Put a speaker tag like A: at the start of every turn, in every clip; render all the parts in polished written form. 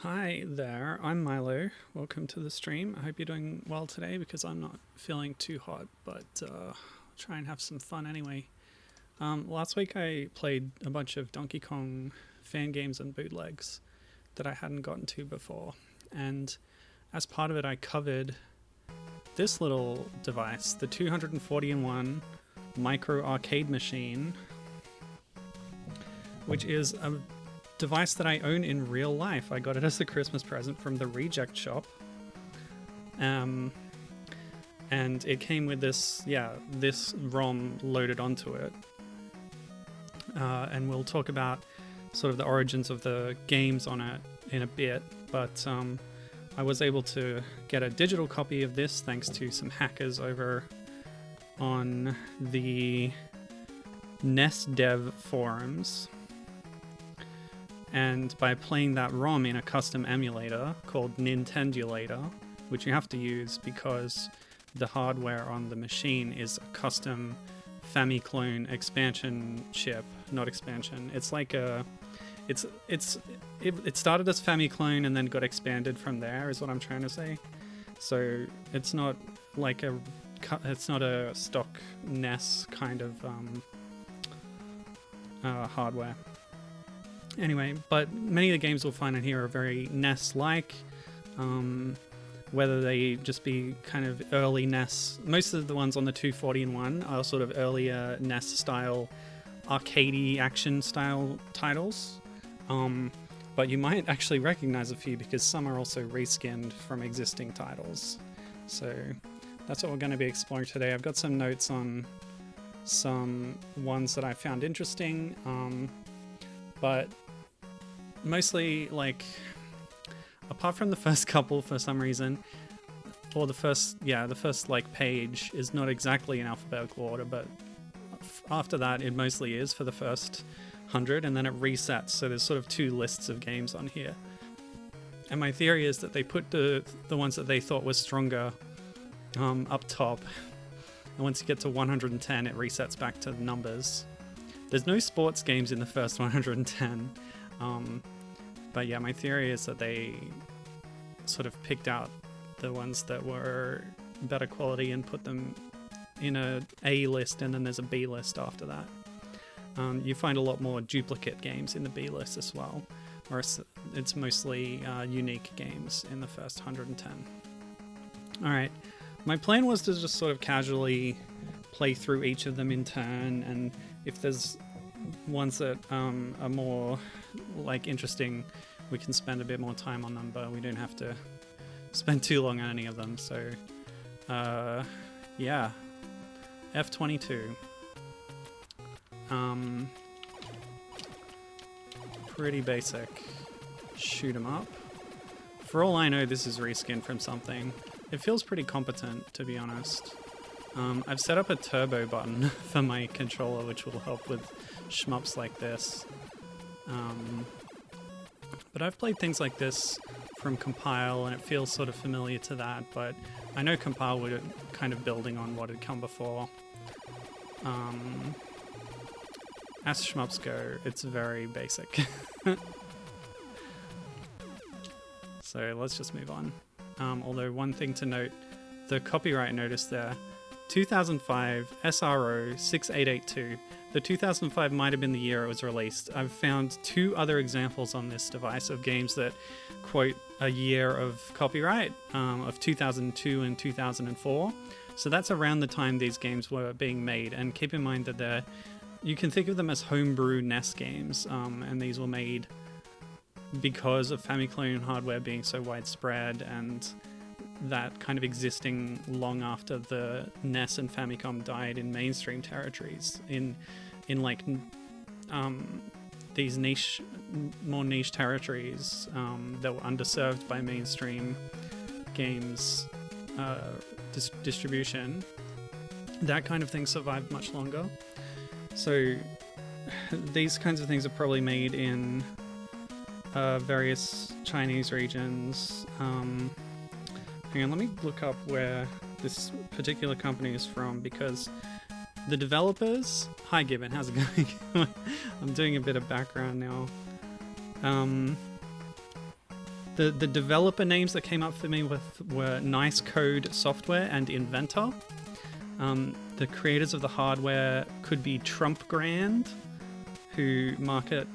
A: Hi there, I'm Milo. Welcome to the stream. I hope you're doing well today because I'm not feeling too hot, but I'll try and have some fun anyway. Last week I played a bunch of Donkey Kong fan games and bootlegs that I hadn't gotten to before, and as part of it I covered this little device, the 240-in-1 micro arcade machine, which is a device that I own in real life. I got it as a Christmas present from the Reject Shop. And it came with this ROM loaded onto it. And we'll talk about sort of the origins of the games on it in a bit, but I was able to get a digital copy of this thanks to some hackers over on the NES dev forums. And by playing that ROM in a custom emulator called Nintendulator, which you have to use because the hardware on the machine is a custom Famiclone expansion chip, not expansion. It's like it started as Famiclone and then got expanded from there, is what I'm trying to say. So it's not like it's not a stock NES kind of hardware. Anyway, but many of the games we'll find in here are very NES-like, whether they just be kind of early NES. Most of the ones on the 240-in-1 are sort of earlier NES-style, arcadey action-style titles. But you might actually recognize a few because some are also reskinned from existing titles. So that's what we're going to be exploring today. I've got some notes on some ones that I found interesting, but mostly, like, apart from the first couple for some reason, or the first like page is not exactly in alphabetical order, but after that it mostly is for the first 100, and then it resets, so there's sort of two lists of games on here. And my theory is that they put the ones that they thought were stronger up top, and once you get to 110 it resets back to the numbers. There's no sports games in the first 110. But yeah, my theory is that they sort of picked out the ones that were better quality and put them in a list, and then there's a B list after that. You find a lot more duplicate games in the B list as well, or it's mostly unique games in the first 110. Alright, my plan was to just sort of casually play through each of them in turn, and if there's ones that are more like interesting, we can spend a bit more time on them, but we don't have to spend too long on any of them. So yeah, F22, pretty basic shoot 'em up. For all I know, this is reskinned from something. It feels pretty competent, to be honest. I've set up a turbo button for my controller, which will help with shmups like this. But I've played things like this from Compile, and it feels sort of familiar to that, but I know Compile would kind of building on what had come before. As shmups go, it's very basic. So let's just move on. Although one thing to note, the copyright notice there, 2005 SRO 6882. The 2005 might have been the year it was released. I've found two other examples on this device of games that quote a year of copyright, of 2002 and 2004. So that's around the time these games were being made. And keep in mind that you can think of them as homebrew NES games, and these were made because of Famiclone hardware being so widespread and that kind of existing long after the NES and Famicom died in mainstream territories, in like these more niche territories that were underserved by mainstream games distribution. That kind of thing survived much longer. So these kinds of things are probably made in various Chinese regions. Hang on, let me look up where this particular company is from, because the developers... Hi Gibbon, how's it going? I'm doing a bit of background now. The developer names that came up for me were Nice Code Software and Inventor. The creators of the hardware could be Trump Grand, who market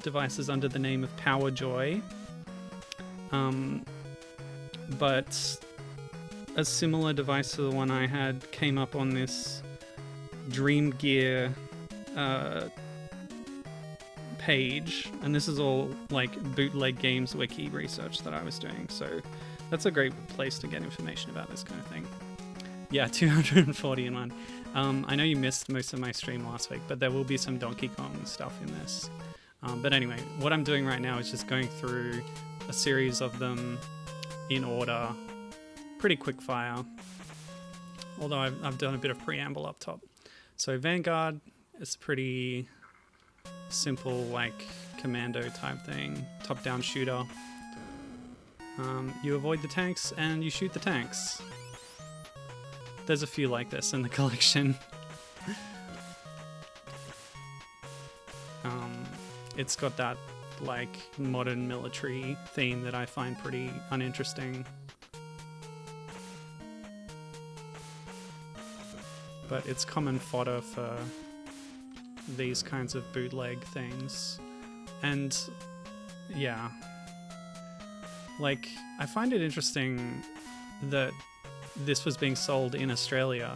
A: devices under the name of PowerJoy. But a similar device to the one I had came up on this DreamGEAR page, and this is all like Bootleg Games Wiki research that I was doing, so that's a great place to get information about this kind of thing. Yeah, 240 in one. I know you missed most of my stream last week, but there will be some Donkey Kong stuff in this. But anyway, what I'm doing right now is just going through a series of them in order, pretty quick fire, although I've done a bit of preamble up top. So Vanguard is pretty simple, like commando type thing, top-down shooter. You avoid the tanks and you shoot the tanks. There's a few like this in the collection. It's got that like modern military theme that I find pretty uninteresting. But it's common fodder for these kinds of bootleg things. And yeah, like I find it interesting that this was being sold in Australia,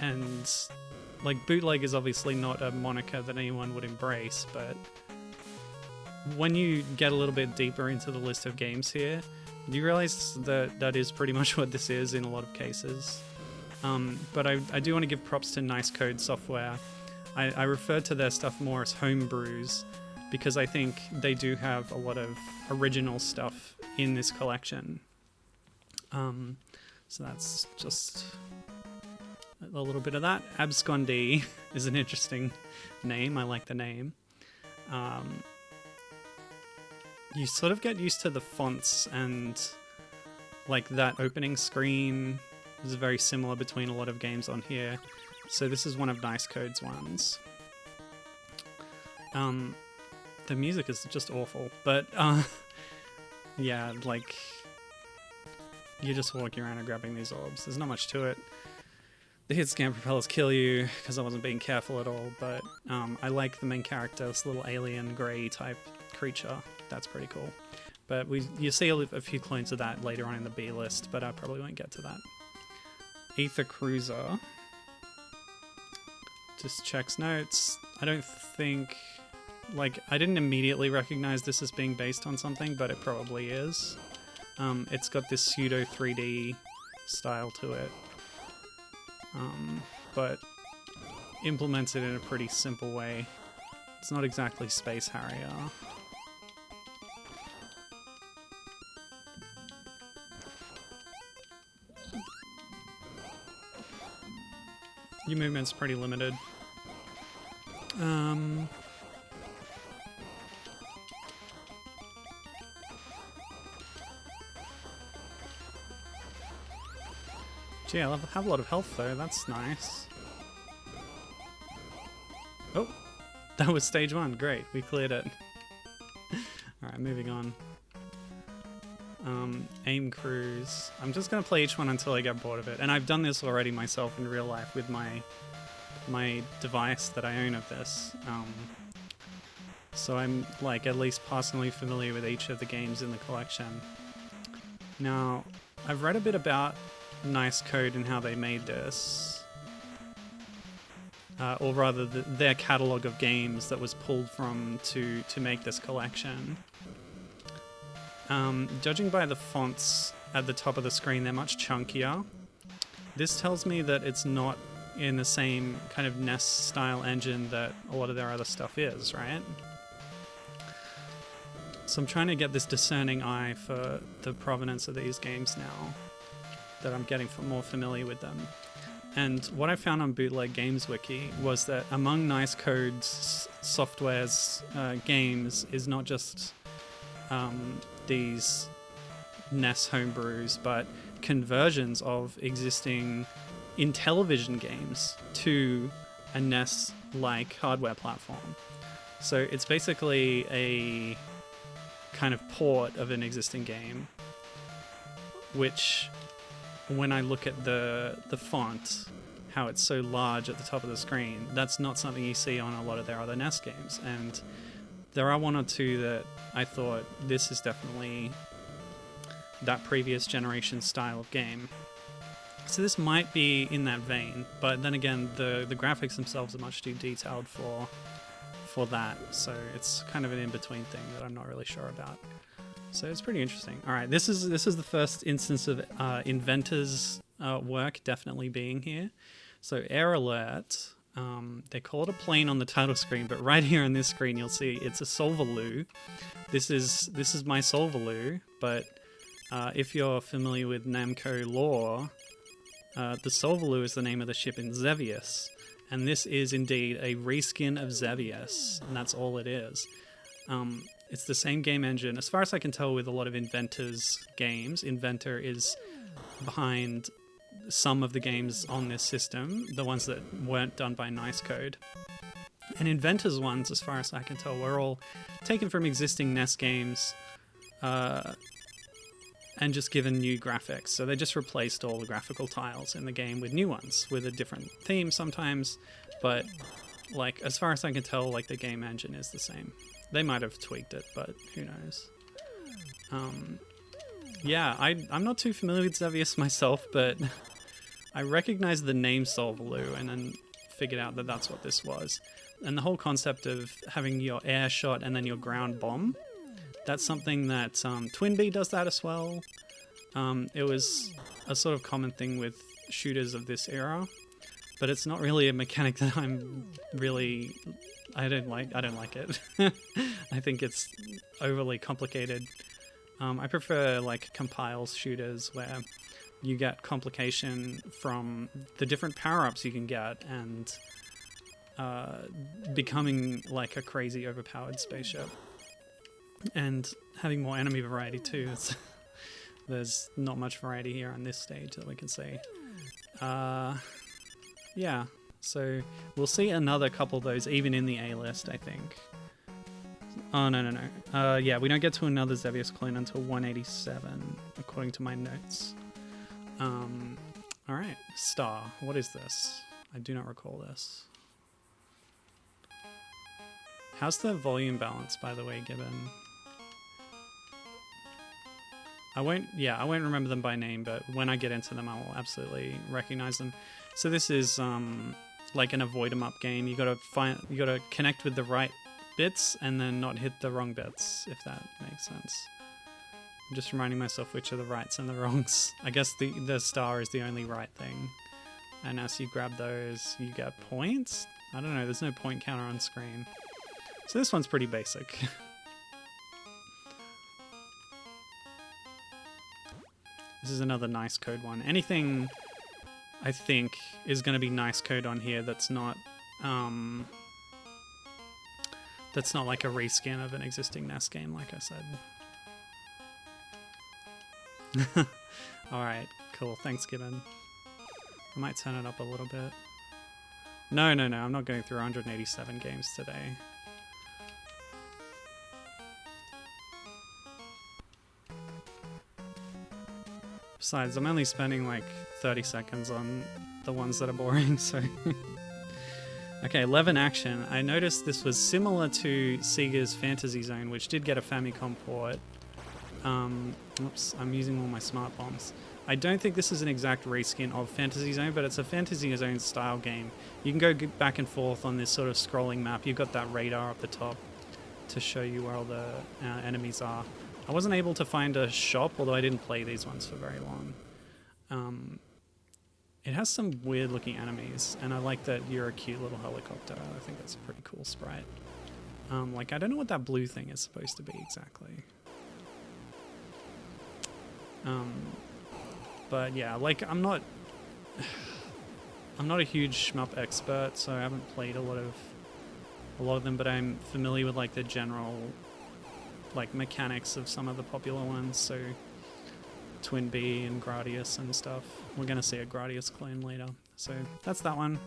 A: and like bootleg is obviously not a moniker that anyone would embrace, but when you get a little bit deeper into the list of games here, you realize that that is pretty much what this is in a lot of cases. But I do want to give props to Nice Code Software. I refer to their stuff more as homebrews because I think they do have a lot of original stuff in this collection. So that's just a little bit of that. Abscondee is an interesting name. I like the name. You sort of get used to the fonts, and like that opening screen is very similar between a lot of games on here. So this is one of Nice Code's ones. The music is just awful, but yeah, like you're just walking around and grabbing these orbs. There's not much to it. The hit scan propellers kill you because I wasn't being careful at all, but I like the main character, this little alien grey type creature. That's pretty cool. But you see a few clones of that later on in the B list, but I probably won't get to that. Ether Cruiser just checks notes. I don't think, like, I didn't immediately recognize this as being based on something, but it probably is. It's got this pseudo 3D style to it, but implements it in a pretty simple way. It's not exactly Space Harrier. Your movement's pretty limited. Gee, I have a lot of health though, that's nice. Oh, that was stage 1, great, we cleared it. Alright, moving on. Aim Cruise. I'm just gonna play each one until I get bored of it. And I've done this already myself in real life with my device that I own of this. So I'm like at least passingly familiar with each of the games in the collection. Now, I've read a bit about Nice Code and how they made this. Or rather, their catalog of games that was pulled from to make this collection. Judging by the fonts at the top of the screen, they're much chunkier. This tells me that it's not in the same kind of NES style engine that a lot of their other stuff is, right? So I'm trying to get this discerning eye for the provenance of these games now that I'm getting more familiar with them. And what I found on Bootleg Games Wiki was that among Nice Code's software's games is not just these NES homebrews, but conversions of existing Intellivison games to a NES-like hardware platform. So it's basically a kind of port of an existing game, which when I look at the font, how it's so large at the top of the screen, that's not something you see on a lot of their other NES games. And there are one or two that I thought, this is definitely that previous generation style of game. So this might be in that vein, but then again, the graphics themselves are much too detailed for that. So it's kind of an in-between thing that I'm not really sure about. So it's pretty interesting. All right, this is the first instance of Inventor's work definitely being here. So error alert. They call it a plane on the title screen, but right here on this screen you'll see it's a Solvaloo. This is my Solvaloo, but if you're familiar with Namco lore, the Solvaloo is the name of the ship in Xevious, and this is indeed a reskin of Xevious, and that's all it is. It's the same game engine. As far as I can tell with a lot of Inventor's games, Inventor is behind some of the games on this system, the ones that weren't done by Nice Code. And Inventor's ones, as far as I can tell, were all taken from existing NES games and just given new graphics. So they just replaced all the graphical tiles in the game with new ones, with a different theme sometimes, but like as far as I can tell, like the game engine is the same. They might have tweaked it, but who knows. Yeah, I'm not too familiar with Xevious myself, but I recognized the name Solvaloo and then figured out that that's what this was. And the whole concept of having your air shot and then your ground bomb, that's something that Twinbee does that as well. It was a sort of common thing with shooters of this era, but it's not really a mechanic that I don't like it. I think it's overly complicated. I prefer like compile shooters where you get complication from the different power-ups you can get and becoming like a crazy overpowered spaceship. And having more enemy variety too. There's not much variety here on this stage that we can see. Yeah, so we'll see another couple of those even in the A list, I think. Oh, no. Yeah, we don't get to another Xevious clone until 187, according to my notes. Alright, Star. What is this? I do not recall this. How's the volume balance, by the way, given? I won't remember them by name, but when I get into them, I will absolutely recognize them. So this is like an avoid 'em up game. You gotta connect with the right bits and then not hit the wrong bits, if that makes sense. I'm just reminding myself which are the rights and the wrongs. I guess the star is the only right thing. And as you grab those, you get points? I don't know, there's no point counter on screen. So this one's pretty basic. This is another nice code one. Anything I think is going to be nice code on here that's not like a reskin of an existing NES game, like I said. Alright, cool. Thanks, Gibbon. I might turn it up a little bit. No, I'm not going through 187 games today. Besides, I'm only spending like 30 seconds on the ones that are boring, so... Okay, 11 Action. I noticed this was similar to Sega's Fantasy Zone, which did get a Famicom port. Oops, I'm using all my smart bombs. I don't think this is an exact reskin of Fantasy Zone, but it's a Fantasy Zone style game. You can go back and forth on this sort of scrolling map. You've got that radar up the top to show you where all the enemies are. I wasn't able to find a shop, although I didn't play these ones for very long. It has some weird looking enemies, and I like that you're a cute little helicopter. I think that's a pretty cool sprite. Like, I don't know what that blue thing is supposed to be exactly. But yeah, like, I'm not a huge shmup expert, so I haven't played a lot of them, but I'm familiar with like the general like mechanics of some of the popular ones, so Twinbee and Gradius and stuff. We're gonna see a Gradius clone later. So that's that one.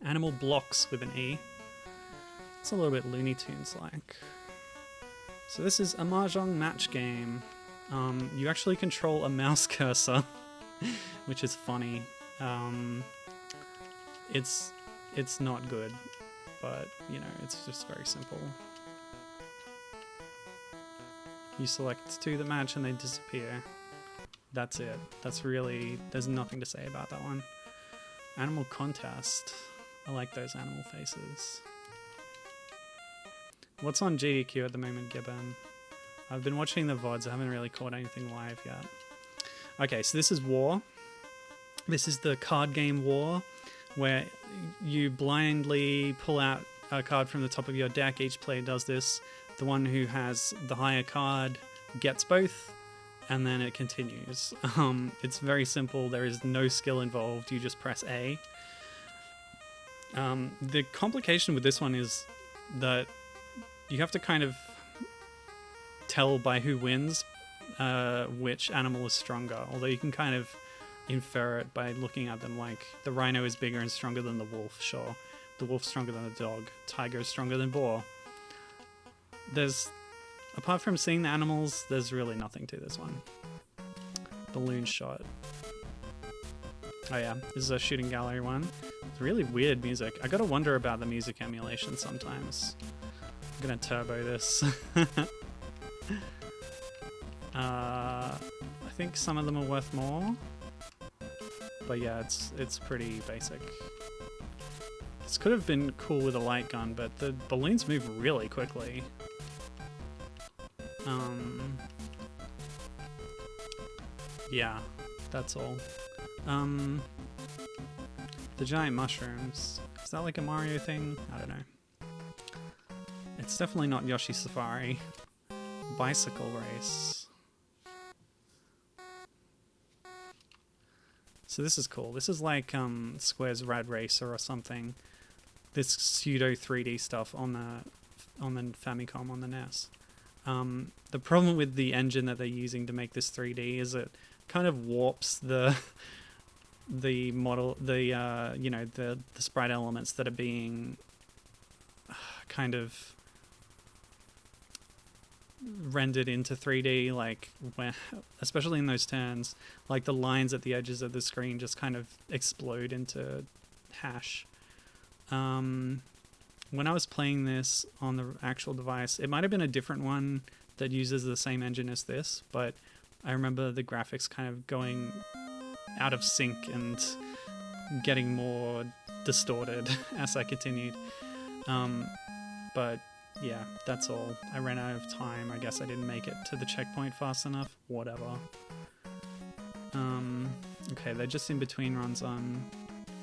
A: Animal Blocks with an E. It's a little bit Looney Tunes-like. So this is a mahjong match game. You actually control a mouse cursor, which is funny. It's not good, but you know, it's just very simple. You select two that match and they disappear. That's it. That's really, there's nothing to say about that one. Animal contest. I like those animal faces. What's on GDQ at the moment, Gibbon? I've been watching the VODs, I haven't really caught anything live yet. Okay, so this is War. This is the card game War, where you blindly pull out a card from the top of your deck. Each player does this. The one who has the higher card gets both, and then it continues. It's very simple. There is no skill involved. You just press A. The complication with this one is that you have to kind of tell by who wins which animal is stronger, although you can kind of infer it by looking at them. Like, the rhino is bigger and stronger than the wolf, sure. The wolf's stronger than the dog. Tiger is stronger than boar. There's, apart from seeing the animals, there's really nothing to this one. Balloon shot. Oh yeah, this is a shooting gallery one. It's really weird music. I gotta wonder about the music emulation sometimes. I'm gonna turbo this. I think some of them are worth more. But yeah, it's pretty basic. This could have been cool with a light gun, but the balloons move really quickly. Yeah, that's all. The giant mushrooms. Is that like a Mario thing? I don't know. It's definitely not Yoshi Safari. Bicycle race. So this is cool. This is like Square's Rad Racer or something. This pseudo 3D stuff on the Famicom, on the NES. The problem with the engine that they're using to make this 3D is it kind of warps the model, you know, the sprite elements that are being kind of rendered into 3D, like where, especially in those turns, like the lines at the edges of the screen just kind of explode into hash. When I was playing this on the actual device, it might have been a different one that uses the same engine as this, but I remember the graphics kind of going out of sync and getting more distorted as I continued. But yeah, that's all. I ran out of time. I guess I didn't make it to the checkpoint fast enough. Whatever. Okay, they're just in between runs on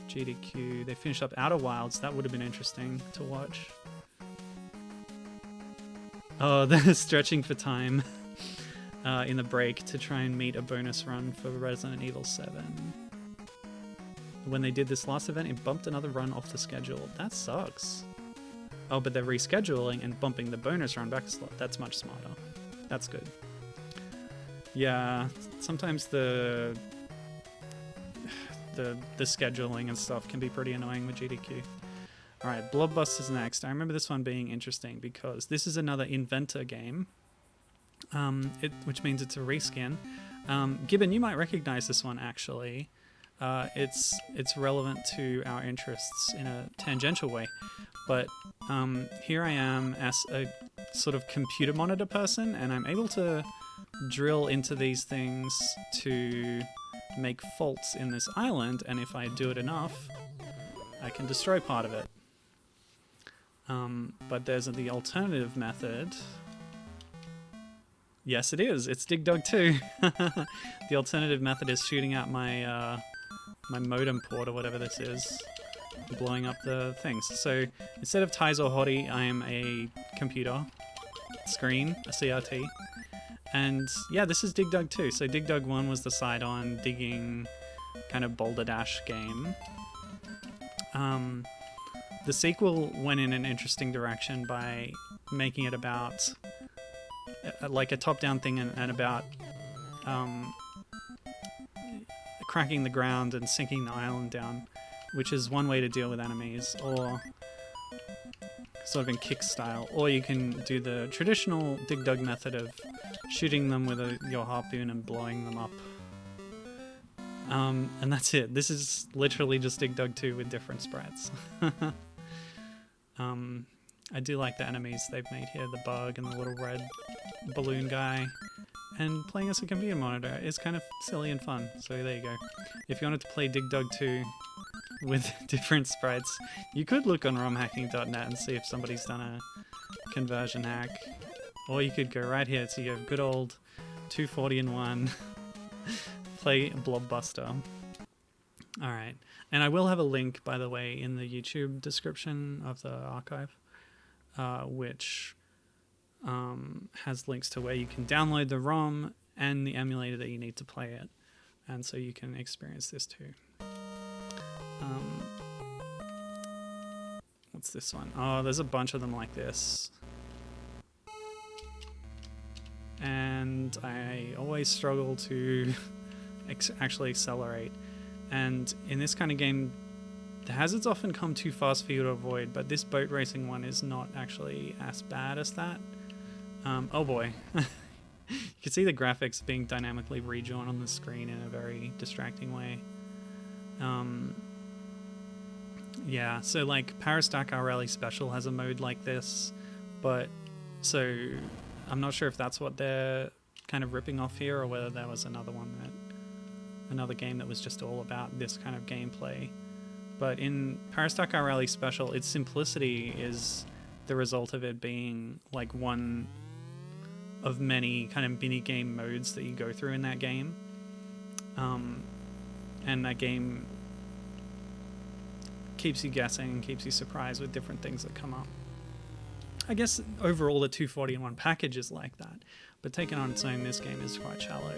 A: GDQ. They finished up Outer Wilds. That would have been interesting to watch. Oh, they're stretching for time in the break to try and meet a bonus run for Resident Evil 7. When they did this last event, it bumped another run off the schedule. That sucks. Oh, but they're rescheduling and bumping the bonus run back a slot. That's much smarter. That's good. Yeah, sometimes the scheduling and stuff can be pretty annoying with GDQ. Alright, Blobbusters next. I remember this one being interesting because this is another Inventor game, which means it's a reskin. Gibbon, you might recognize this one actually. It's relevant to our interests in a tangential way. But here I am as a sort of computer monitor person, and I'm able to drill into these things to make faults in this island, and if I do it enough, I can destroy part of it. But there's the alternative method. Yes, it is. It's Dig Dug 2. The alternative method is shooting out my my modem port or whatever this is, blowing up the things. So instead of Ties or Hottie, I am a computer screen, a CRT. And yeah, this is Dig Dug 2. So Dig Dug 1 was the side-on digging kind of Boulder Dash game. The sequel went in an interesting direction by making it about like a top-down thing and about cracking the ground and sinking the island down, which is one way to deal with enemies, or sort of in kick style, or you can do the traditional Dig Dug method of shooting them with your harpoon and blowing them up. And that's it. This is literally just Dig Dug 2 with different sprites. I do like the enemies they've made here, the bug and the little red balloon guy. And playing as a computer monitor is kind of silly and fun, so there you go. If you wanted to play Dig Dug 2 with different sprites, you could look on romhacking.net and see if somebody's done a conversion hack. Or you could go right here to your good old 240-in-1 play Blobbuster. Alright, and I will have a link, by the way, in the YouTube description of the archive, which has links to where you can download the ROM and the emulator that you need to play it, and so you can experience this too. What's this one? Oh, there's a bunch of them like this. And I always struggle to actually accelerate. And in this kind of game, the hazards often come too fast for you to avoid, but this boat racing one is not actually as bad as that. Oh boy. You can see the graphics being dynamically redrawn on the screen in a very distracting way. Yeah, so like Paris-Dakar Rally Special has a mode like this, but so I'm not sure if that's what they're kind of ripping off here, or whether there was another game that was just all about this kind of gameplay. But in Paris-Dakar Rally Special, its simplicity is the result of it being like one of many kind of mini game modes that you go through in that game. And that game keeps you guessing and keeps you surprised with different things that come up. I guess overall the 240-in-1 package is like that, but taken on its own, this game is quite shallow.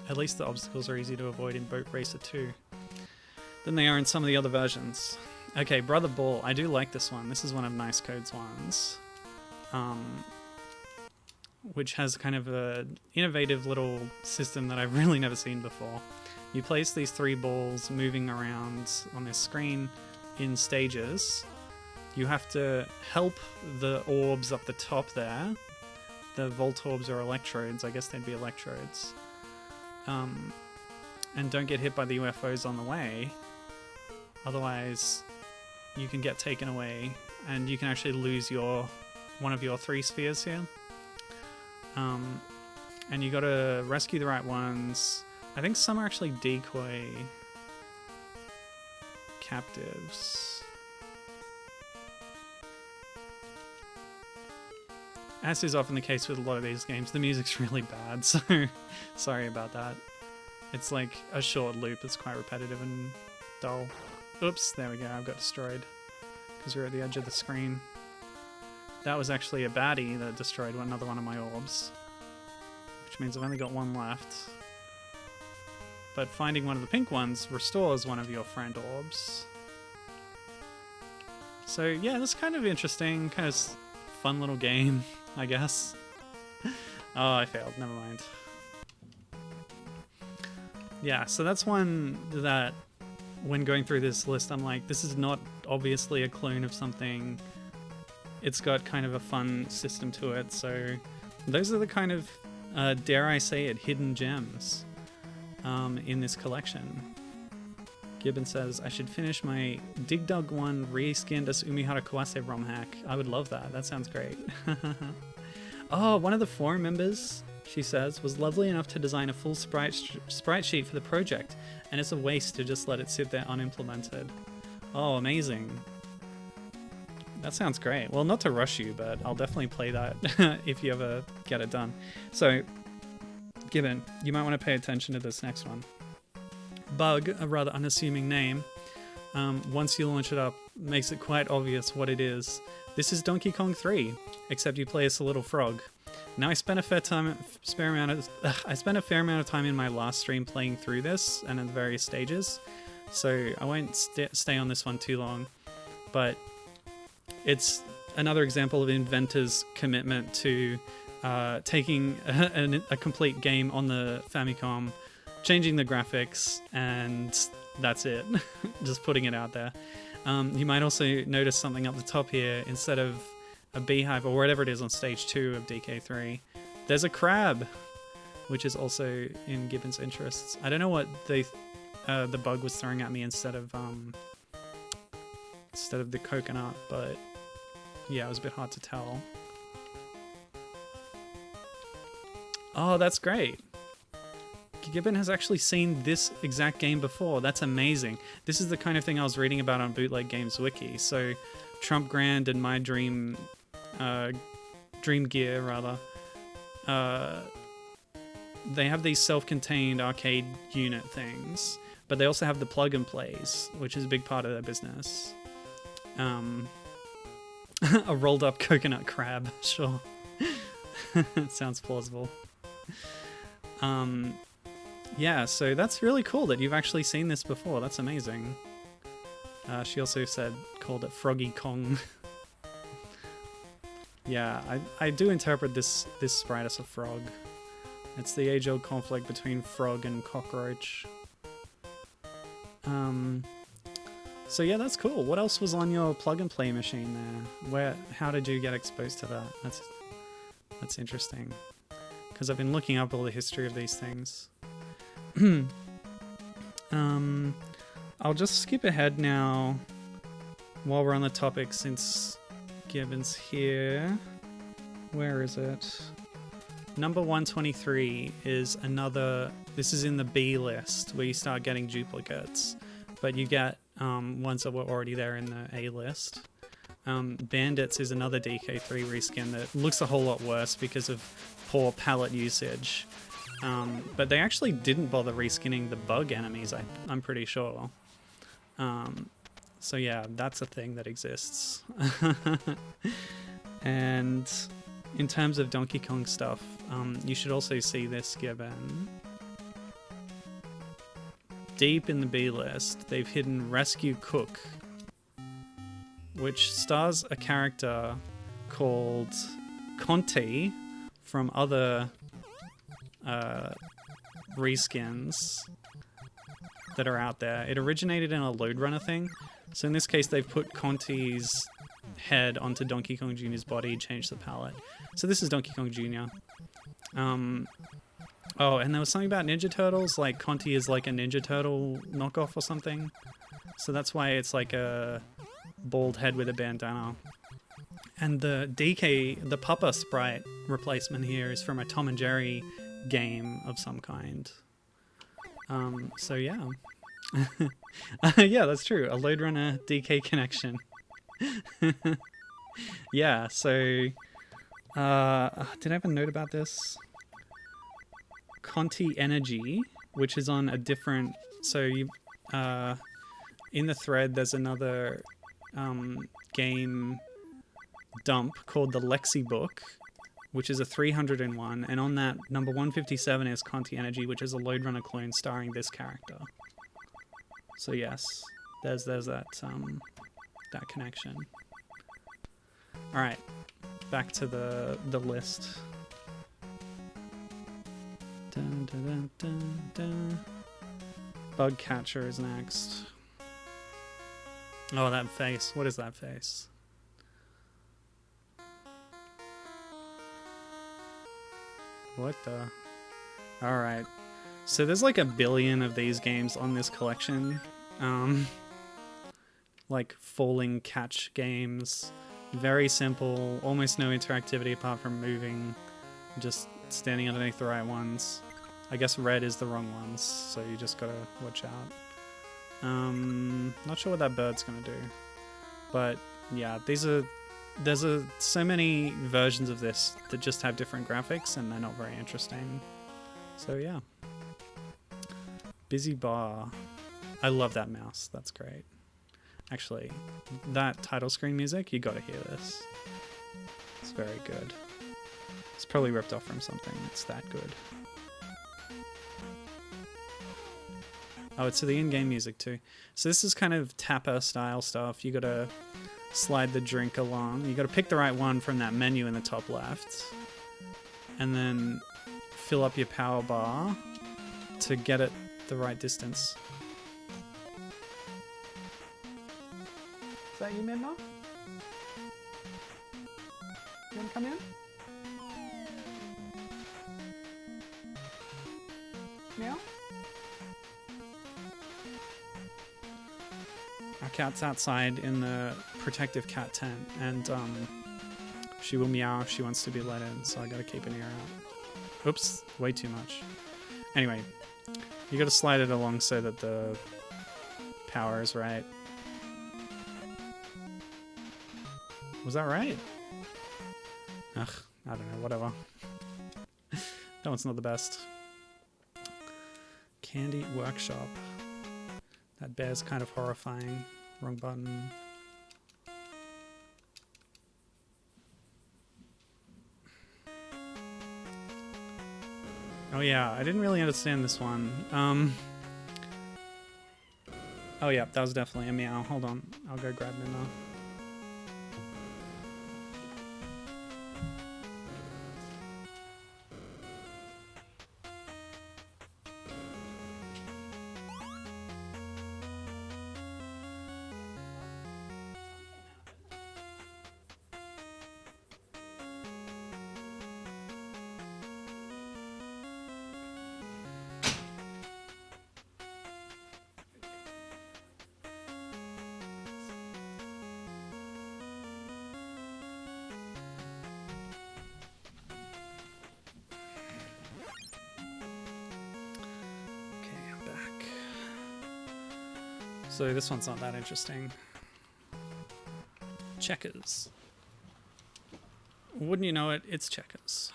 A: At least the obstacles are easy to avoid in Boat Racer 2 than they are in some of the other versions. Okay, Brother Ball. I do like this one. This is one of Nice Code's ones, which has kind of an innovative little system that I've really never seen before. You place these 3 balls moving around on this screen in stages. You have to help the orbs up the top there. The Voltorbs or electrodes, I guess they'd be electrodes. And don't get hit by the UFOs on the way. Otherwise, you can get taken away, and you can actually lose one of your 3 spheres here. And you gotta rescue the right ones. I think some are actually decoy captives. As is often the case with a lot of these games, the music's really bad, so sorry about that. It's like a short loop that's quite repetitive and dull. Oops, there we go, I've got destroyed because we're at the edge of the screen. That was actually a baddie that destroyed another one of my orbs, which means I've only got 1 left. But finding one of the pink ones restores one of your friend orbs. So yeah, that's kind of interesting, kind of fun little game, I guess. Oh, I failed, never mind. Yeah, so that's one that, when going through this list, I'm like, this is not obviously a clone of something. It's got kind of a fun system to it, so those are the kind of, dare I say it, hidden gems in this collection. Gibbon says, I should finish my Dig Dug 1 reskinned as Umihara Kawase ROM hack. I would love that. That sounds great. Oh, one of the forum members, she says, was lovely enough to design a full sprite sheet for the project, and it's a waste to just let it sit there unimplemented. Oh, amazing. That sounds great. Well, not to rush you, but I'll definitely play that if you ever get it done. So, Gibbon, you might want to pay attention to this next one. Bug, a rather unassuming name, once you launch it up, makes it quite obvious what it is. This is Donkey Kong 3, except you play as a little frog. Now I spent a fair amount of time in my last stream playing through this and in the various stages, so I won't stay on this one too long, but it's another example of Inventor's commitment to taking a complete game on the Famicom, changing the graphics, and that's it. Just putting it out there. You might also notice something up the top here. Instead of a beehive or whatever it is on stage 2 of DK3, there's a crab, which is also in Gibbon's interests. I don't know what the bug was throwing at me instead of the coconut, but yeah, it was a bit hard to tell. Oh, that's great. Gibbon has actually seen this exact game before. That's amazing. This is the kind of thing I was reading about on Bootleg Games Wiki. So Trump Grand and my DreamGEAR rather, they have these self-contained arcade unit things, but they also have the plug and plays, which is a big part of their business. A rolled up coconut crab, sure. Sounds plausible. Yeah, so that's really cool that you've actually seen this before. That's amazing. She also called it Froggy Kong. Yeah, I do interpret this sprite as a frog. It's the age-old conflict between frog and cockroach. So yeah, that's cool. What else was on your plug-and-play machine there? How did you get exposed to that? That's interesting. Because I've been looking up all the history of these things. I'll just skip ahead now while we're on the topic since Gibbon's here. Where is it? Number 123 is another... This is in the B list where you start getting duplicates, but you get ones that were already there in the A list. Bandits is another DK3 reskin that looks a whole lot worse because of poor palette usage. But they actually didn't bother reskinning the bug enemies, I'm pretty sure. So yeah, that's a thing that exists. And in terms of Donkey Kong stuff, you should also see this Gibbon. Deep in the B list, they've hidden Rescue Cook, which stars a character called Conti from other reskins that are out there. It originated in a Load Runner thing. So in this case, they've put Conti's head onto Donkey Kong Jr.'s body, changed the palette. So this is Donkey Kong Jr. Oh, and there was something about Ninja Turtles, like Conti is like a Ninja Turtle knockoff or something. So that's why it's like a bald head with a bandana. And the the Papa sprite replacement here is from a Tom and Jerry game of some kind. So yeah. Yeah, that's true. A Load Runner DK connection. Yeah, so... did I have a note about this? Conti Energy, which is on a different... So you... in the thread, there's another game dump called the Lexi Book, which is a 301, and on that, number 157 is Conti Energy, which is a Load Runner clone starring this character. So yes, there's that that connection. All right, back to the list. Dun, dun, dun, dun, dun. Bug Catcher is next. Oh, that face! What is that face? What the? Alright. So there's like 1 billion of these games on this collection. Like falling catch games. Very simple, almost no interactivity apart from moving. Just standing underneath the right ones. I guess red is the wrong ones, so you just gotta watch out. Not sure what that bird's gonna do. But yeah, there's so many versions of this that just have different graphics and they're not very interesting. So yeah. Busy Bar. I love that mouse. That's great. Actually, that title screen music, you gotta hear this. It's very good. It's probably ripped off from something. It's that good. Oh, it's the in-game music too. So this is kind of tapper style stuff. You gotta slide the drink along. You gotta pick the right one from that menu in the top left. And then fill up your power bar to get it the right distance. Is that you, Midna? You wanna come in? Meow? Our cat's outside in the protective cat tent, and she will meow if she wants to be let in, so I gotta keep an ear out. Oops, way too much. Anyway, you gotta slide it along so that the power is right. Was that right? Ugh, I don't know, whatever. That one's not the best. Candy Workshop. That bear's kind of horrifying. Wrong button. Oh yeah, I didn't really understand this one. Oh yeah, that was definitely a meow. Hold on, I'll go grab Minna. So this one's not that interesting. Checkers. Wouldn't you know it, it's checkers.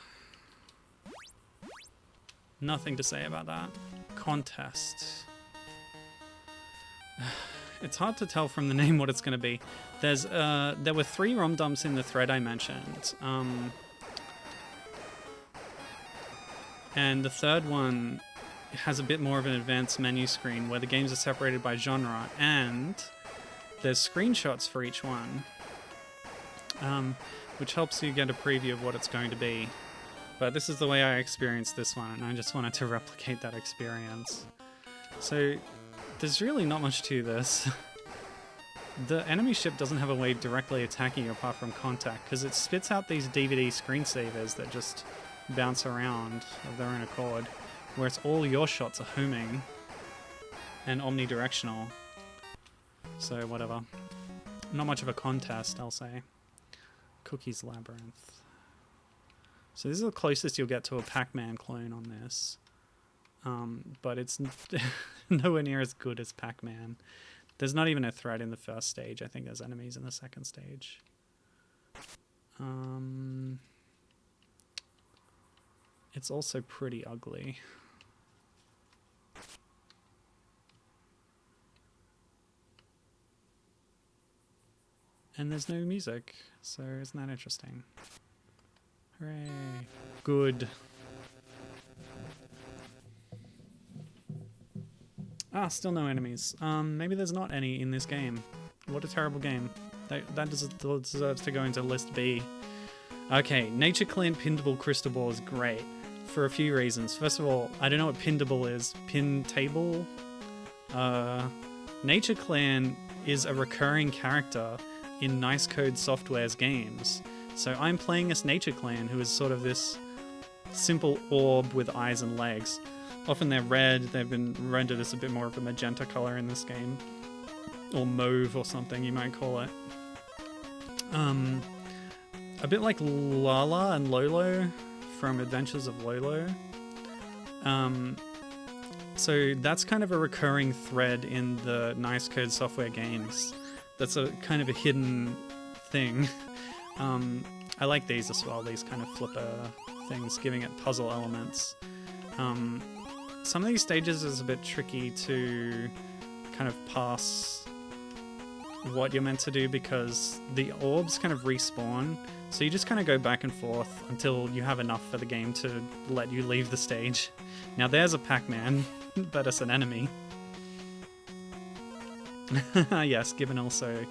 A: Nothing to say about that. Contest. It's hard to tell from the name what it's going to be. There were 3 ROM dumps in the thread I mentioned. And the third one has a bit more of an advanced menu screen where the games are separated by genre, and there's screenshots for each one, which helps you get a preview of what it's going to be. But this is the way I experienced this one, and I just wanted to replicate that experience. So there's really not much to this. The enemy ship doesn't have a way directly attacking you apart from contact, because it spits out these DVD screensavers that just bounce around of their own accord, whereas all your shots are homing and omnidirectional. So whatever. Not much of a contest, I'll say. Cookie's Labyrinth. So this is the closest you'll get to a Pac-Man clone on this. But it's nowhere near as good as Pac-Man. There's not even a threat in the first stage. I think there's enemies in the second stage. It's also pretty ugly. And there's no music, so isn't that interesting? Hooray. Good. Ah, still no enemies. Maybe there's not any in this game. What a terrible game. That deserves to go into list B. Okay, Nature Clan Pindable Crystal Ball is great for a few reasons. First of all, I don't know what Pindable is. Pin table? Nature Clan is a recurring character in Nice Code Software's games. So I'm playing this Nature Clan, who is sort of this simple orb with eyes and legs. Often they're red, they've been rendered as a bit more of a magenta color in this game. Or mauve or something, you might call it. A bit like Lala and Lolo from Adventures of Lolo. So that's kind of a recurring thread in the Nice Code Software games. That's a kind of a hidden thing. I like these as well, these kind of flipper things, giving it puzzle elements. Some of these stages is a bit tricky to kind of pass what you're meant to do because the orbs kind of respawn, so you just kind of go back and forth until you have enough for the game to let you leave the stage. Now there's a Pac-Man, but it's an enemy. Yes, Gibbon also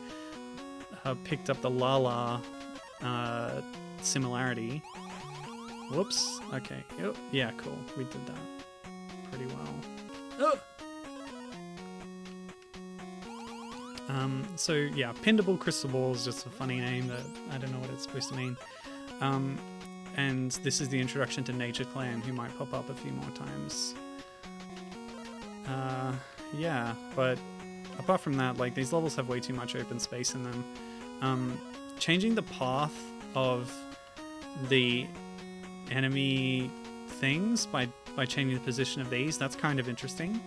A: picked up the Lala similarity. Whoops. Okay. Oh, yeah, cool. We did that pretty well. So yeah, Pindable Crystal Ball is just a funny name that I don't know what it's supposed to mean. And this is the introduction to Nature Clan, who might pop up a few more times. Yeah, but apart from that, like, these levels have way too much open space in them. Changing the path of the enemy things by changing the position of these, that's kind of interesting.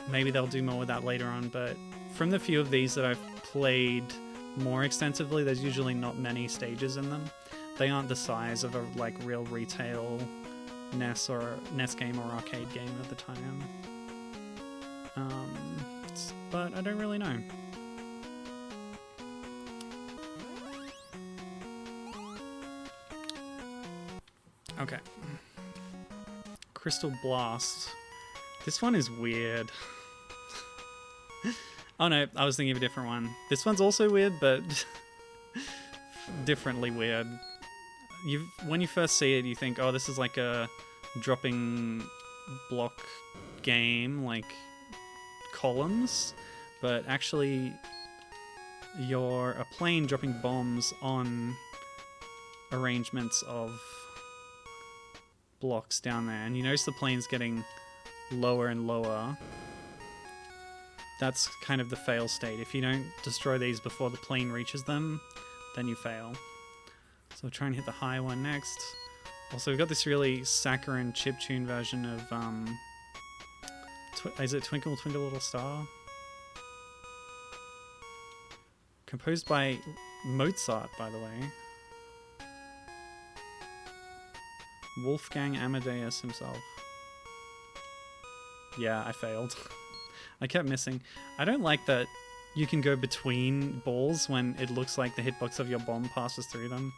A: Maybe they'll do more with that later on, but from the few of these that I've played more extensively, there's usually not many stages in them. They aren't the size of a like real retail NES game or arcade game at the time. But I don't really know. Okay. Crystal Blast. This one is weird. Oh no, I was thinking of a different one. This one's also weird, but differently weird. When you first see it, you think, oh, this is like a dropping block game, like columns, but actually you're a plane dropping bombs on arrangements of blocks down there, and you notice the plane's getting lower and lower. That's kind of the fail state. If you don't destroy these before the plane reaches them, then you fail. So we'll try and hit the high one next. Also, we've got this really saccharine chiptune version of, is it Twinkle Twinkle Little Star? Composed by Mozart, by the way. Wolfgang Amadeus himself. Yeah, I failed. I kept missing. I don't like that you can go between balls when it looks like the hitbox of your bomb passes through them.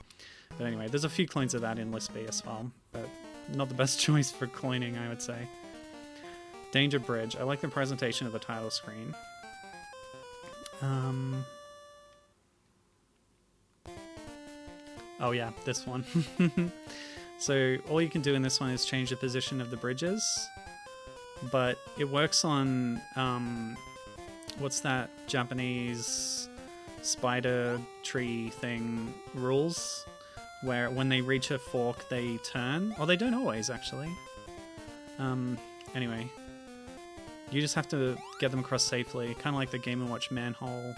A: But anyway, there's a few clones of that in List B as well, but not the best choice for cloning, I would say. Danger Bridge. I like the presentation of the title screen. Oh yeah, this one. So all you can do in this one is change the position of the bridges, but it works on, what's that Japanese spider tree thing rules, where when they reach a fork they turn. Oh, they don't always, actually. Anyway, you just have to get them across safely, kind of like the Game & Watch manhole.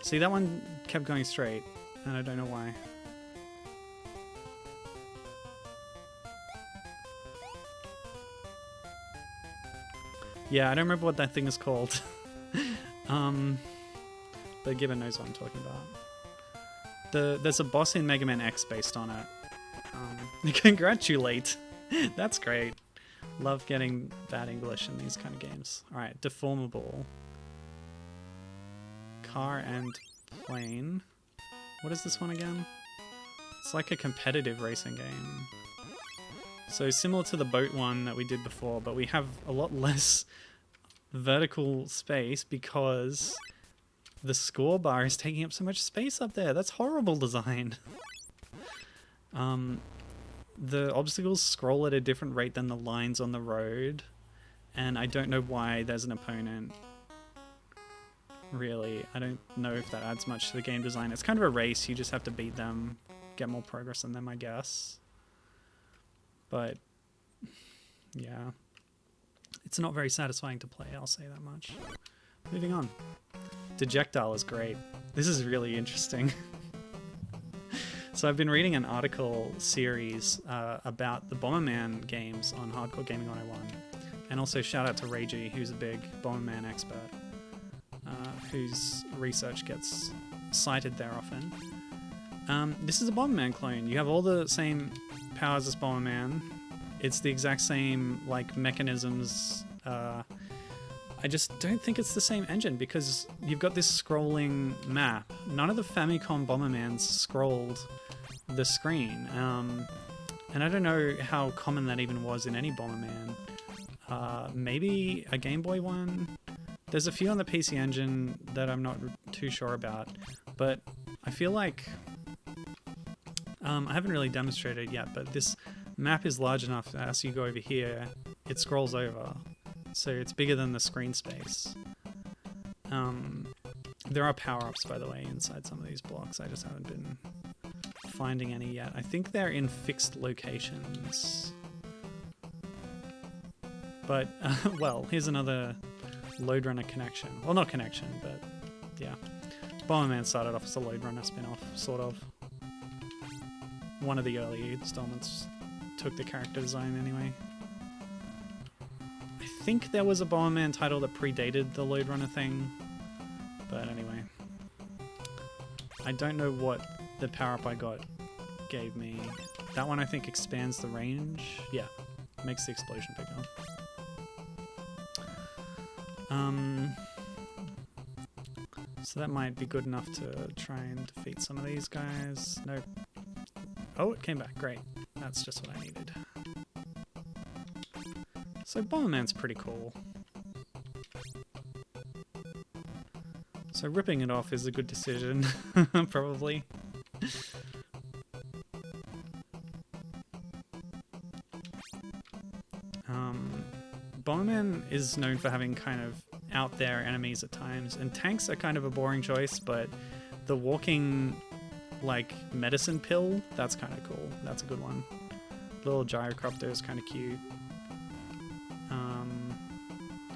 A: See, that one kept going straight, and I don't know why. Yeah, I don't remember what that thing is called. But Gibbon knows what I'm talking about. There's a boss in Mega Man X based on it. Congratulate! That's great. Love getting bad English in these kind of games. Alright, Deformable. Car and Plane. What is this one again? It's like a competitive racing game. So similar to the boat one that we did before, but we have a lot less vertical space because the score bar is taking up so much space up there. That's horrible design. The obstacles scroll at a different rate than the lines on the road, and I don't know why there's an opponent. Really, I don't know if that adds much to the game design. It's kind of a race, you just have to beat them, get more progress than them, I guess. But yeah, it's not very satisfying to play, I'll say that much. Moving on. Dejectile is great. This is really interesting. So I've been reading an article series about the Bomberman games on Hardcore Gaming 101. And also shout out to Reiji, who's a big Bomberman expert, whose research gets cited there often. This is a Bomberman clone. You have all the same powers as Bomberman. It's the exact same like mechanisms. I just don't think it's the same engine because you've got this scrolling map. None of the Famicom Bombermans scrolled the screen. And I don't know how common that even was in any Bomberman. Maybe a Game Boy one? There's a few on the PC Engine that I'm not too sure about, but I feel like I haven't really demonstrated it yet, but this map is large enough that as you go over here, it scrolls over. so it's bigger than the screen space. There are power-ups, by the way, inside some of these blocks. I just haven't been finding any yet. I think they're in fixed locations. But, well, here's another Lode Runner connection. Well, not connection, but yeah. Bomberman started off as a Lode Runner spin-off, sort of. One of the early installments took the character design anyway. I think there was a Bomberman title that predated the Lode Runner thing. But anyway. I don't know what the power-up I got gave me. That one I think expands the range. Yeah, makes the explosion bigger. So that might be good enough to try and defeat some of these guys. Nope. Oh, it came back. Great. That's just what I needed. So Bomberman's pretty cool. So ripping it off is a good decision, probably. Bomberman is known for having kind of out there enemies at times, and tanks are kind of a boring choice, but the walking, like, medicine pill, that's kind of cool. That's a good one. Little gyrocopter is kind of cute.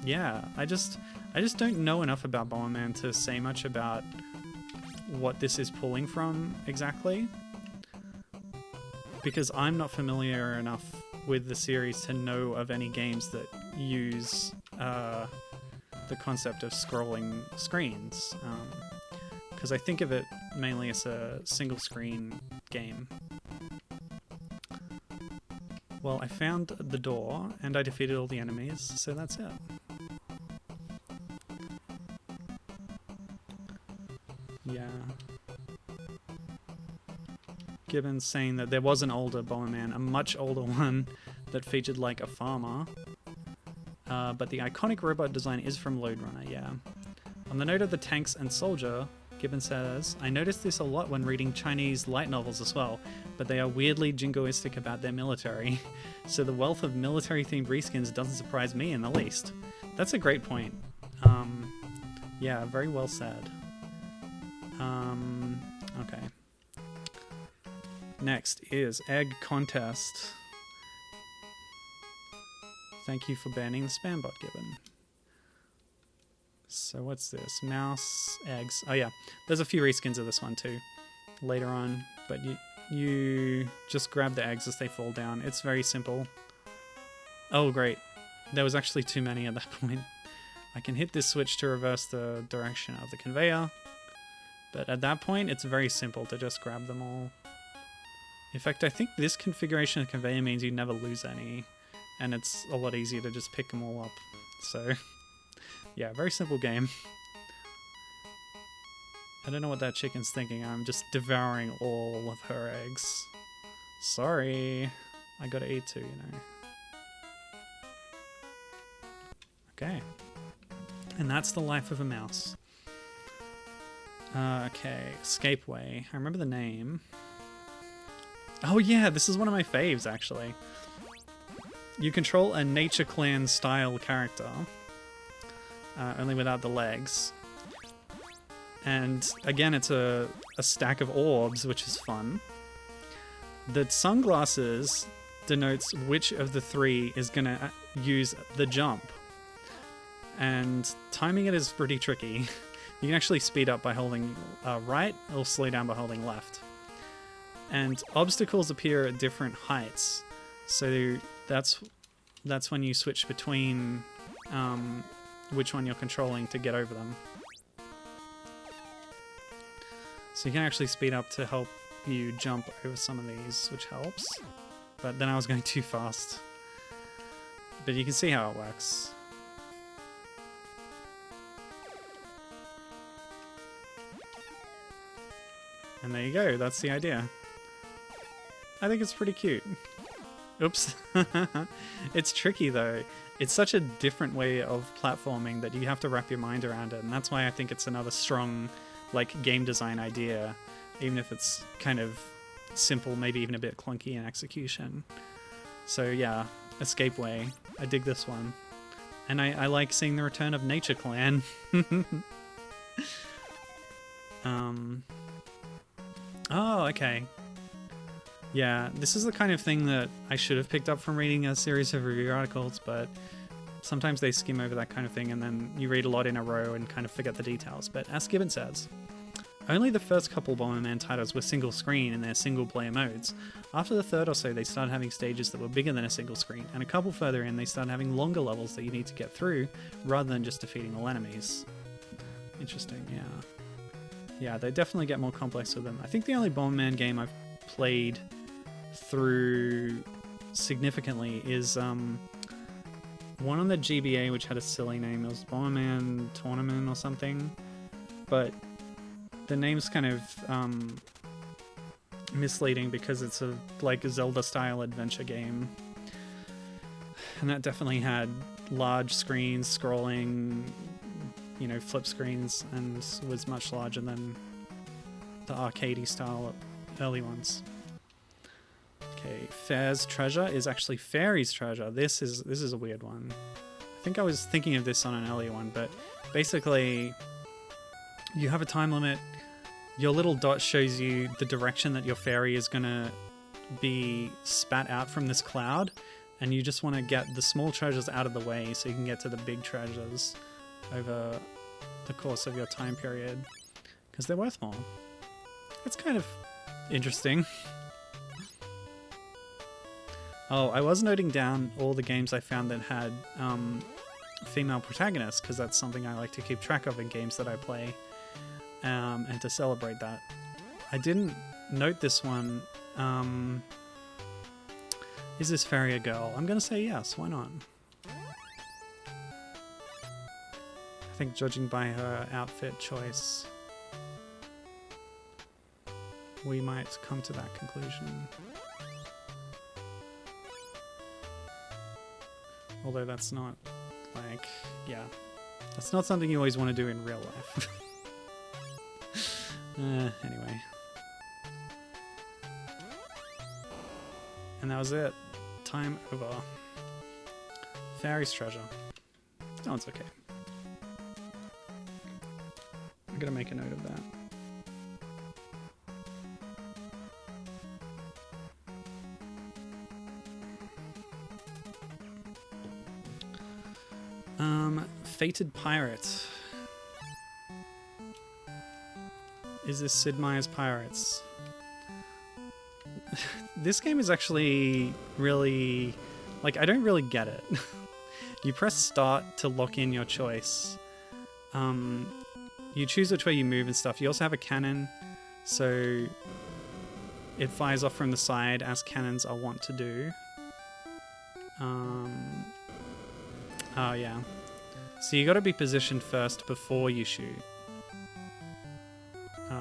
A: Yeah, I just don't know enough about Bomberman to say much about what this is pulling from exactly, because I'm not familiar enough with the series to know of any games that use the concept of scrolling screens, because I think of it mainly as a single screen game. Well, I found the door and I defeated all the enemies, so that's it. Yeah. Gibbons saying that there was an older Bomberman, a much older one that featured like a farmer. But the iconic robot design is from Lode Runner, yeah. On the note of the tanks and soldier, Gibbons says, I noticed this a lot when reading Chinese light novels as well, but they are weirdly jingoistic about their military. So the wealth of military-themed reskins doesn't surprise me in the least. That's a great point. Yeah, very well said. Okay. Next is Egg Contest. Thank you for banning the spam bot, Gibbon. So what's this? Mouse, eggs. Oh yeah, there's a few reskins of this one too later on, but you just grab the eggs as they fall down. It's very simple. Oh great, there was actually too many at that point. I can hit this switch to reverse the direction of the conveyor, but at that point it's very simple to just grab them all. In fact, I think this configuration of conveyor means you never lose any, and it's a lot easier to just pick them all up. So yeah, very simple game. I don't know what that chicken's thinking. I'm just devouring all of her eggs. Sorry. I gotta eat too, you know. Okay. And that's the life of a mouse. Okay, Escapeway. I remember the name. Oh yeah, this is one of my faves, actually. You control a Nature Clan style character. Only without the legs. And again, it's a stack of orbs, which is fun. The sunglasses denotes which of the three is going to use the jump. And timing it is pretty tricky. You can actually speed up by holding right, or slow down by holding left. And obstacles appear at different heights. So that's when you switch between which one you're controlling to get over them. So you can actually speed up to help you jump over some of these, which helps. But then I was going too fast. But you can see how it works. And there you go, that's the idea. I think it's pretty cute. Oops. It's tricky though. It's such a different way of platforming that you have to wrap your mind around it, and that's why I think it's another strong, like, game design idea, even if it's kind of simple, maybe even a bit clunky in execution. So yeah, Escapeway. I dig this one. And I like seeing the return of Nature Clan. Oh, okay. Yeah, this is the kind of thing that I should have picked up from reading a series of review articles, but sometimes they skim over that kind of thing and then you read a lot in a row and kind of forget the details. But as Gibbon says, only the first couple Bomberman titles were single screen in their single player modes. After the third or so, they started having stages that were bigger than a single screen, and a couple further in, they started having longer levels that you need to get through rather than just defeating all enemies. Interesting, yeah. Yeah, they definitely get more complex with them. I think the only Bomberman game I've played through significantly is one on the GBA which had a silly name. It was Bomberman Tournament or something, but the name's kind of misleading because it's a Zelda style adventure game, and that definitely had large screens, scrolling, you know, flip screens, and was much larger than the arcadey style early ones. Okay, Fair's Treasure is actually Fairy's Treasure. This is a weird one. I think I was thinking of this on an earlier one, but basically you have a time limit. Your little dot shows you the direction that your fairy is gonna be spat out from this cloud, and you just want to get the small treasures out of the way so you can get to the big treasures over the course of your time period, because they're worth more. It's kind of interesting. Oh, I was noting down all the games I found that had female protagonists, because that's something I like to keep track of in games that I play, and to celebrate that. I didn't note this one. Is this fairy a girl? I'm going to say yes, why not? I think judging by her outfit choice, we might come to that conclusion. Although that's not, like, yeah. That's not something you always want to do in real life. Anyway. And that was it. Time over. Fairy's Treasure. Oh, it's okay. I'm gonna make a note of that. Fated Pirate. Is this Sid Meier's Pirates? This game is actually really... like, I don't really get it. You press start to lock in your choice. You choose which way you move and stuff. You also have a cannon, so it fires off from the side as cannons are wont to do. Oh yeah. So you got to be positioned first before you shoot.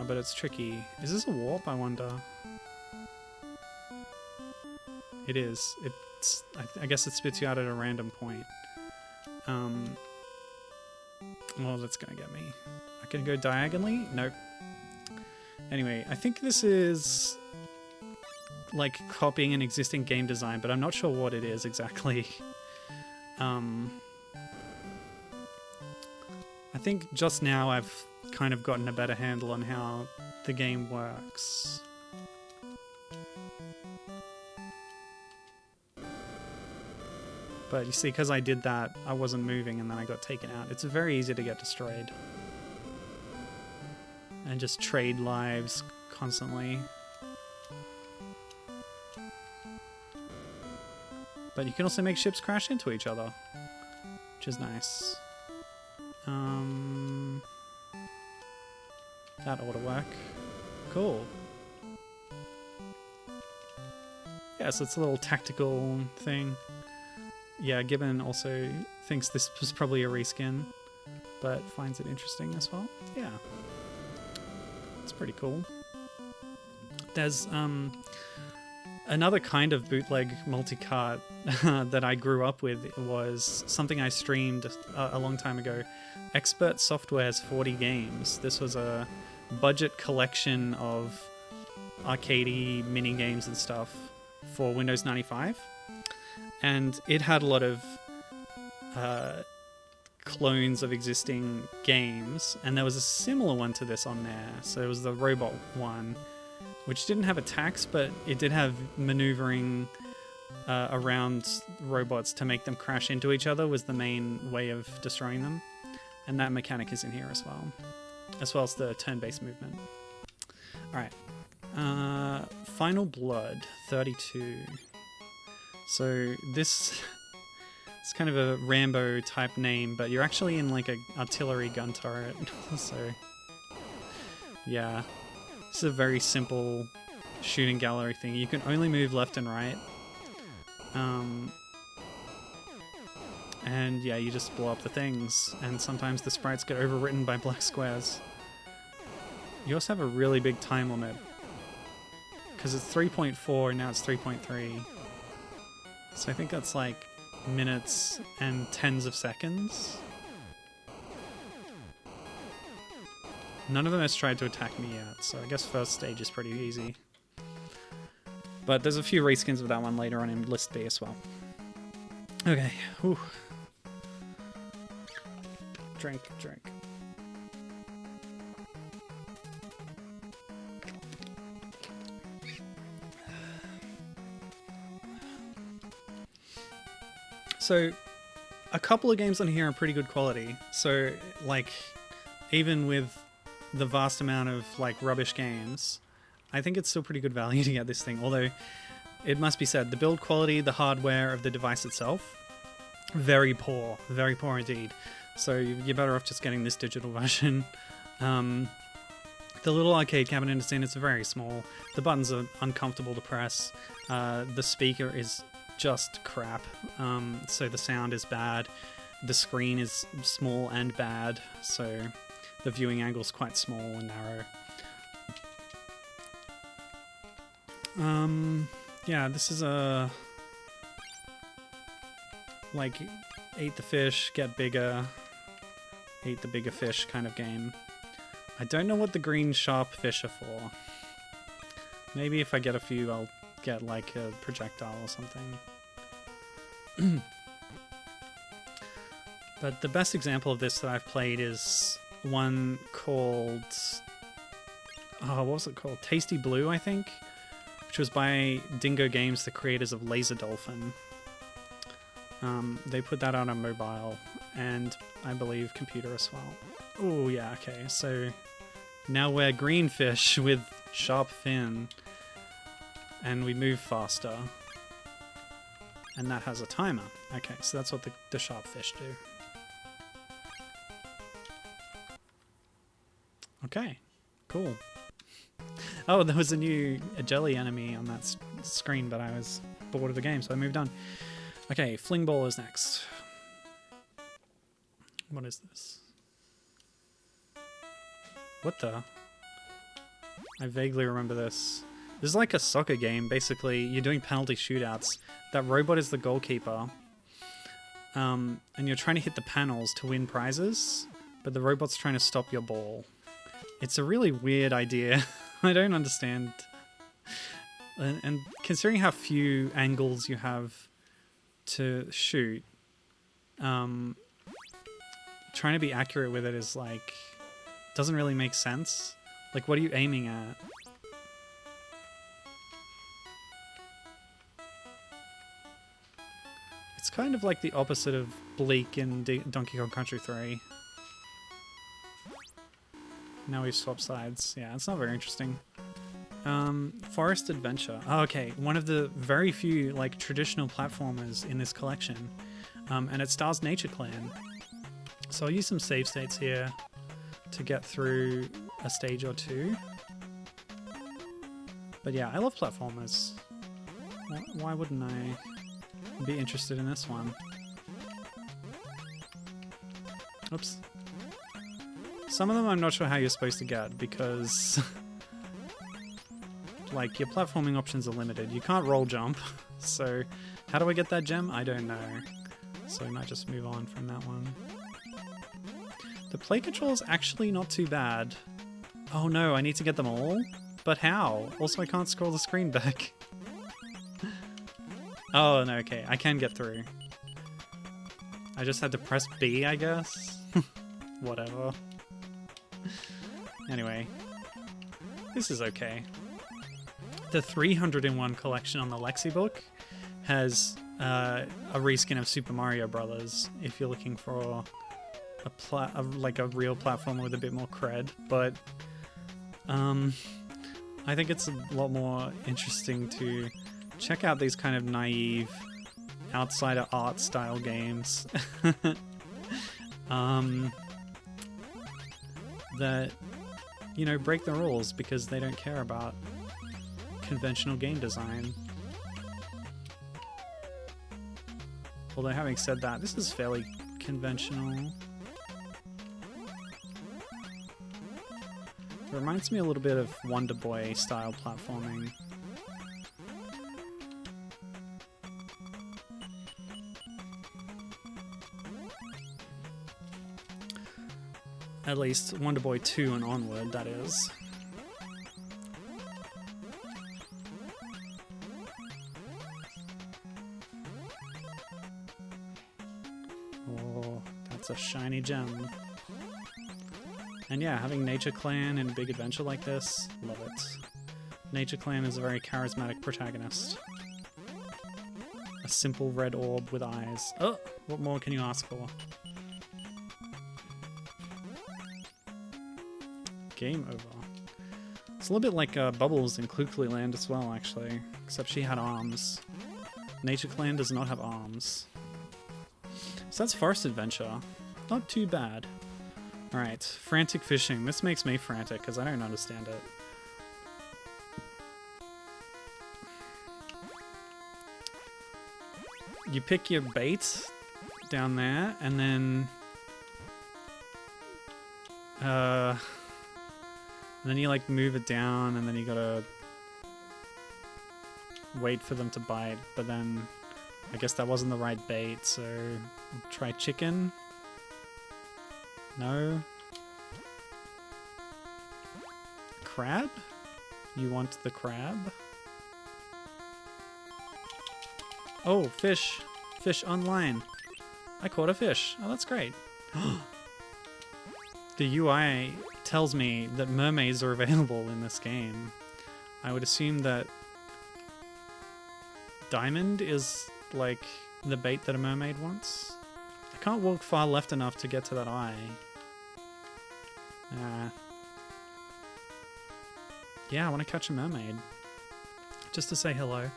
A: But it's tricky. Is this a warp, I wonder? It is. It's. I guess it spits you out at a random point. Well, that's gonna get me. I can go diagonally? Nope. Anyway, I think this is like copying an existing game design, but I'm not sure what it is exactly. I think just now I've kind of gotten a better handle on how the game works. But you see, because I did that, I wasn't moving and then I got taken out. It's very easy to get destroyed. And just trade lives constantly. But you can also make ships crash into each other, which is nice. That ought to work. Cool. Yeah, so it's a little tactical thing. Yeah, Gibbon also thinks this was probably a reskin, but finds it interesting as well. Yeah. It's pretty cool. There's another kind of bootleg multi-cart that I grew up with was something I streamed a long time ago. Expert Software's 40 Games. This was a budget collection of arcadey mini games and stuff for Windows 95. And it had a lot of clones of existing games, and there was a similar one to this on there. So it was the robot one, which didn't have attacks, but it did have maneuvering around robots to make them crash into each other was the main way of destroying them. And that mechanic is in here as well as the turn-based movement. Alright. Final Blood, 32. So this... It's kind of a Rambo type name, but you're actually in like a artillery gun turret. So yeah, this is a very simple shooting gallery thing. You can only move left and right. And yeah, you just blow up the things, and sometimes the sprites get overwritten by black squares. You also have a really big time limit, because it's 3.4, now it's 3.3. So I think that's like minutes and tens of seconds. None of them has tried to attack me yet, so I guess first stage is pretty easy. But there's a few reskins of that one later on in List B as well. Okay, whew. Drink. So, a couple of games on here are pretty good quality. So, like, even with the vast amount of, like, rubbish games, I think it's still pretty good value to get this thing. Although, it must be said, the build quality, the hardware of the device itself, very poor indeed. So, you're better off just getting this digital version. The little arcade cabinet is in, it's very small. The buttons are uncomfortable to press. The speaker is just crap, so the sound is bad, the screen is small and bad, so the viewing angle is quite small and narrow. Yeah, this is a like eat the fish, get bigger, eat the bigger fish kind of game. I don't know what the green sharp fish are for. Maybe if I get a few I'll get like a projectile or something. But the best example of this that I've played is one called... oh, what was it called? Tasty Blue, I think? Which was by Dingo Games, the creators of Laser Dolphin. They put that out on mobile, and I believe computer as well. Oh, yeah, okay, so now we're green fish with sharp fin, and we move faster. And that has a timer. Okay, so that's what the sharp fish do. Okay, cool. Oh, there was a jelly enemy on that screen, but I was bored of the game, so I moved on. Okay, Fling Ball is next. What is this? What the? I vaguely remember this. This is like a soccer game, basically. You're doing penalty shootouts. That robot is the goalkeeper. And you're trying to hit the panels to win prizes, but the robot's trying to stop your ball. It's a really weird idea. I don't understand. And considering how few angles you have to shoot, trying to be accurate with it is like... doesn't really make sense. Like, what are you aiming at? It's kind of like the opposite of Bleak in Donkey Kong Country 3. Now we've swapped sides. Yeah, it's not very interesting. Forest Adventure. Oh, okay, one of the very few like traditional platformers in this collection. And it stars Nature Clan. So I'll use some save states here to get through a stage or two. But yeah, I love platformers. Why wouldn't I be interested in this one? Oops. Some of them I'm not sure how you're supposed to get because like your platforming options are limited. You can't roll jump. So how do I get that gem? I don't know. So we might just move on from that one. The play control is actually not too bad. Oh no, I need to get them all? But how? Also, I can't scroll the screen back. Oh no, okay, I can get through. I just had to press B, I guess. Whatever. Anyway, this is okay. The 301 collection on the Lexi book has a reskin of Super Mario Brothers if you're looking for like a real platformer with a bit more cred, but I think it's a lot more interesting to check out these kind of naive outsider art style games that, you know, break the rules because they don't care about conventional game design. Although having said that, this is fairly conventional. It reminds me a little bit of Wonder Boy style platforming. At least Wonder Boy 2 and onward, that is. Oh, that's a shiny gem. And yeah, having Nature Clan in a big adventure like this, love it. Nature Clan is a very charismatic protagonist. A simple red orb with eyes. Oh, what more can you ask for? Game over. It's a little bit like Bubbles in Klukli Land as well, actually. Except she had arms. Nature Clan does not have arms. So that's Forest Adventure. Not too bad. Alright, frantic fishing. This makes me frantic because I don't understand it. You pick your bait down there and then you like move it down and then you gotta wait for them to bite, but then I guess that wasn't the right bait, so try chicken. No. Crab? You want the crab? Oh, fish. Fish online. I caught a fish. Oh, that's great. The UI tells me that mermaids are available in this game. I would assume that diamond is like the bait that a mermaid wants. I can't walk far left enough to get to that eye. Yeah, I want to catch a mermaid. Just to say hello.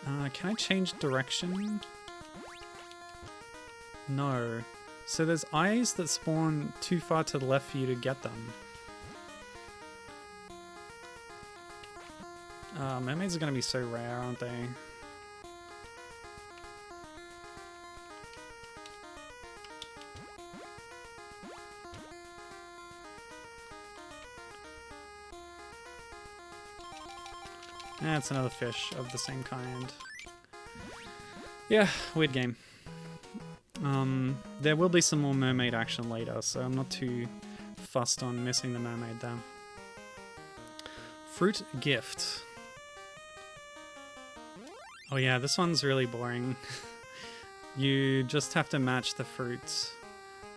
A: Can I change direction? No. So there's eyes that spawn too far to the left for you to get them. Mermaids are going to be so rare, aren't they? It's another fish of the same kind. Yeah, weird game. There will be some more mermaid action later, so I'm not too fussed on missing the mermaid there. Fruit gift. Oh yeah, this one's really boring. You just have to match the fruits.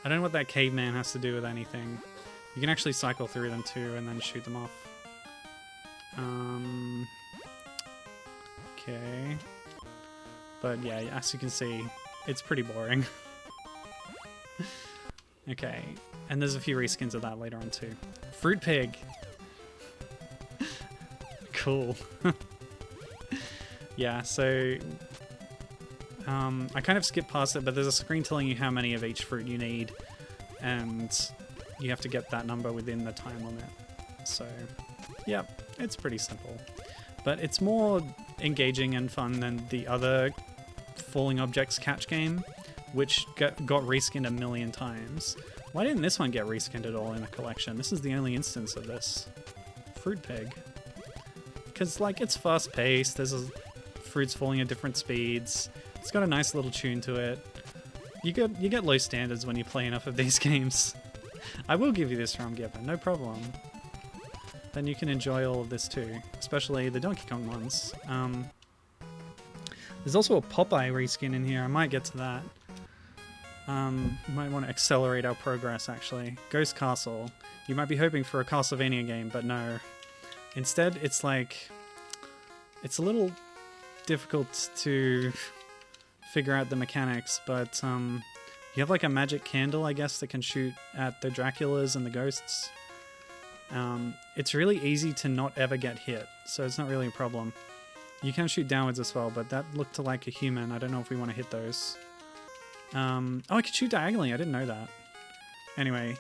A: I don't know what that caveman has to do with anything. You can actually cycle through them too and then shoot them off. Okay. But yeah, as you can see, it's pretty boring. Okay, and there's a few reskins of that later on too. Fruit pig! Cool. Yeah, so I kind of skipped past it, but there's a screen telling you how many of each fruit you need, and you have to get that number within the time limit. So, yeah, it's pretty simple. But it's more engaging and fun than the other falling objects catch game, which got reskinned a million times. Why didn't this one get reskinned at all in a collection? This is the only instance of this. Fruit pig. Because, like, it's fast-paced, there's fruits falling at different speeds, it's got a nice little tune to it. You get low standards when you play enough of these games. I will give you this from Giver, no problem. Then you can enjoy all of this too, especially the Donkey Kong ones. There's also a Popeye reskin in here. I might get to that. Might want to accelerate our progress, actually. Ghost Castle. You might be hoping for a Castlevania game, but no. Instead, it's like... It's a little difficult to figure out the mechanics, but you have like a magic candle, I guess, that can shoot at the Draculas and the ghosts. It's really easy to not ever get hit, so it's not really a problem. You can shoot downwards as well, but that looked like a human. I don't know if we want to hit those. Oh, I could shoot diagonally. I didn't know that. Anyway,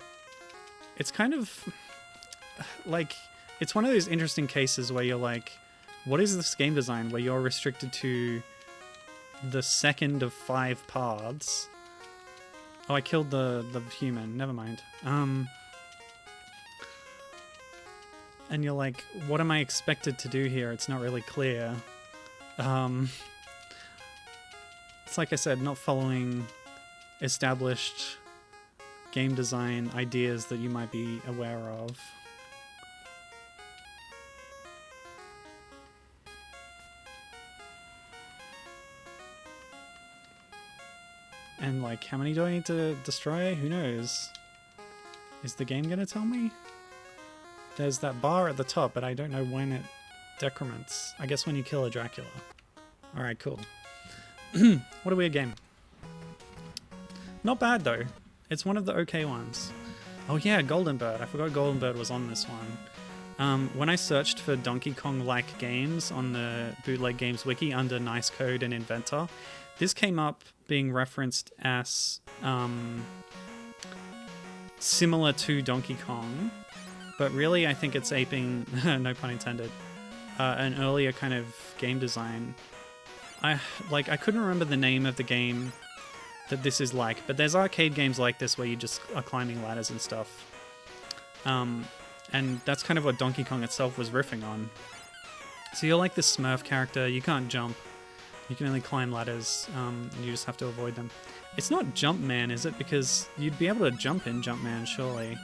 A: it's kind of like, it's one of those interesting cases where you're like, what is this game design where you're restricted to the second of 5 paths? Oh, I killed the human. Never mind. And you're like, what am I expected to do here? It's not really clear. It's like I said, not following established game design ideas that you might be aware of. And like, how many do I need to destroy? Who knows? Is the game gonna tell me? There's that bar at the top, but I don't know when it decrements. I guess when you kill a Dracula. Alright, cool. What a weird game. Not bad though. It's one of the okay ones. Oh yeah, Golden Bird. I forgot Golden Bird was on this one. When I searched for Donkey Kong-like games on the Bootleg Games Wiki under Nice Code and Inventor, this came up being referenced as similar to Donkey Kong, but really I think it's aping, no pun intended, an earlier kind of game design. I couldn't remember the name of the game that this is like, but there's arcade games like this where you just are climbing ladders and stuff. And that's kind of what Donkey Kong itself was riffing on. So you're like this Smurf character, you can't jump. You can only climb ladders, and you just have to avoid them. It's not Jumpman, is it? Because you'd be able to jump in Jumpman, surely.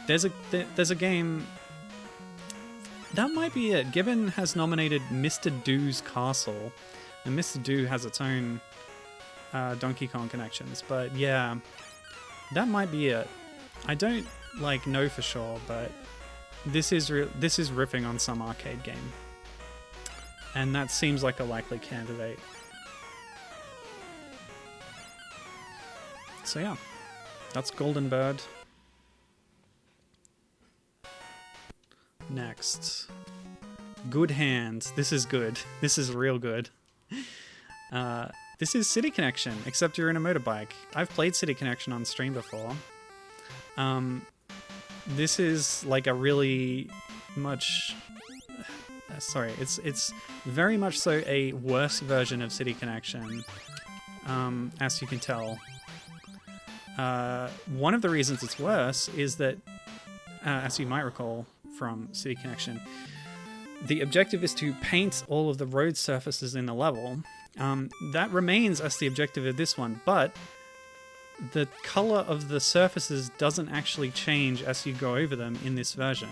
A: There's a game... That might be it. Gibbon has nominated Mr. Doo's Castle, and Mr. Doo has its own Donkey Kong connections, but yeah, that might be it. I don't know for sure, but this is riffing on some arcade game. And that seems like a likely candidate. So yeah, that's Golden Bird. Next. Good Hands. This is good. This is real good. This is City Connection, except you're in a motorbike. I've played City Connection on stream before. This is like a really much... sorry, it's very much so a worse version of City Connection, as you can tell. One of the reasons it's worse is that, as you might recall from City Connection, the objective is to paint all of the road surfaces in the level. That remains as the objective of this one, but the color of the surfaces doesn't actually change as you go over them in this version.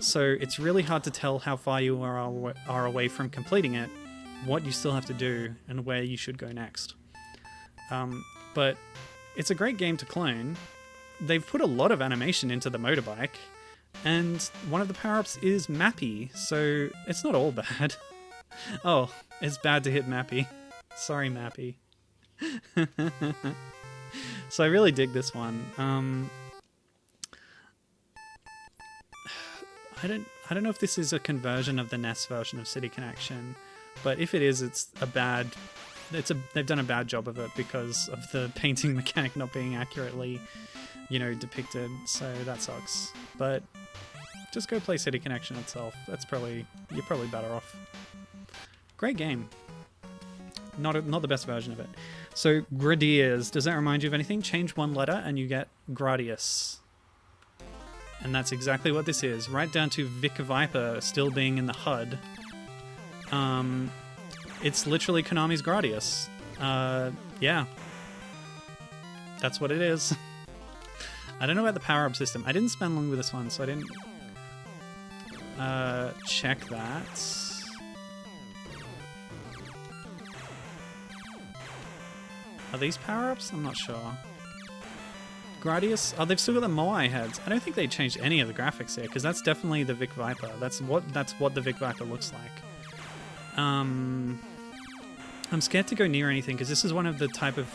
A: So it's really hard to tell how far you are away from completing it, what you still have to do, and where you should go next. But it's a great game to clone. They've put a lot of animation into the motorbike, and one of the power-ups is Mappy, so it's not all bad. Oh, it's bad to hit Mappy. Sorry, Mappy. So I really dig this one. I don't know if this is a conversion of the NES version of City Connection, but if it is, they've done a bad job of it because of the painting mechanic not being accurately, depicted. So that sucks. But just go play City Connection itself. You're probably better off. Great game. Not the best version of it. So Gradius, does that remind you of anything? Change one letter and you get Gradius. And that's exactly what this is, right down to Vic Viper still being in the HUD. It's literally Konami's Gradius. Yeah. That's what it is. I don't know about the power-up system. I didn't spend long with this one, so I didn't check that. Are these power-ups? I'm not sure. Gradius? Oh, they've still got the Moai heads. I don't think they changed any of the graphics here, because that's definitely the Vic Viper. That's what the Vic Viper looks like. I'm scared to go near anything, because this is one of the type of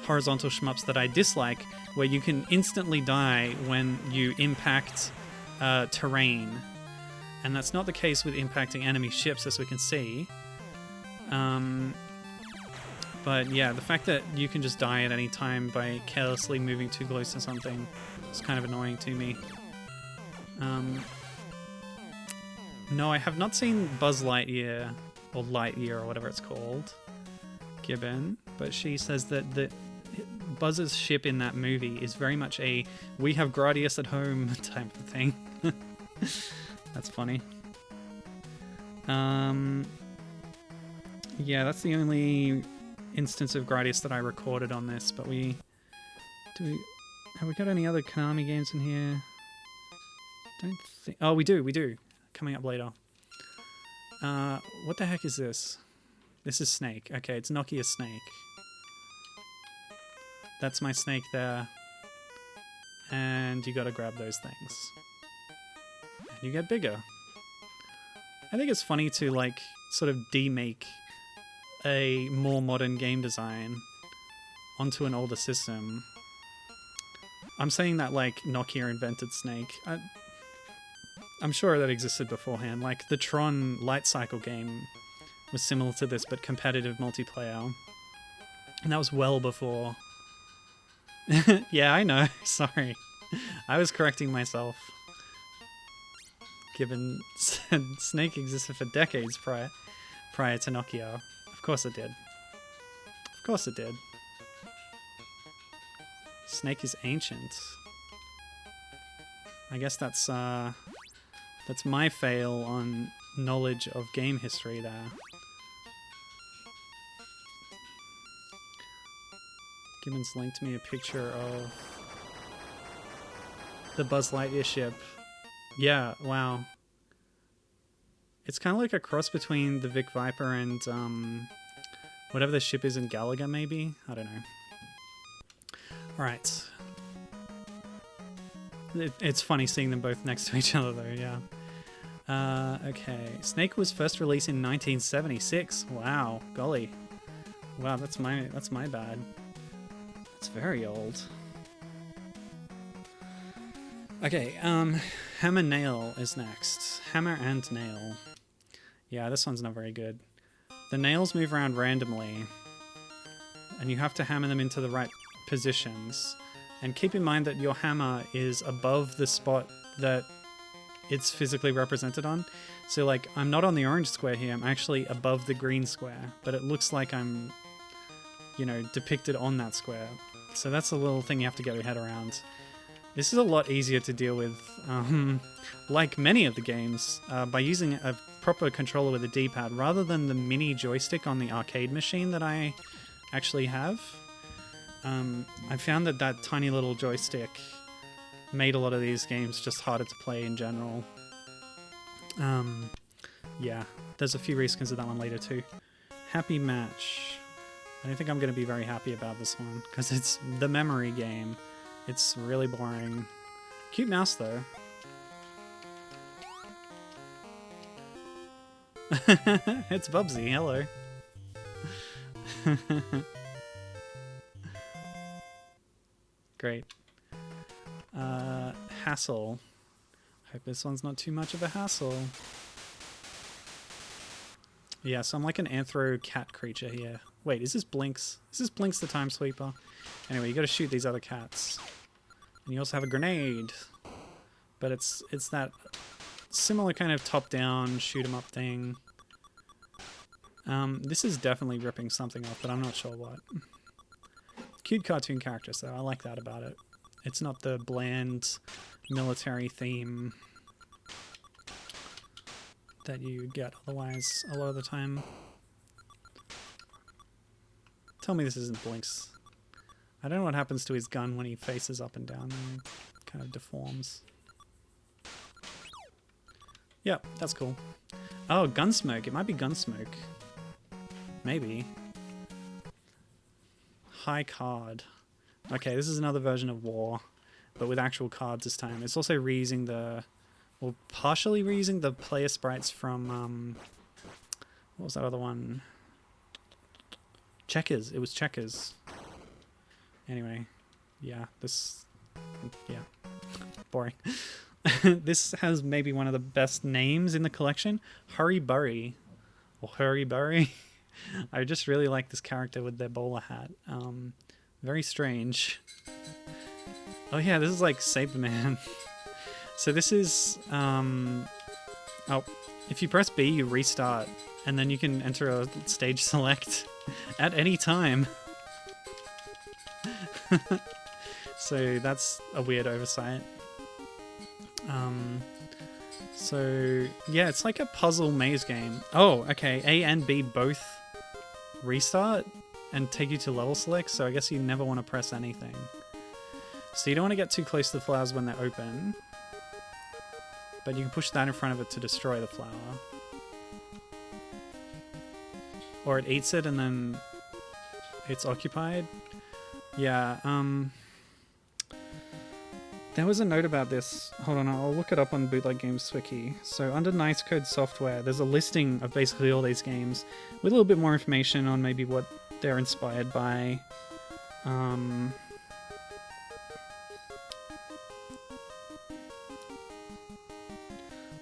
A: horizontal shmups that I dislike, where you can instantly die when you impact terrain. And that's not the case with impacting enemy ships, as we can see. But yeah, the fact that you can just die at any time by carelessly moving too close to something is kind of annoying to me. No, I have not seen Buzz Lightyear, or Lightyear, or whatever it's called, Gibbon, but she says that Buzz's ship in that movie is very much a "we have Gradius at home" type of thing. That's funny. Yeah, that's the only instance of Gradius that I recorded on this, but have we got any other Konami games in here? Don't think. Oh, we do. Coming up later. What the heck is this? This is Snake. Okay, it's Nokia Snake. That's my snake there. And you gotta grab those things. And you get bigger. I think it's funny to, like, sort of demake a more modern game design onto an older system. I'm saying that like Nokia invented Snake. I'm sure that existed beforehand. Like the Tron Light Cycle game was similar to this, but competitive multiplayer. And that was well before. Yeah, I know. Sorry. I was correcting myself. Given said Snake existed for decades prior to Nokia. Of course it did. Of course it did. Snake is ancient. I guess that's my fail on knowledge of game history there. Gibbons linked me a picture of the Buzz Lightyear ship. Yeah, wow. It's kind of like a cross between the Vic Viper and whatever the ship is in Galaga, maybe? I don't know. Alright. It's funny seeing them both next to each other, though, yeah. Okay. Snake was first released in 1976. Wow. Golly. Wow, that's my bad. That's very old. Okay, Hammer Nail is next. Hammer and Nail. Yeah, this one's not very good. The nails move around randomly, and you have to hammer them into the right positions. And keep in mind that your hammer is above the spot that it's physically represented on. So, like, I'm not on the orange square here, I'm actually above the green square, but it looks like I'm, you know, depicted on that square. So that's a little thing you have to get your head around. This is a lot easier to deal with, like many of the games, by using a proper controller with a D-pad rather than the mini joystick on the arcade machine that I actually have. I found that tiny little joystick made a lot of these games just harder to play in general. Yeah, there's a few reskins of that one later too. Happy Match. I don't think I'm going to be very happy about this one, because it's the memory game. It's really boring. Cute mouse, though. It's Bubsy, hello. Great. Hassle. Hope this one's not too much of a hassle. Yeah, so I'm like an anthro cat creature here. Wait, is this Blinks? Is this Blinks the Time Sweeper? Anyway, you gotta shoot these other cats. And you also have a grenade. But it's that similar kind of top-down, shoot-'em-up thing. This is definitely ripping something off, but I'm not sure what. Cute cartoon characters, though. I like that about it. It's not the bland military theme that you get otherwise a lot of the time. Tell me this isn't Blinks. I don't know what happens to his gun when he faces up and down and kind of deforms. Yep, that's cool. Oh, Gunsmoke. It might be Gunsmoke. Maybe. High card. Okay, this is another version of War, but with actual cards this time. It's also reusing the, or partially reusing the player sprites from, what was that other one? Checkers. It was Checkers. Anyway, yeah, boring. This has maybe one of the best names in the collection, Hurry Burry, or Hurry Burry. I just really like this character with their bowler hat. Very strange. Oh yeah, this is like Saberman. So this is, oh, if you press B, you restart, and then you can enter a stage select at any time. So that's a weird oversight. So yeah, it's like a puzzle maze game. Oh, okay, A and B both restart and take you to level select, so I guess you never want to press anything. So you don't want to get too close to the flowers when they're open, but you can push that in front of it to destroy the flower. Or it eats it and then it's occupied. Yeah, there was a note about this. Hold on, I'll look it up on Bootleg Games Wiki. So under Nice Code Software, there's a listing of basically all these games with a little bit more information on maybe what they're inspired by.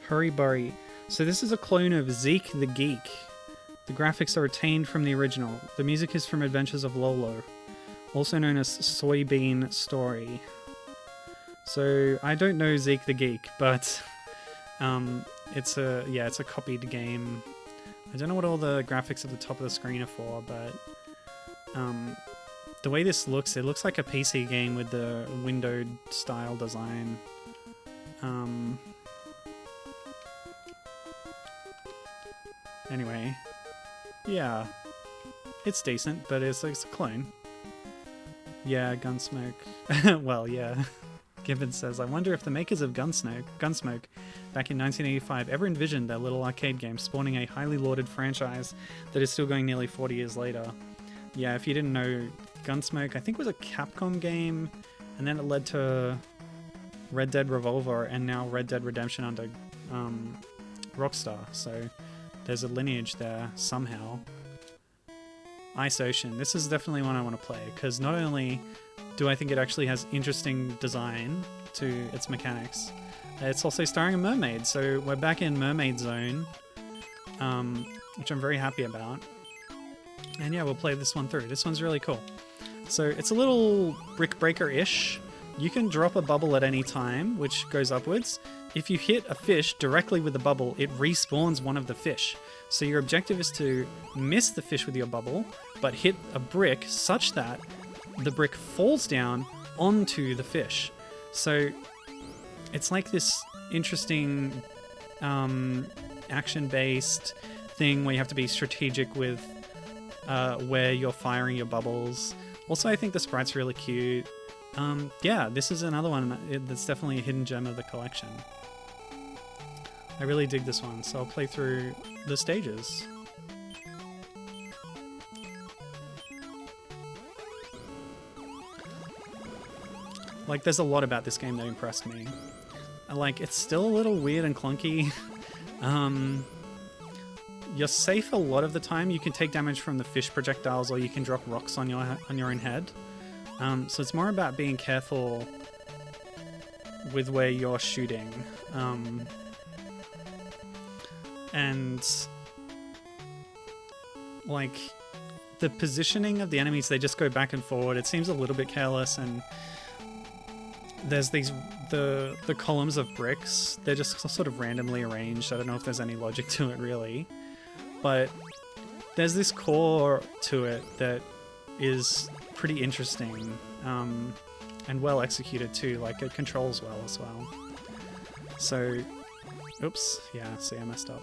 A: Hurry Burry. So this is a clone of Zeke the Geek. The graphics are retained from the original. The music is from Adventures of Lolo, also known as Soybean Story. So I don't know Zeke the Geek, but it's a copied game. I don't know what all the graphics at the top of the screen are for, but the way this looks, it looks like a PC game with the windowed style design. Anyway, yeah, it's decent, but it's a clone. Yeah, Gunsmoke. Well, yeah. Gibbons says, I wonder if the makers of Gunsmoke back in 1985 ever envisioned their little arcade game spawning a highly lauded franchise that is still going nearly 40 years later. Yeah, if you didn't know, Gunsmoke, I think was a Capcom game, and then it led to Red Dead Revolver, and now Red Dead Redemption under Rockstar, so there's a lineage there somehow. Ice Ocean, this is definitely one I want to play, because not only do I think it actually has interesting design to its mechanics, it's also starring a mermaid, so we're back in Mermaid Zone, which I'm very happy about. And yeah, we'll play this one through. This one's really cool. So it's a little Brick Breaker-ish. You can drop a bubble at any time, which goes upwards. If you hit a fish directly with the bubble, it respawns one of the fish. So your objective is to miss the fish with your bubble, but hit a brick such that the brick falls down onto the fish. So it's like this interesting action-based thing where you have to be strategic with where you're firing your bubbles. Also, I think the sprite's really cute. Yeah, this is another one that's definitely a hidden gem of the collection. I really dig this one, so I'll play through the stages. Like, there's a lot about this game that impressed me. Like, it's still a little weird and clunky. You're safe a lot of the time. You can take damage from the fish projectiles, or you can drop rocks on your own head. So it's more about being careful with where you're shooting. And like the positioning of the enemies, they just go back and forward. It seems a little bit careless, and there's these the columns of bricks. They're just sort of randomly arranged. I don't know if there's any logic to it really, but there's this core to it that is pretty interesting, and well executed too. Like, it controls well as well. So, oops, yeah, see, I messed up.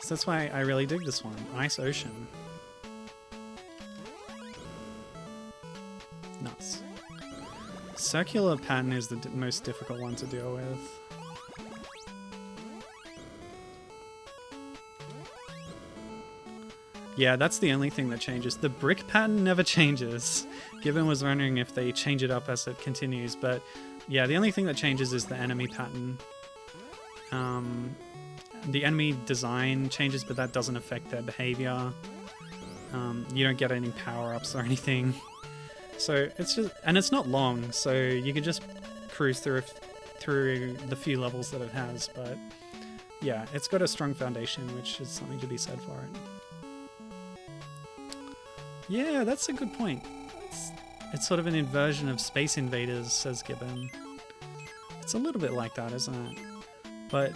A: So that's why I really dig this one. Ice Ocean. Nuts. Circular pattern is the most difficult one to deal with. Yeah, that's the only thing that changes. The brick pattern never changes. Gibbon was wondering if they change it up as it continues, but yeah, the only thing that changes is the enemy pattern. The enemy design changes, but that doesn't affect their behavior. You don't get any power-ups or anything. So it's just, and it's not long, so you can just cruise through the few levels that it has, but yeah, it's got a strong foundation, which is something to be said for it. Yeah, that's a good point. It's sort of an inversion of Space Invaders, says Gibbon. It's a little bit like that, isn't it? But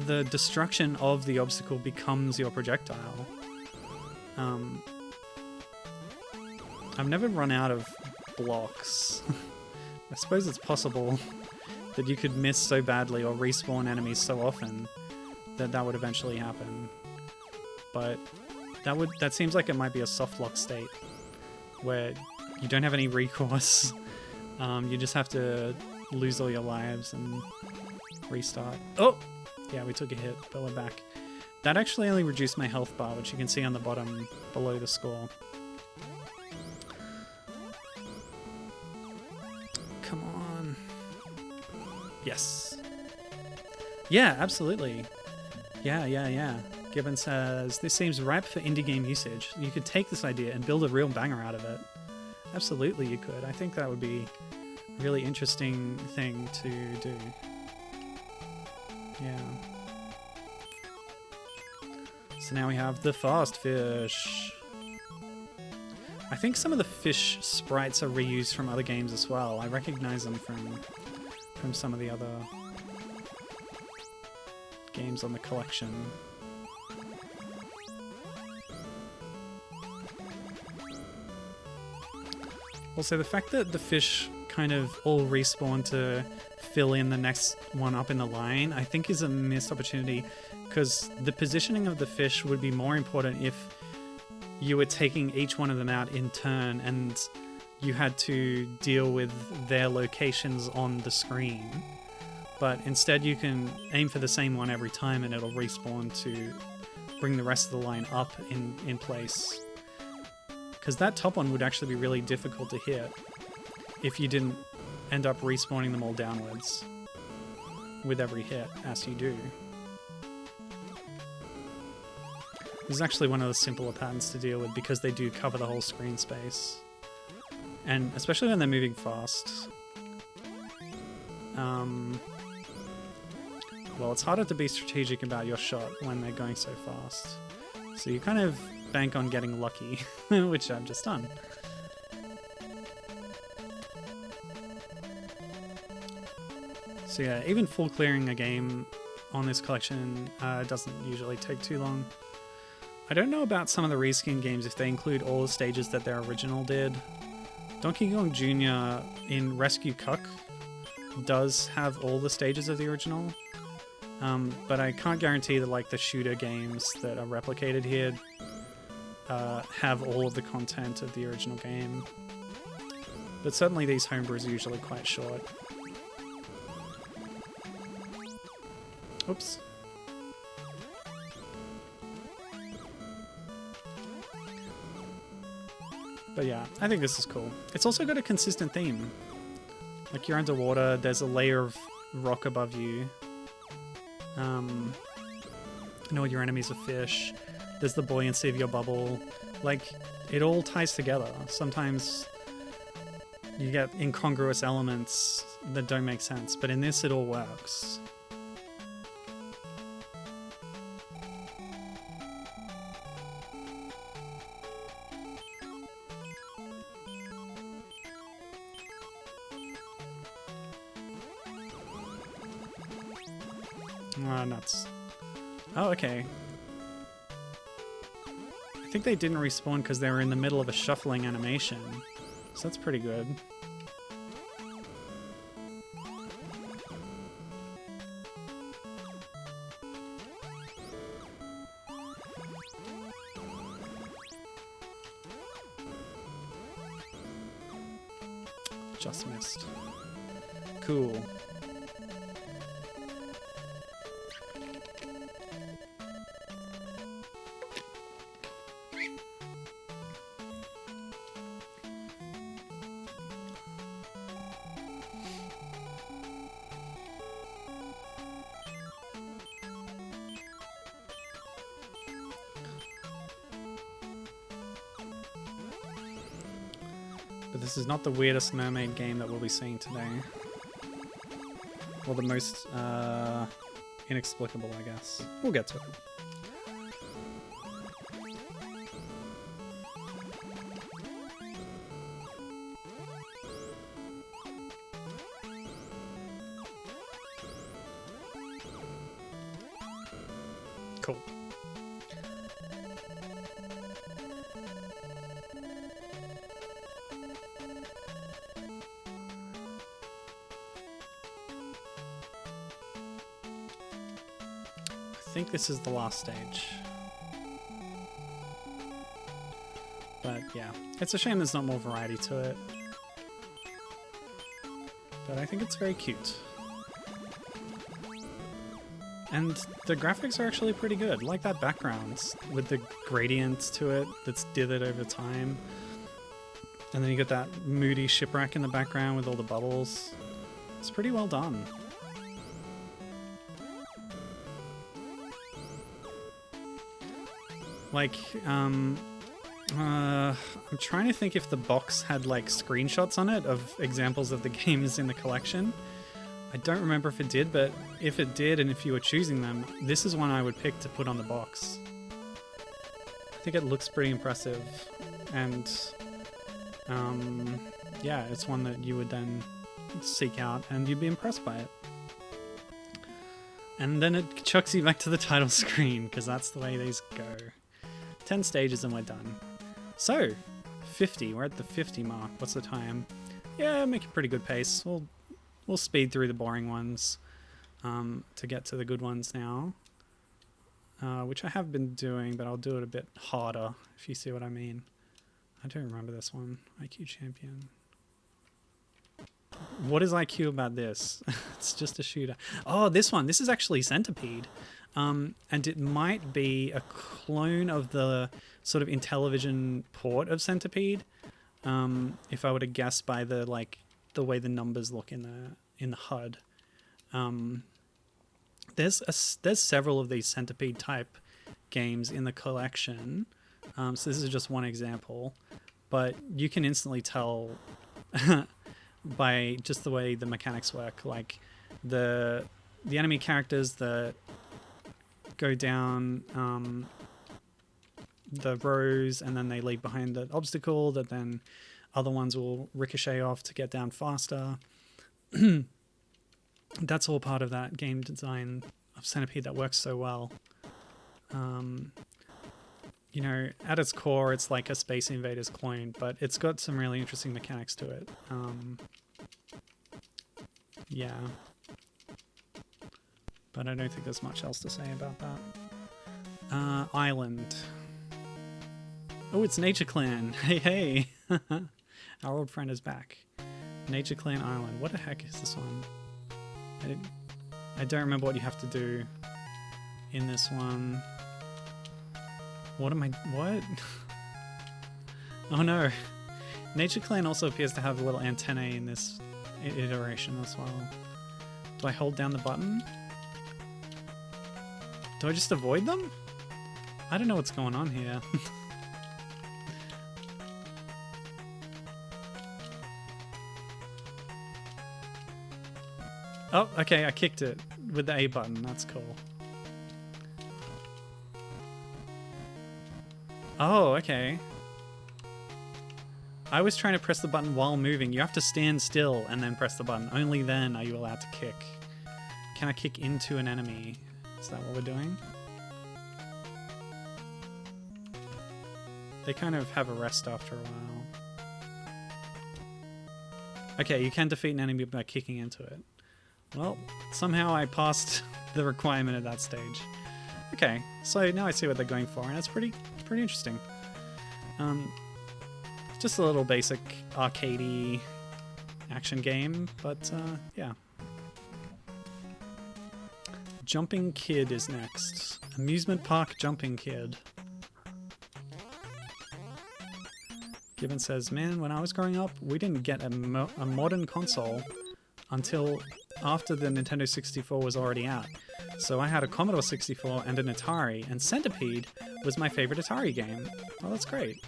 A: the destruction of the obstacle becomes your projectile. I've never run out of blocks. I suppose it's possible that you could miss so badly or respawn enemies so often that that would eventually happen. But that seems like it might be a soft lock state where you don't have any recourse. You just have to lose all your lives and restart. Oh! Yeah, we took a hit, but we're back. That actually only reduced my health bar, which you can see on the bottom below the score. Come on. Yes. Yeah, absolutely. Yeah. Gibbon says, this seems ripe for indie game usage. You could take this idea and build a real banger out of it. Absolutely you could. I think that would be a really interesting thing to do. Yeah. So now we have the fast fish. I think some of the fish sprites are reused from other games as well. I recognize them from some of the other games on the collection. Also, the fact that the fish kind of all respawn to fill in the next one up in the line, I think is a missed opportunity, because the positioning of the fish would be more important if you were taking each one of them out in turn and you had to deal with their locations on the screen. But instead you can aim for the same one every time and it'll respawn to bring the rest of the line up in place. Because that top one would actually be really difficult to hit if you didn't end up respawning them all downwards with every hit, as you do. This is actually one of the simpler patterns to deal with because they do cover the whole screen space. And especially when they're moving fast. Well, it's harder to be strategic about your shot when they're going so fast. So you kind of bank on getting lucky, which I've just done. So yeah, even full clearing a game on this collection doesn't usually take too long. I don't know about some of the reskin games if they include all the stages that their original did. Donkey Kong Jr. in Rescue Cuck does have all the stages of the original, but I can't guarantee that like the shooter games that are replicated here have all of the content of the original game. But certainly these homebrews are usually quite short. Oops. But yeah, I think this is cool. It's also got a consistent theme. Like you're underwater, there's a layer of rock above you. And all your enemies are fish. There's the buoyancy of your bubble. Like, it all ties together. Sometimes you get incongruous elements that don't make sense, but in this it all works. Nuts. Oh, okay. I think they didn't respawn because they were in the middle of a shuffling animation. So that's pretty good. Just missed. Cool. But this is not the weirdest mermaid game that we'll be seeing today. Or the most inexplicable, I guess. We'll get to it. Cool. I think this is the last stage. But yeah, it's a shame there's not more variety to it. But I think it's very cute. And the graphics are actually pretty good. I like that background with the gradients to it that's dithered over time. And then you get that moody shipwreck in the background with all the bubbles. It's pretty well done. Like, I'm trying to think if the box had like screenshots on it of examples of the games in the collection. I don't remember if it did, but if it did and if you were choosing them, this is one I would pick to put on the box. I think it looks pretty impressive, and yeah, it's one that you would then seek out and you'd be impressed by it. And then it chucks you back to the title screen, because that's the way these go. 10 stages and we're done. So, 50. We're at the 50 mark. What's the time? Yeah, make a pretty good pace. We'll speed through the boring ones to get to the good ones now. Which I have been doing, but I'll do it a bit harder, if you see what I mean. I don't remember this one. IQ Champion. What is IQ about this? It's just a shooter. Oh, this one. This is actually Centipede. And it might be a clone of the sort of Intellivision port of Centipede. If I were to guess by the way the numbers look in the HUD. There's several of these Centipede type games in the collection. So this is just one example, but you can instantly tell by just the way the mechanics work. Like the enemy characters that go down the rows and then they leave behind the obstacle that then other ones will ricochet off to get down faster. That's all part of that game design of Centipede that works so well. You know, at its core, it's like a Space Invaders clone, but it's got some really interesting mechanics to it. Yeah. But I don't think there's much else to say about that. Island. Oh, it's Nature Clan. Hey, hey. Our old friend is back. Nature Clan Island. What the heck is this one? I don't remember what you have to do in this one. What? Oh no. Nature Clan also appears to have a little antennae in this iteration as well. Do I hold down the button? Do I just avoid them? I don't know what's going on here. Oh, okay, I kicked it with the A button. That's cool. Oh, okay. I was trying to press the button while moving. You have to stand still and then press the button. Only then are you allowed to kick. Can I kick into an enemy? Is that what we're doing? They kind of have a rest after a while. Okay, you can defeat an enemy by kicking into it. Well, somehow I passed the requirement at that stage. Okay, so now I see what they're going for, and it's pretty interesting. Just a little basic arcadey action game, but yeah. Jumping Kid is next. Amusement Park Jumping Kid. Gibbon says, man, when I was growing up, we didn't get a modern console until after the Nintendo 64 was already out. So I had a Commodore 64 and an Atari, and Centipede was my favorite Atari game. Oh, that's great.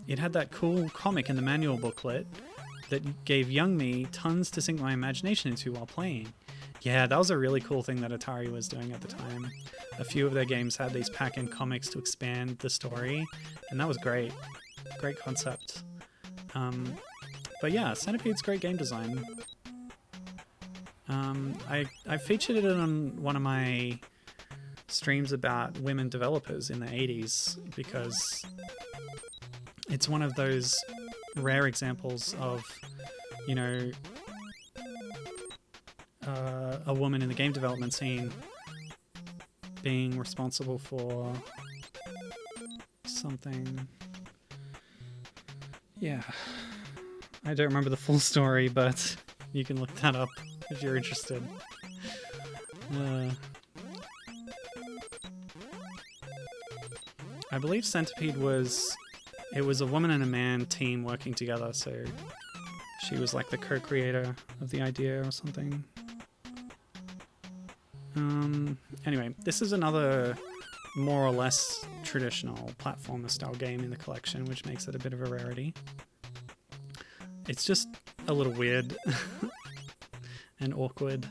A: it had that cool comic in the manual booklet that gave young me tons to sink my imagination into while playing. Yeah, that was a really cool thing that Atari was doing at the time. A few of their games had these pack-in comics to expand the story, and that was great. Great concept. But yeah, Centipede's great game design. I featured it on one of my streams about women developers in the 80s because it's one of those rare examples of, you know, a woman in the game development scene being responsible for something. Yeah. I don't remember the full story, but you can look that up if you're interested. I believe Centipede was... It was a woman and a man team working together, so she was like the co-creator of the idea or something. Anyway, this is another more or less traditional platformer style game in the collection, which makes it a bit of a rarity. It's just a little weird and awkward.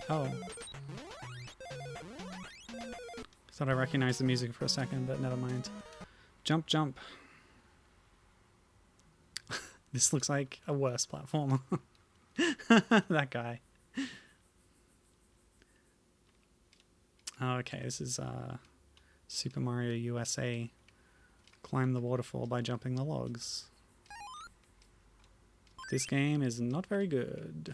A: Oh. Thought I recognized the music for a second, but never mind. Jump, jump. This looks like a worse platformer. That guy. Okay, this is Super Mario USA. Climb the waterfall by jumping the logs. This game is not very good.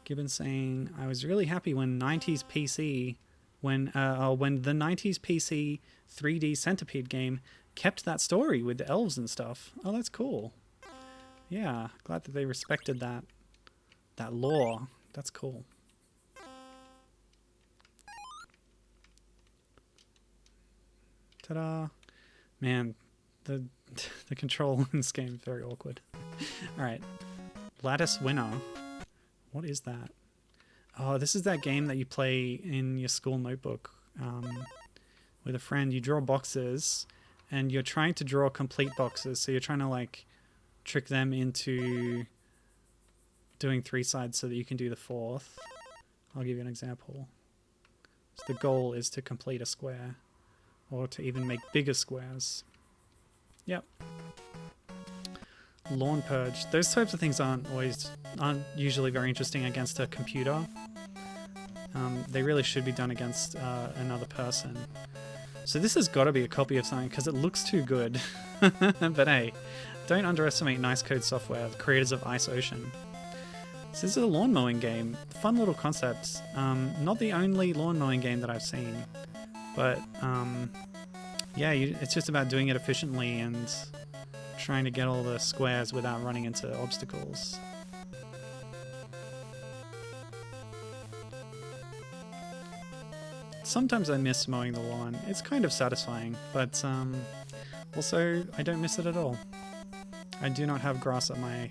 A: Gibbon saying, I was really happy when 90s PC, when the 90s PC 3D Centipede game kept that story with the elves and stuff. Oh, that's cool. Yeah, glad that they respected that lore. That's cool. Ta-da! Man, the control in this game is very awkward. All right, Lattice Winner. What is that? Oh, this is that game that you play in your school notebook with a friend. You draw boxes, and you're trying to draw complete boxes. So you're trying to like trick them into doing 3 sides so that you can do the 4th. I'll give you an example. So the goal is to complete a square, or to even make bigger squares. Yep. Lawn purge. Those types of things aren't usually very interesting against a computer. They really should be done against another person. So this has got to be a copy of something because it looks too good. But hey, don't underestimate nice code software, the creators of Ice Ocean. So this is a lawn mowing game. Fun little concept. Not the only lawn mowing game that I've seen, but yeah, it's just about doing it efficiently and trying to get all the squares without running into obstacles. Sometimes I miss mowing the lawn. It's kind of satisfying, but also I don't miss it at all. I do not have grass at my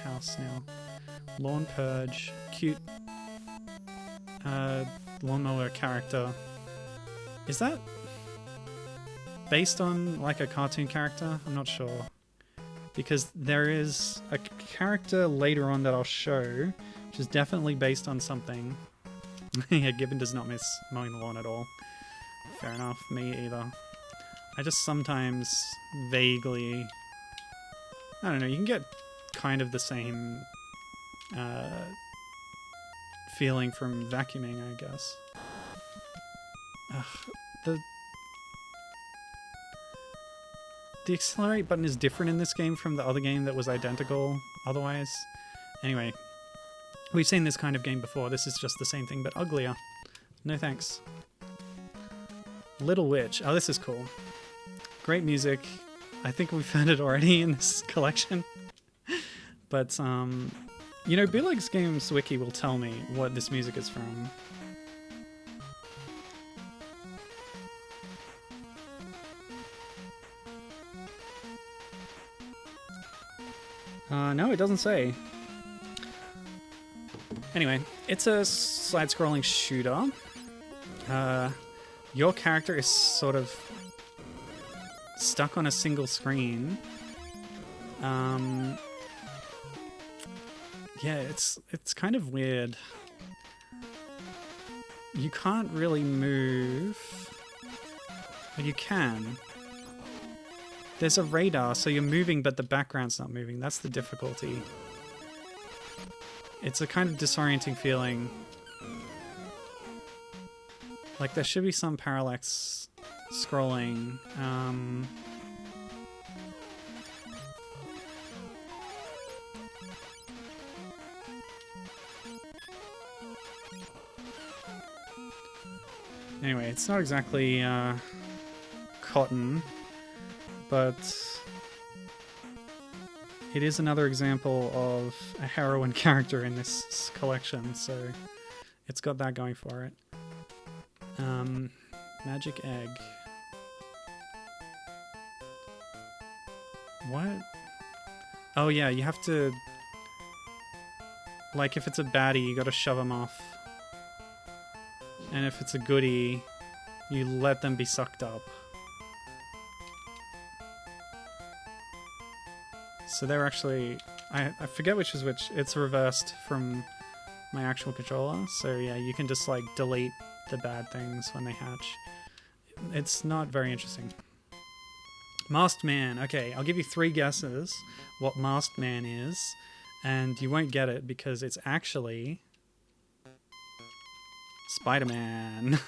A: house now. Lawn purge, cute lawnmower character. Is that based on like a cartoon character? I'm not sure. Because there is a character later on that I'll show, which is definitely based on something. Yeah, Gibbon does not miss mowing the lawn at all. Fair enough, me either. I just sometimes vaguely... I don't know, you can get kind of the same feeling from vacuuming, I guess. Ugh, the accelerate button is different in this game from the other game that was identical otherwise. Anyway, we've seen this kind of game before. This is just the same thing, but uglier. No thanks. Little Witch. Oh, this is cool. Great music. I think we've heard it already in this collection. But, you know, Bootleg Games Wiki will tell me what this music is from. No, it doesn't say. Anyway, it's a side-scrolling shooter. Your character is sort of stuck on a single screen. Yeah, it's kind of weird. You can't really move. But you can. There's a radar, so you're moving, but the background's not moving. That's the difficulty. It's a kind of disorienting feeling. Like, there should be some parallax scrolling. Anyway, it's not exactly cotton, but it is another example of a heroine character in this collection, so it's got that going for it. Magic egg. What? Oh yeah, you have to... Like, if it's a baddie, you gotta shove them off. And if it's a goodie, you let them be sucked up. So they're actually... I forget which is which. It's reversed from my actual controller. So yeah, you can just like delete the bad things when they hatch. It's not very interesting. Masked Man. Okay, I'll give you 3 guesses what Masked Man is. And you won't get it because it's actually... Spider-Man.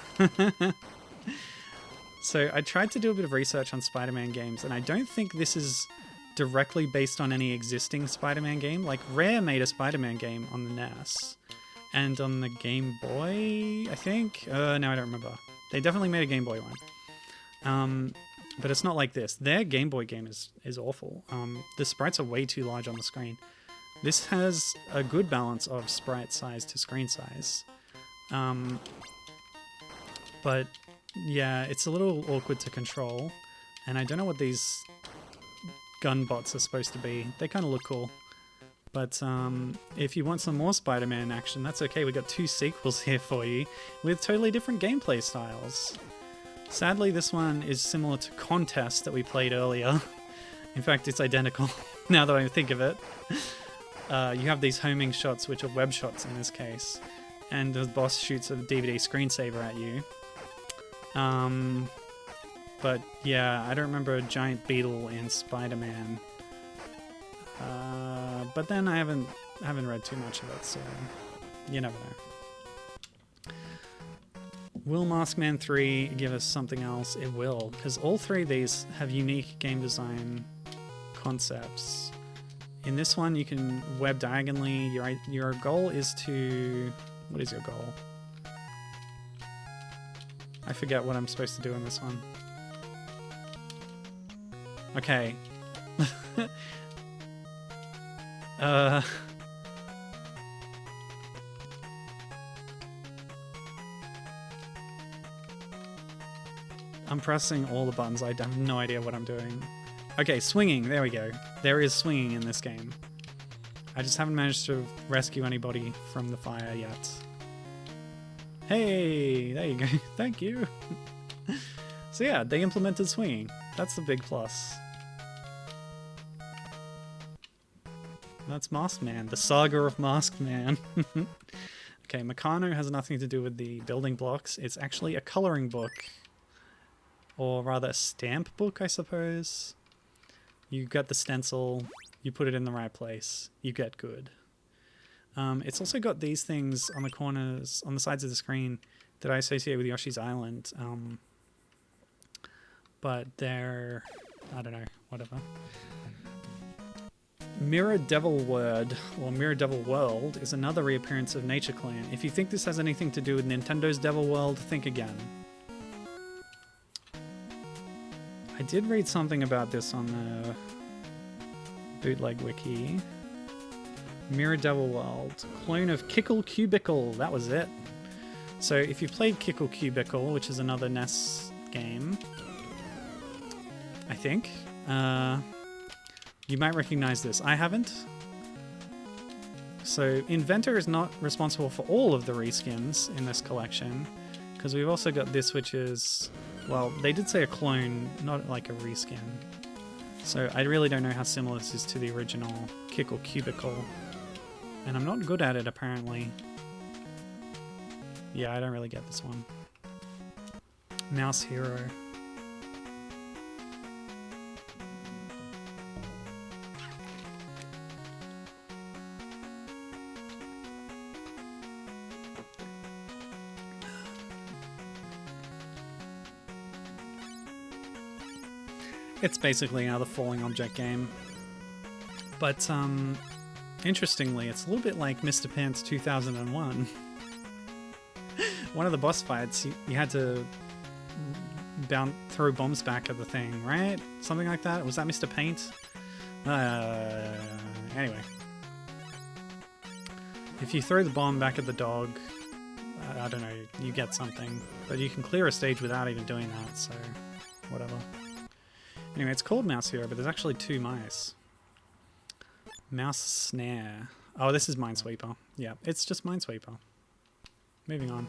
A: So I tried to do a bit of research on Spider-Man games, and I don't think this is directly based on any existing Spider-Man game. Like, Rare made a Spider-Man game on the NES. And on the Game Boy, I think? No, I don't remember. They definitely made a Game Boy one. But it's not like this. Their Game Boy game is awful. The sprites are way too large on the screen. This has a good balance of sprite size to screen size. But yeah, it's a little awkward to control, and I don't know what these gun bots are supposed to be. They kind of look cool. But if you want some more Spider-Man action, that's okay. We got 2 sequels here for you with totally different gameplay styles. Sadly, this one is similar to Contest that we played earlier. In fact, it's identical now that I think of it. You have these homing shots, which are web shots in this case. And the boss shoots a DVD screensaver at you. But yeah, I don't remember a giant beetle in Spider-Man. But then I haven't read too much of it, so you never know. Will Masked Man 3 give us something else? It will, because all 3 of these have unique game design concepts. In this one, you can web diagonally. Your goal is to... What is your goal? I forget what I'm supposed to do in this one. Okay. I'm pressing all the buttons. I have no idea what I'm doing. Okay, swinging. There we go. There is swinging in this game. I just haven't managed to rescue anybody from the fire yet. Hey, there you go. Thank you. So yeah, they implemented swinging. That's the big plus. That's Masked Man, the saga of Masked Man. Okay, Meccano has nothing to do with the building blocks. It's actually a coloring book. Or rather a stamp book, I suppose. You get the stencil, you put it in the right place, you get good. It's also got these things on the corners, on the sides of the screen that I associate with Yoshi's Island. But they're, I don't know, whatever. Mirror Devil Word, or Mirror Devil World, is another reappearance of Nature Clan. If you think this has anything to do with Nintendo's Devil World, think again. I did read something about this on the Bootleg Wiki. Mirror Devil World, clone of Kickle Cubicle, that was it. So if you played Kickle Cubicle, which is another NES game, I think, you might recognize this. I haven't. So Inventor is not responsible for all of the reskins in this collection, because we've also got this, which is, well, they did say a clone, not like a reskin. So I really don't know how similar this is to the original Kick or Cubicle. And I'm not good at it, apparently. Yeah, I don't really get this one. Mouse Hero. It's basically another falling object game. But, interestingly, it's a little bit like Mr. Pants 2001. One of the boss fights, you had to throw bombs back at the thing, right? Something like that? Was that Mr. Paint? Anyway. If you throw the bomb back at the dog, I don't know, you get something. But you can clear a stage without even doing that, so whatever. Anyway, it's called Mouse Hero, but there's actually 2 mice. Mouse Snare. Oh, this is Minesweeper. Yeah, it's just Minesweeper. Moving on.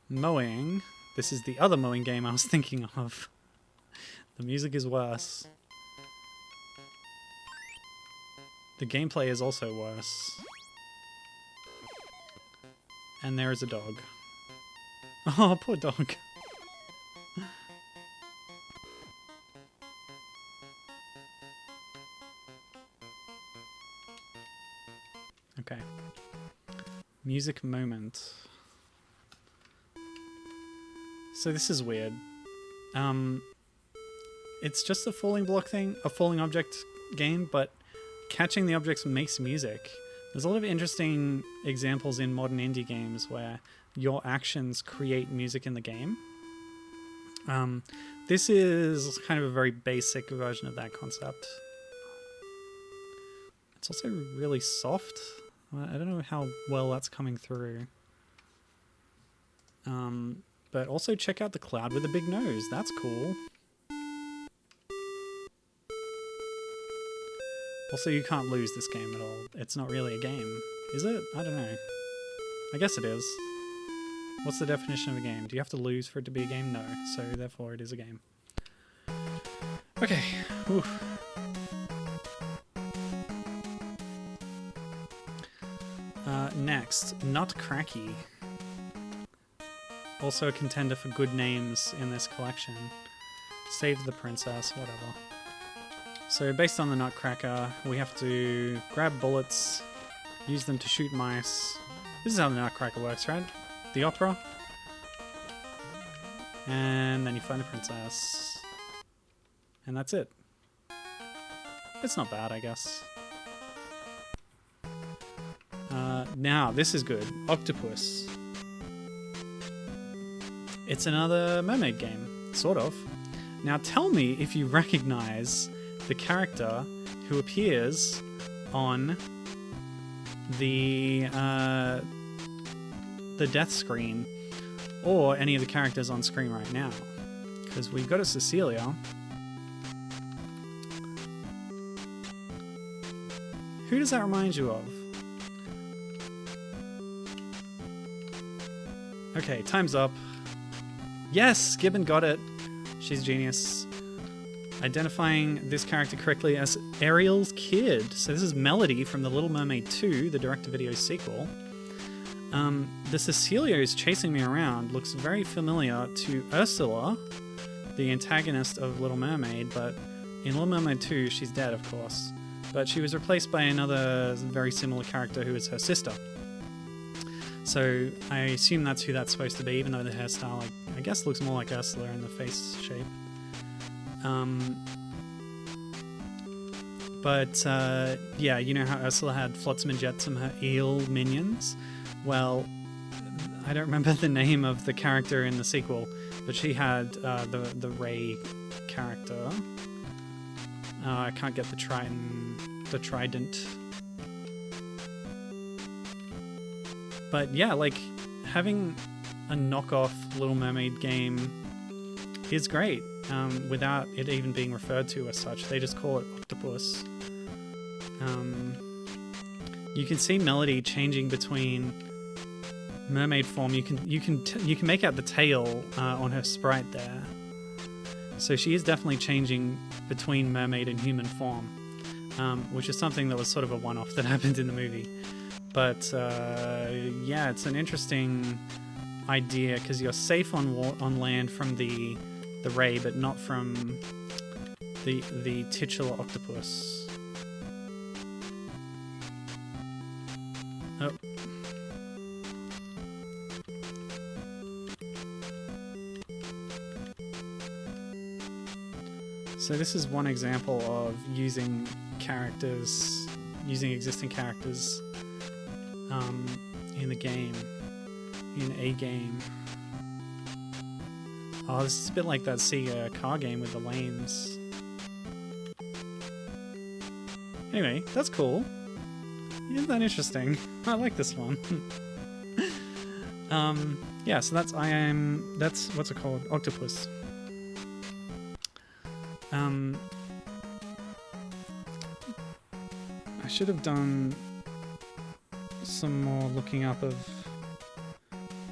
A: Mowing. This is the other mowing game I was thinking of. The music is worse. The gameplay is also worse. And there is a dog. Oh, poor dog. Okay. Music moment. So this is weird. It's just a falling block thing, a falling object game, but catching the objects makes music. There's a lot of interesting examples in modern indie games where your actions create music in the game. This is kind of a very basic version of that concept. It's also really soft. I don't know how well that's coming through. But also check out the cloud with a big nose. That's cool. Also, you can't lose this game at all. It's not really a game. Is it? I don't know. I guess it is. What's the definition of a game? Do you have to lose for it to be a game? No. So, therefore, it is a game. Okay. Whew. Next, Nutcracky. Also a contender for good names in this collection. Save the Princess, whatever. So based on the Nutcracker, we have to grab bullets, use them to shoot mice. This is how the Nutcracker works, right? The opera. And then you find the princess. And that's it. It's not bad, I guess. Now, this is good. Octopus. It's another mermaid game, sort of. Now tell me if you recognize the character who appears on the death screen, or any of the characters on screen right now. Because we've got a Cecilia. Who does that remind you of? Okay, time's up. Yes, Gibbon got it. She's genius. Identifying this character correctly as Ariel's kid. So this is Melody from the Little Mermaid 2, the direct-to-video sequel. The Cecilia who's chasing me around looks very familiar to Ursula, the antagonist of Little Mermaid, but in Little Mermaid 2, she's dead, of course. But she was replaced by another very similar character who is her sister. So I assume that's who that's supposed to be, even though the hairstyle, I guess, looks more like Ursula in the face shape. Yeah, you know how Ursula had Flotsam and Jetsam, her eel minions? Well, I don't remember the name of the character in the sequel, but she had the Ray character. I can't get the trident. But yeah, like, having a knockoff Little Mermaid game is great, without it even being referred to as such. They just call it Octopus. you can see Melody changing between mermaid form. You can make out the tail on her sprite there. So she is definitely changing between mermaid and human form, which is something that was sort of a one-off that happened in the movie. But yeah, it's an interesting idea because you're safe on land from the ray, but not from the titular octopus. Oh. So this is one example of using existing characters in the game, in a game. Oh, this is a bit like that Sega car game with the lanes. Anyway, that's cool. Isn't that interesting? I like this one. Yeah, so that's what's it called? Octopus. I should have done some more looking up of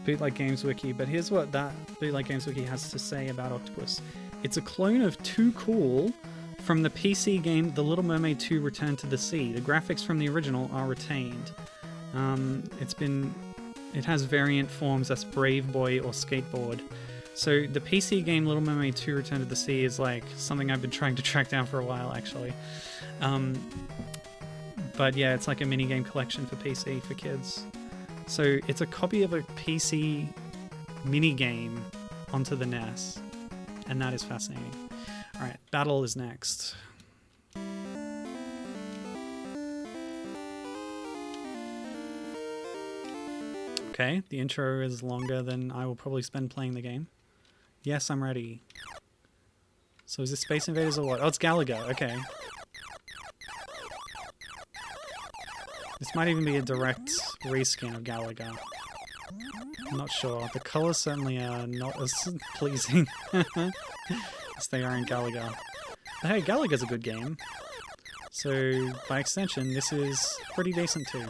A: Bootleg Games Wiki, but here's what that Bootleg Games Wiki has to say about Octopus. It's a clone of Too Cool from the PC game The Little Mermaid 2 Return to the Sea. The graphics from the original are retained. It has variant forms as Brave Boy or Skateboard. So the PC game Little Mermaid 2 Return to the Sea is like something I've been trying to track down for a while, actually. But yeah, it's like a minigame collection for PC for kids. So it's a copy of a PC minigame onto the NES, and that is fascinating. Alright, battle is next. Okay, the intro is longer than I will probably spend playing the game. Yes, I'm ready. So is this Space Invaders or what? Oh, it's Galaga, okay. This might even be a direct reskin of Galaga. I'm not sure. The colors certainly are not as pleasing as they are in Galaga. But hey, Galaga's a good game. So, by extension, this is pretty decent too.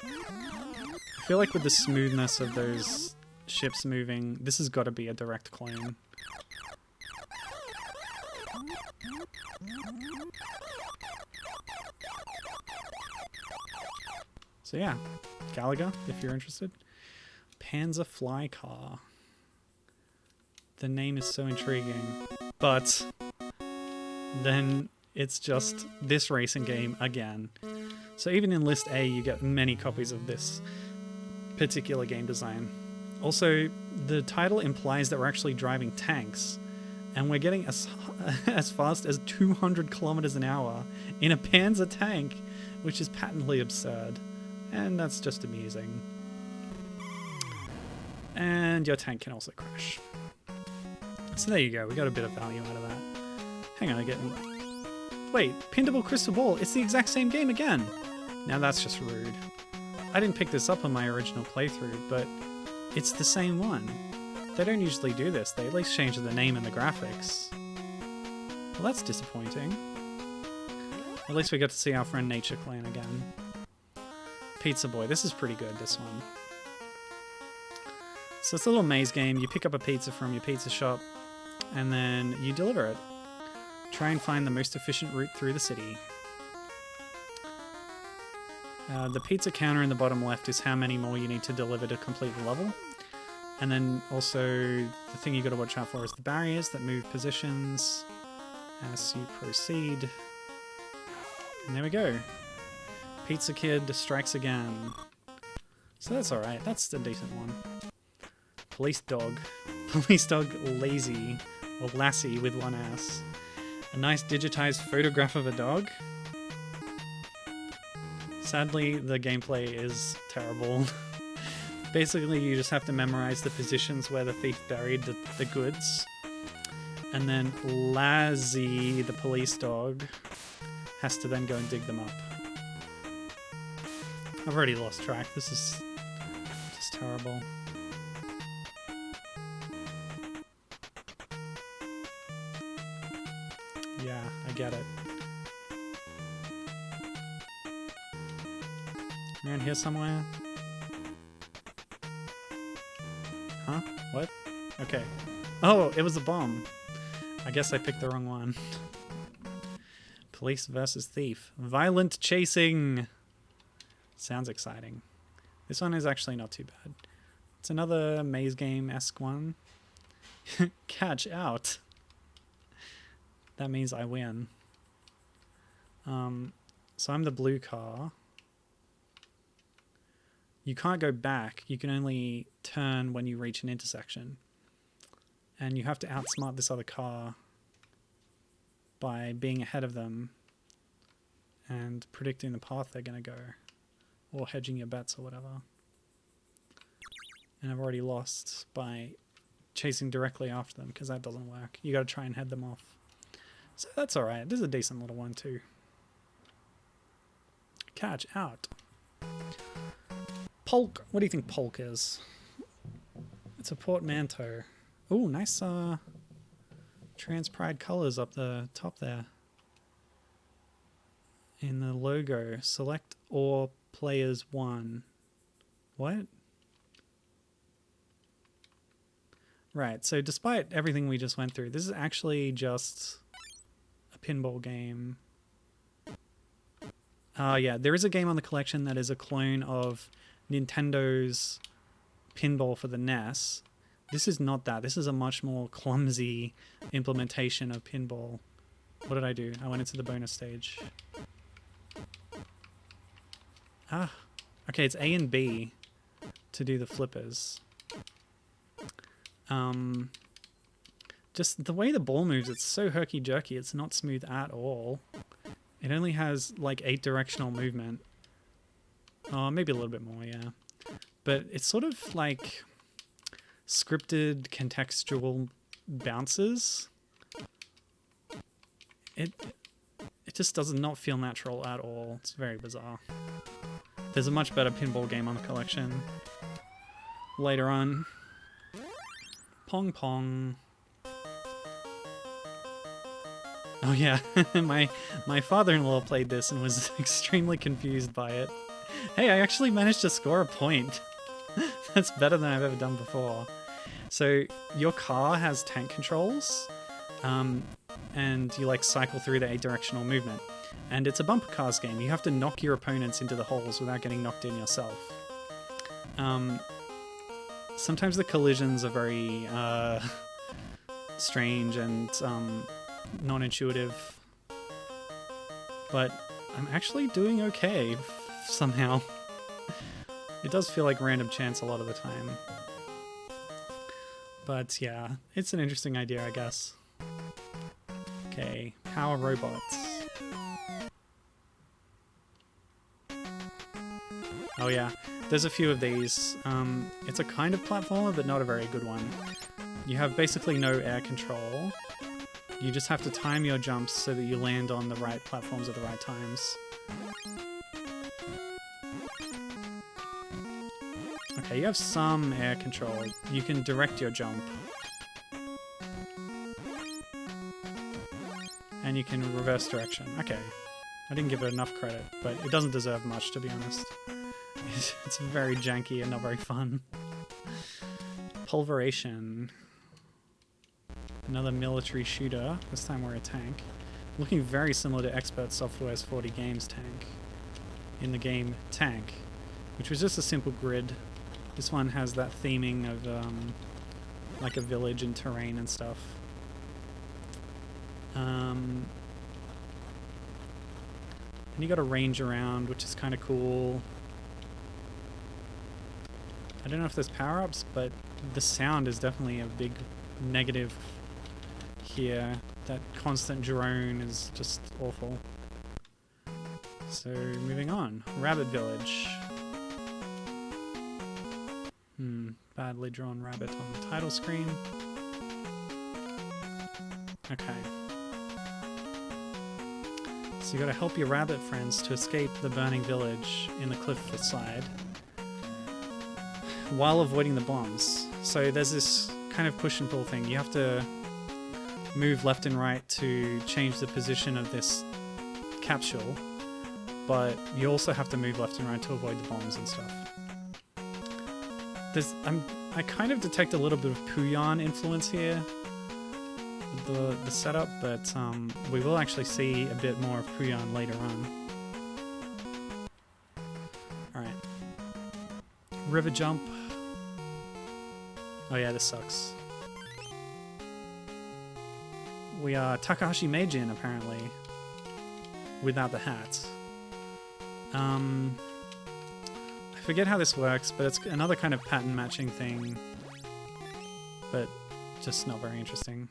A: I feel like with the smoothness of those ships moving, this has got to be a direct clone. So yeah, Galaga, if you're interested. Panzer Fly Car. The name is so intriguing, but then it's just this racing game again. So even in List A, you get many copies of this particular game design. Also, the title implies that we're actually driving tanks, and we're getting as fast as 200 kilometers an hour in a Panzer tank, which is patently absurd. And that's just amusing. And your tank can also crash. So there you go, we got a bit of value out of that. Hang on, wait, Pindable Crystal Ball, it's the exact same game again! Now that's just rude. I didn't pick this up on my original playthrough, but it's the same one. They don't usually do this, they at least change the name and the graphics. Well, that's disappointing. At least we got to see our friend Nature Clan again. Pizza Boy, this is pretty good, this one. So it's a little maze game. You pick up a pizza from your pizza shop, and then you deliver it. Try and find the most efficient route through the city. The pizza counter in the bottom left is how many more you need to deliver to complete the level. And then also, the thing you got to watch out for is the barriers that move positions as you proceed. And there we go. Pizza Kid strikes again. So that's alright, that's a decent one. Police Dog. Police Dog Lazy, or Lassie with one ass. A nice digitized photograph of a dog. Sadly, the gameplay is terrible. Basically, you just have to memorize the positions where the thief buried the goods. And then Lazzy, the police dog, has to then go and dig them up. I've already lost track. This is just terrible. Yeah, I get it. Around here somewhere? Huh? What? Okay. Oh, it was a bomb. I guess I picked the wrong one. Police versus thief. Violent chasing! Sounds exciting. This one is actually not too bad. It's another maze game-esque one. Catch out. That means I win. So I'm the blue car. You can't go back. You can only turn when you reach an intersection. And you have to outsmart this other car by being ahead of them and predicting the path they're going to go. Or hedging your bets or whatever. And I've already lost by chasing directly after them because that doesn't work. You got to try and head them off. So that's alright. This is a decent little one too. Catch out. Polk. What do you think polk is? It's a portmanteau. Oh, nice trans pride colors up the top there. In the logo. Select or players 1. What? Right, so despite everything we just went through, this is actually just a pinball game. Yeah, there is a game on the collection that is a clone of Nintendo's pinball for the NES. This is not that. This is a much more clumsy implementation of pinball. What did I do? I went into the bonus stage. Ah, okay, it's A and B to do the flippers. Just the way the ball moves, it's so herky-jerky. It's not smooth at all. It only has like 8 directional movement. Oh, maybe a little bit more, yeah. But it's sort of like scripted contextual bounces. It just does not feel natural at all. It's very bizarre. There's a much better pinball game on the collection later on. Pong Pong. Oh yeah, my father-in-law played this and was extremely confused by it. Hey, I actually managed to score a point. That's better than I've ever done before. So your car has tank controls, and you like cycle through the 8 directional movement. And it's a bumper cars game. You have to knock your opponents into the holes without getting knocked in yourself. Sometimes the collisions are very strange and non-intuitive, but I'm actually doing okay somehow. It does feel like random chance a lot of the time, but yeah, it's an interesting idea, I guess. Okay, power robots. Oh yeah, there's a few of these. It's a kind of platformer, but not a very good one. You have basically no air control. You just have to time your jumps so that you land on the right platforms at the right times. Okay, you have some air control. You can direct your jump. And you can reverse direction. Okay. I didn't give it enough credit, but it doesn't deserve much, to be honest. It's very janky and not very fun. Pulveration. Another military shooter. This time we're a tank. Looking very similar to Expert Software's 40 Games tank. In the game Tank, which was just a simple grid. This one has that theming of like a village and terrain and stuff. And you got a range around, which is kind of cool. I don't know if there's power-ups, but the sound is definitely a big negative here. That constant drone is just awful. So, moving on. Rabbit Village. Badly drawn rabbit on the title screen. Okay. So you gotta help your rabbit friends to escape the burning village in the cliff side while avoiding the bombs. So there's this kind of push and pull thing. You have to move left and right to change the position of this capsule. but you also have to move left and right to avoid the bombs and stuff. I kind of detect a little bit of Puyon influence here with the setup, but we will actually see a bit more of Puyon later on. Alright. River jump. Oh yeah, this sucks. We are Takahashi Meijin, apparently. Without the hat. I forget how this works, but it's another kind of pattern matching thing. But just not very interesting.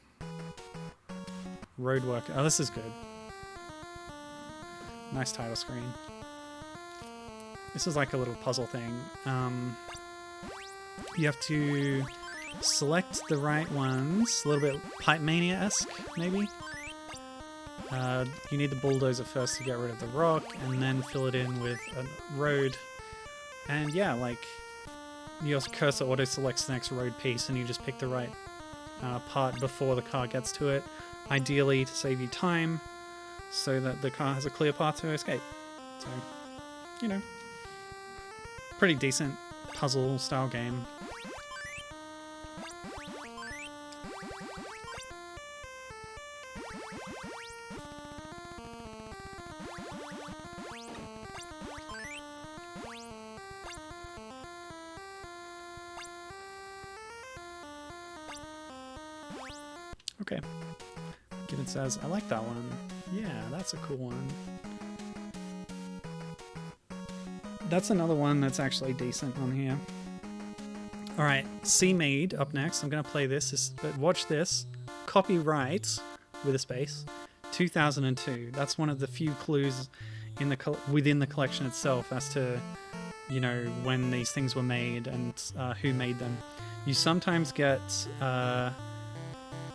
A: Roadwork. Oh, this is good. Nice title screen. This is like a little puzzle thing. You have to select the right ones. A little bit Pipe Mania-esque, maybe? You need the bulldozer first to get rid of the rock, and then fill it in with a road. And yeah, like, your cursor auto-selects the next road piece, and you just pick the right part before the car gets to it. Ideally to save you time, so that the car has a clear path to escape. So, you know, pretty decent puzzle-style game. Okay. Given says, I like that one. Yeah, that's a cool one. That's another one that's actually decent on here. Alright, Sea-Maid up next. I'm going to play this, but watch this. Copyright, with a space, 2002. That's one of the few clues in the within the collection itself as to, you know, when these things were made and who made them. You sometimes get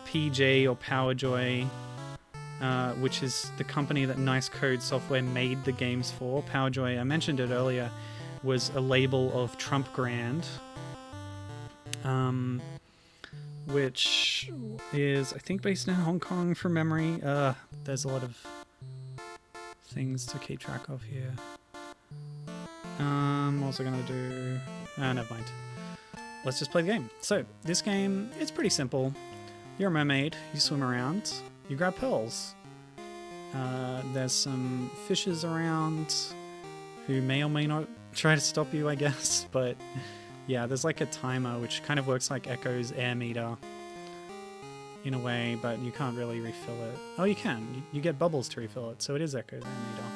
A: PJ or PowerJoy, which is the company that Nice Code Software made the games for. PowerJoy, I mentioned it earlier, was a label of Trump Grand, which is, I think, based in Hong Kong from memory. There's a lot of things to keep track of here. What was I going to do? Never mind. Let's just play the game. So, this game, it's pretty simple. You're a mermaid, you swim around, you grab pearls. There's some fishes around who may or may not try to stop you, I guess, but yeah, there's like a timer which kind of works like Echo's air meter in a way, but you can't really refill it. Oh, you can. You get bubbles to refill it, so it is Echo's air meter.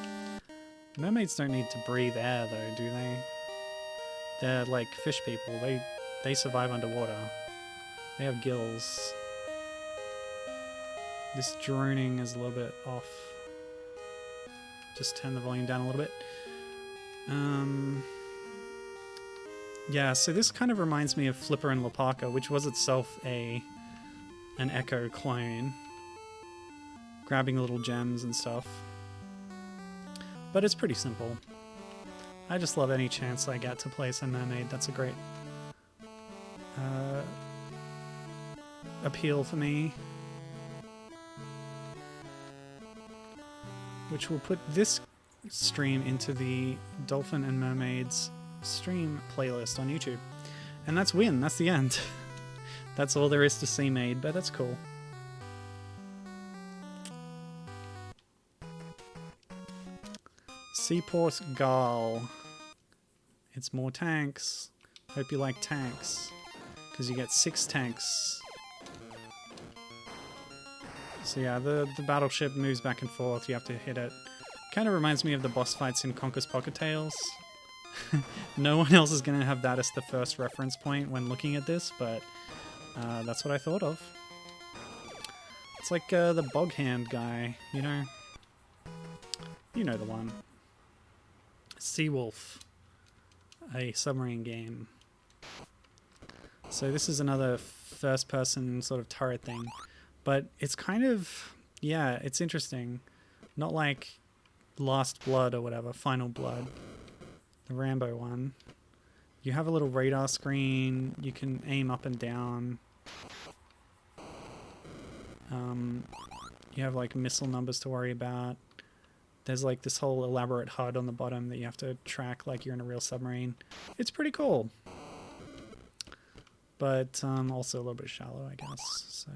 A: Mermaids don't need to breathe air though, do they? They're like fish people. They survive underwater. They have gills. This droning is a little bit off. Just turn the volume down a little bit. Yeah, so this kind of reminds me of Flipper and Lopaka, which was itself an Echo clone. Grabbing little gems and stuff. But it's pretty simple. I just love any chance I get to play some Mermaid. That's a great appeal for me. Which will put this stream into the Dolphin and Mermaids stream playlist on YouTube. And that's win, that's the end. That's all there is to Sea-Maid, but that's cool. Seaport Gal. It's more tanks. Hope you like tanks. Because you get 6 tanks. So yeah, the battleship moves back and forth, you have to hit it. Kind of reminds me of the boss fights in Conker's Pocket Tales. No one else is going to have that as the first reference point when looking at this, but that's what I thought of. It's like the Bog Hand guy, you know? You know the one. Seawolf. A submarine game. So this is another first-person sort of turret thing. But it's kind of, yeah, it's interesting. Not like Last Blood or whatever, Final Blood. The Rambo one. You have a little radar screen. You can aim up and down. You have like missile numbers to worry about. There's like this whole elaborate HUD on the bottom that you have to track like you're in a real submarine. It's pretty cool. But also a little bit shallow, I guess. So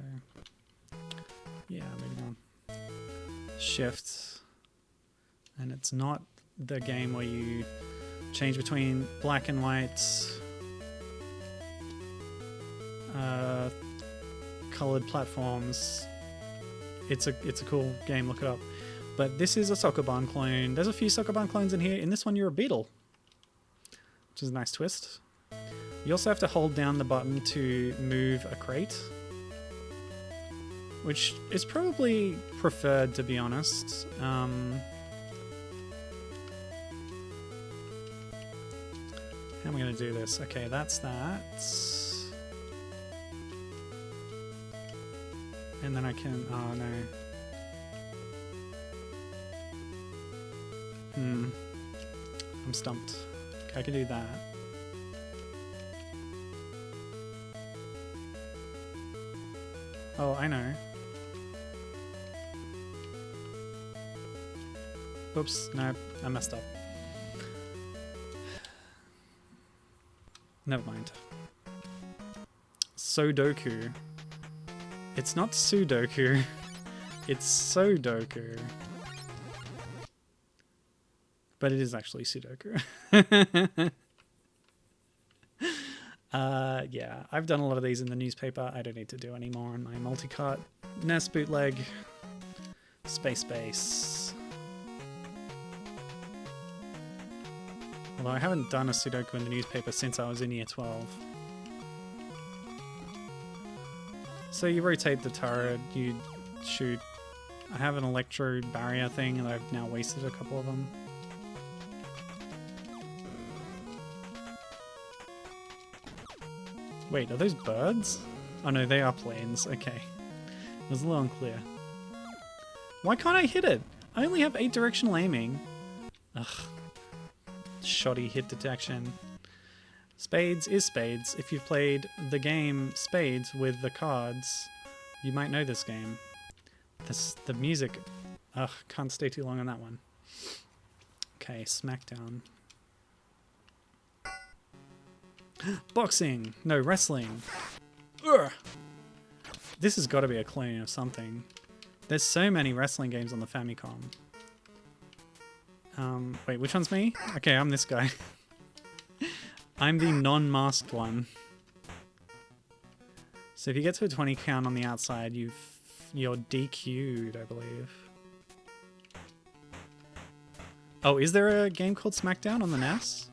A: yeah, moving on. Shift. And it's not the game where you change between black and white, colored platforms. It's a cool game, look it up. But this is a Soccer Barn clone. There's a few Soccer Barn clones in here. In this one, you're a beetle, which is a nice twist. You also have to hold down the button to move a crate, which is probably preferred, to be honest. How am I going to do this? Okay, that's that. And then I can... oh, no. I'm stumped. Okay, I can do that. Oh, I know. Oops, no, I messed up. Never mind. Sudoku. It's not Sudoku. It's Sudoku. But it is actually Sudoku. Yeah, I've done a lot of these in the newspaper. I don't need to do any more on my multi-cart. NES bootleg. Space Base. Although I haven't done a Sudoku in the newspaper since I was in year 12. So you rotate the turret, you shoot. I have an electro barrier thing and I've now wasted a couple of them. Wait, are those birds? Oh no, they are planes. Okay. It was a little unclear. Why can't I hit it? I only have 8 directional aiming. Ugh. Shoddy hit detection. Spades is Spades. If you've played the game Spades with the cards, you might know this game. The music... ugh, can't stay too long on that one. Okay, Smackdown. Boxing! No, wrestling. Ugh. This has got to be a clone of something. There's so many wrestling games on the Famicom. Wait, which one's me? Okay, I'm this guy. I'm the non-masked one. So if you get to a 20 count on the outside, you're DQ'd, I believe. Oh, is there a game called Smackdown on the NES?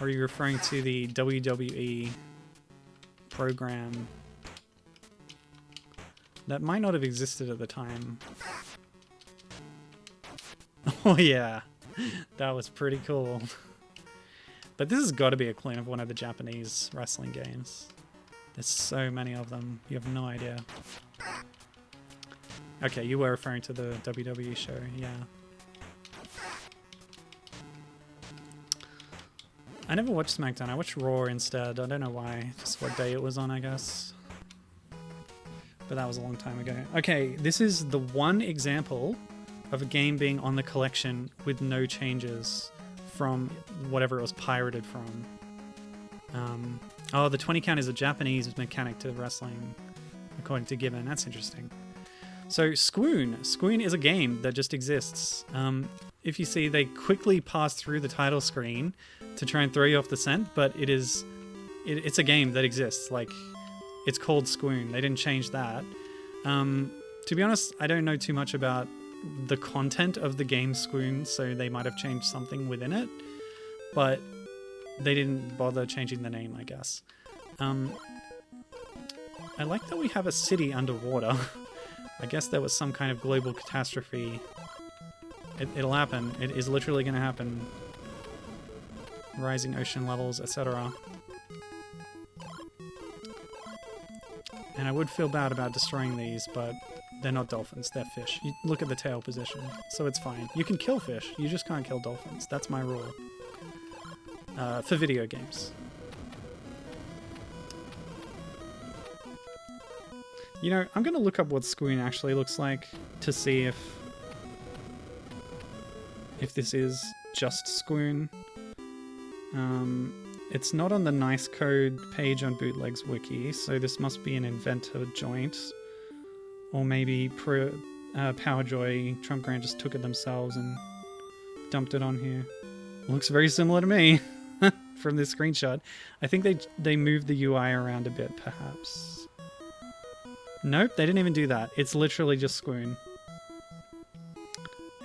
A: Or are you referring to the WWE program? That might not have existed at the time. Oh yeah, that was pretty cool. But this has got to be a clone of one of the Japanese wrestling games. There's so many of them, you have no idea. Okay, you were referring to the WWE show, yeah. I never watched SmackDown, I watched Raw instead. I don't know why, just what day it was on, I guess. But that was a long time ago. Okay, this is the one example of a game being on the collection with no changes from whatever it was pirated from. Oh, the 20 count is a Japanese mechanic to wrestling, according to Gibbon. That's interesting. So Squoon. Squoon is a game that just exists. If you see, they quickly pass through the title screen to try and throw you off the scent, but it's a game that exists. Like, it's called Squoon. They didn't change that. To be honest, I don't know too much about the content of the game Squoon, so they might have changed something within it, but they didn't bother changing the name, I guess. I like that we have a city underwater. I guess there was some kind of global catastrophe. It'll happen. It is literally going to happen. Rising ocean levels, etc. And I would feel bad about destroying these, but they're not dolphins, they're fish. You look at the tail position, so it's fine. You can kill fish, you just can't kill dolphins. That's my rule. For video games. You know, I'm going to look up what Squoon actually looks like to see if if this is just Squoon. It's not on the nice code page on Bootleg's Wiki, so this must be an Inventor joint. Or maybe PowerJoy, Trump Grant just took it themselves and dumped it on here. Looks very similar to me from this screenshot. I think they moved the UI around a bit, perhaps. Nope, they didn't even do that. It's literally just Squoon.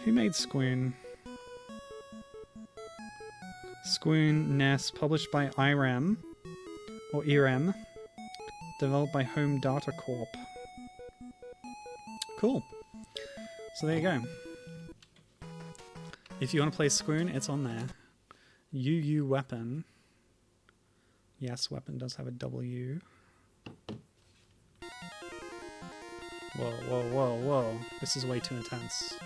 A: Who made Squoon? Squoon NES, published by IREM, or IREM, developed by Home Data Corp. Cool. So there you go. If you want to play Squoon, it's on there. UU Weapon. Yes, Weapon does have a W. Whoa, whoa, whoa, whoa. This is way too intense.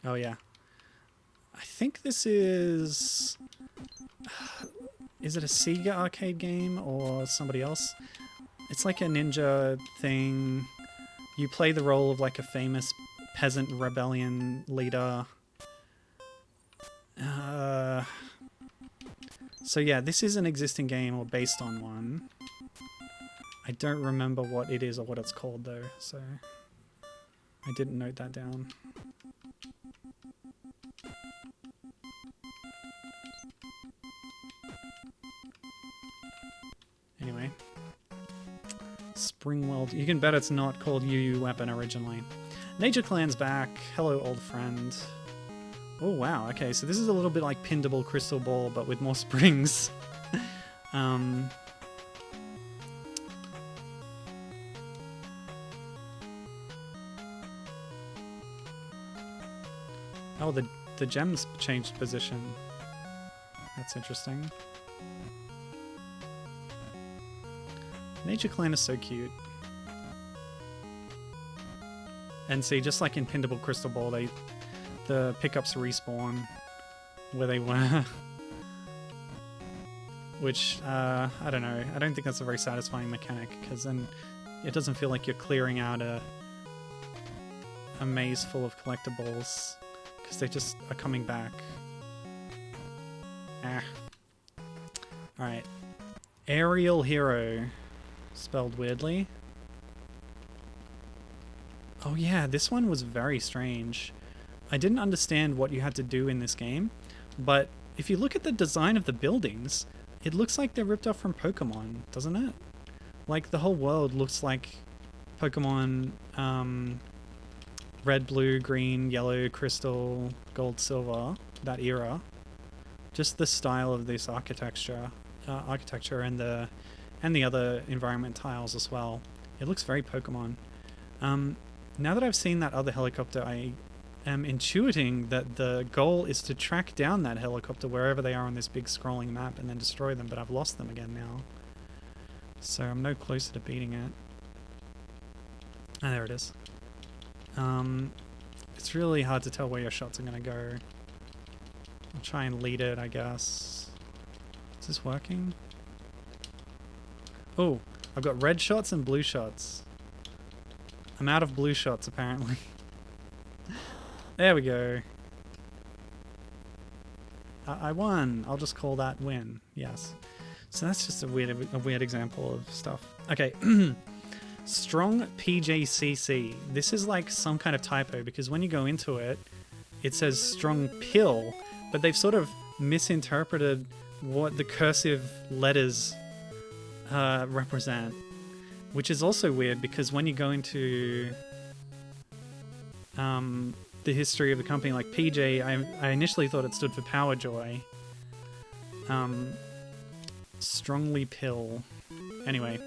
A: Oh yeah. I think this is... Is it a Sega arcade game or somebody else? It's like a ninja thing. You play the role of like a famous peasant rebellion leader. So yeah, this is an existing game or based on one. I don't remember what it is or what it's called though, so I didn't note that down. Anyway. Springweld. You can bet it's not called UU Weapon originally. Nature Clan's back. Hello, old friend. Oh, wow. Okay, so this is a little bit like Pindable Crystal Ball, but with more springs. Oh, the gems changed position. That's interesting. Nature Clan is so cute. And see, just like in Pindable Crystal Ball, the pickups respawn where they were. Which, I don't know. I don't think that's a very satisfying mechanic, because then it doesn't feel like you're clearing out a maze full of collectibles, because they just are coming back. Ah. Alright. Aerial Hero. Spelled weirdly. Oh yeah, this one was very strange. I didn't understand what you had to do in this game, but if you look at the design of the buildings, it looks like they're ripped off from Pokemon, doesn't it? Like, the whole world looks like Pokemon, red, blue, green, yellow, crystal, gold, silver, that era. Just the style of this architecture and the other environment tiles as well. It looks very Pokemon. Now that I've seen that other helicopter, I am intuiting that the goal is to track down that helicopter wherever they are on this big scrolling map and then destroy them, but I've lost them again now. So I'm no closer to beating it. Ah, there it is. It's really hard to tell where your shots are going to go. I'll try and lead it, I guess. Is this working? Oh, I've got red shots and blue shots. I'm out of blue shots, apparently. There we go. I won. I'll just call that win. Yes. So that's just a weird example of stuff. Okay. Strong PJCC. This is like some kind of typo, because when you go into it, it says strong pill, but they've sort of misinterpreted what the cursive letters represent, which is also weird, because when you go into the history of the company, like PJ, I initially thought it stood for Power Joy. Strongly pill. Anyway,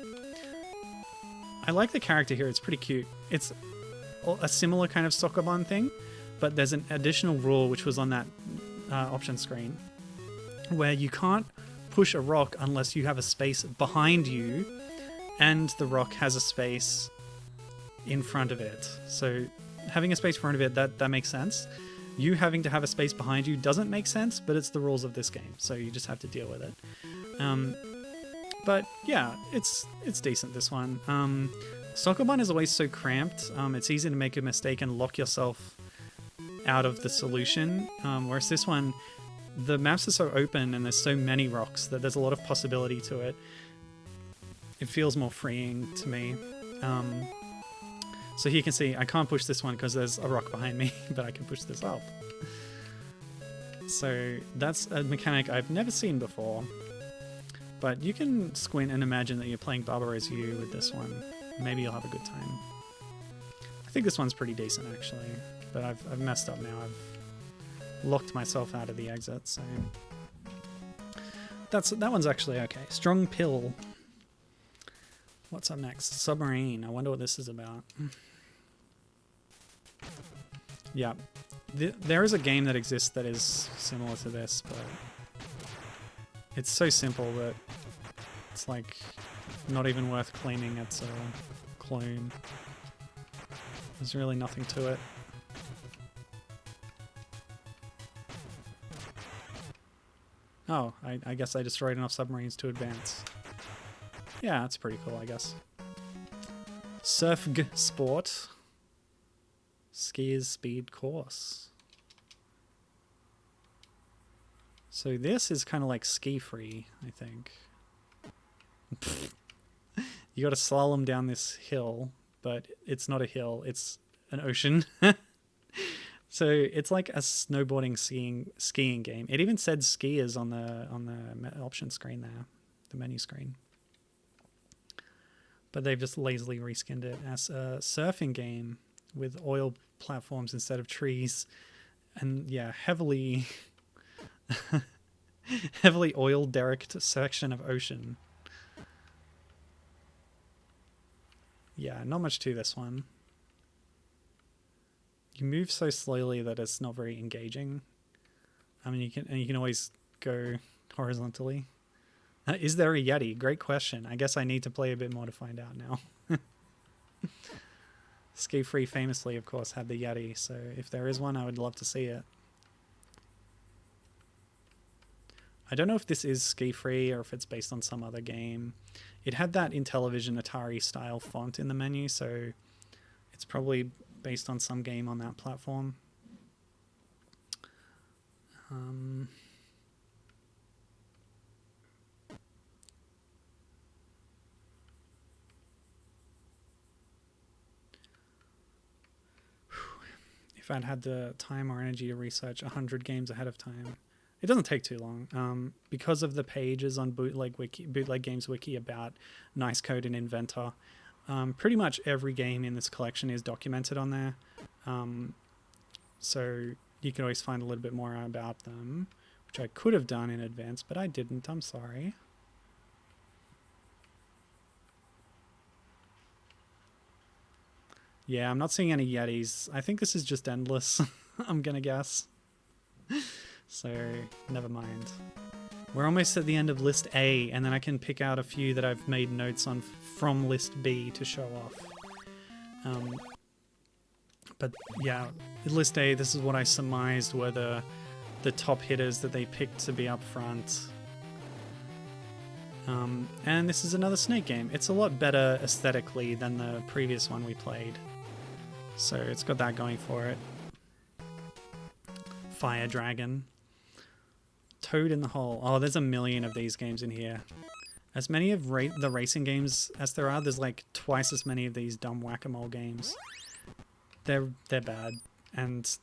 A: I like the character here. It's pretty cute. It's a similar kind of Sokobon thing, but there's an additional rule which was on that option screen, where you can't push a rock unless you have a space behind you and the rock has a space in front of it. So having a space in front of it, that makes sense. You having to have a space behind you doesn't make sense, but it's the rules of this game, so you just have to deal with it. But yeah, it's decent, this one. Soccer is always so cramped. It's easy to make a mistake and lock yourself out of the solution. Whereas this one, the maps are so open and there's so many rocks that there's a lot of possibility to it. It feels more freeing to me. So here you can see I can't push this one because there's a rock behind me, but I can push this up. So that's a mechanic I've never seen before. But you can squint and imagine that you're playing Barbarossa U with this one. Maybe you'll have a good time. I think this one's pretty decent actually, but I've messed up now. I've locked myself out of the exit, so that one's actually okay. Strong Pill. What's up next? Submarine. I wonder what this is about. Yeah, there is a game that exists that is similar to this, but it's so simple that it's like not even worth claiming it's a clone. There's really nothing to it. Oh, I guess I destroyed enough submarines to advance. Yeah, that's pretty cool, I guess. Surfg Sport. Skiers Speed Course. So this is kind of like ski free, I think. You got to slalom down this hill, but it's not a hill, it's an ocean. So it's like a snowboarding skiing game. It even said skiers on the option screen there, the menu screen. But they've just lazily reskinned it as a surfing game with oil platforms instead of trees, and yeah, heavily oil derricked section of ocean. Yeah, not much to this one. You move so slowly that it's not very engaging. I mean, you can always go horizontally. Is there a Yeti? Great question. I guess I need to play a bit more to find out now. Ski Free famously, of course, had the Yeti, so if there is one, I would love to see it. I don't know if this is Ski Free or if it's based on some other game. It had that Intellivision Atari style font in the menu, so it's probably based on some game on that platform. If I'd had the time or energy to research 100 games ahead of time. It doesn't take too long. Because of the pages on Bootleg Games Wiki about Nice Code and Inventor, pretty much every game in this collection is documented on there. So you can always find a little bit more about them, which I could have done in advance, but I didn't. I'm sorry. Yeah, I'm not seeing any Yetis. I think this is just endless, I'm gonna guess. So, never mind. We're almost at the end of list A, and then I can pick out a few that I've made notes on from list B to show off. But yeah, list A, this is what I surmised were the top hitters that they picked to be up front. And this is another Snake game. It's a lot better aesthetically than the previous one we played. So it's got that going for it. Fire Dragon. Toad in the Hole. Oh, there's a million of these games in here. As many of the racing games as there are, there's like twice as many of these dumb whack-a-mole games. They're bad, and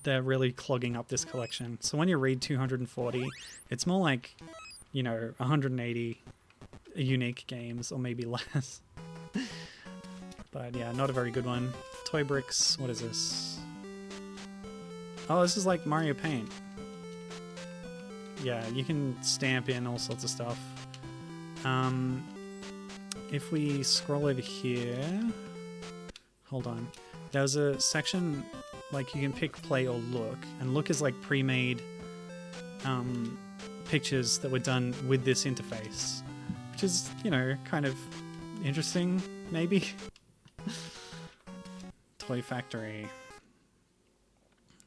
A: they're really clogging up this collection. So when you read 240, it's more like, you know, 180 unique games, or maybe less. But yeah, not a very good one. Toy Bricks, what is this? Oh, this is like Mario Paint. Yeah, you can stamp in all sorts of stuff. If we scroll over here... Hold on. There's a section, like you can pick play or look, and look is like pre-made pictures that were done with this interface, which is, you know, kind of interesting, maybe. Toy Factory.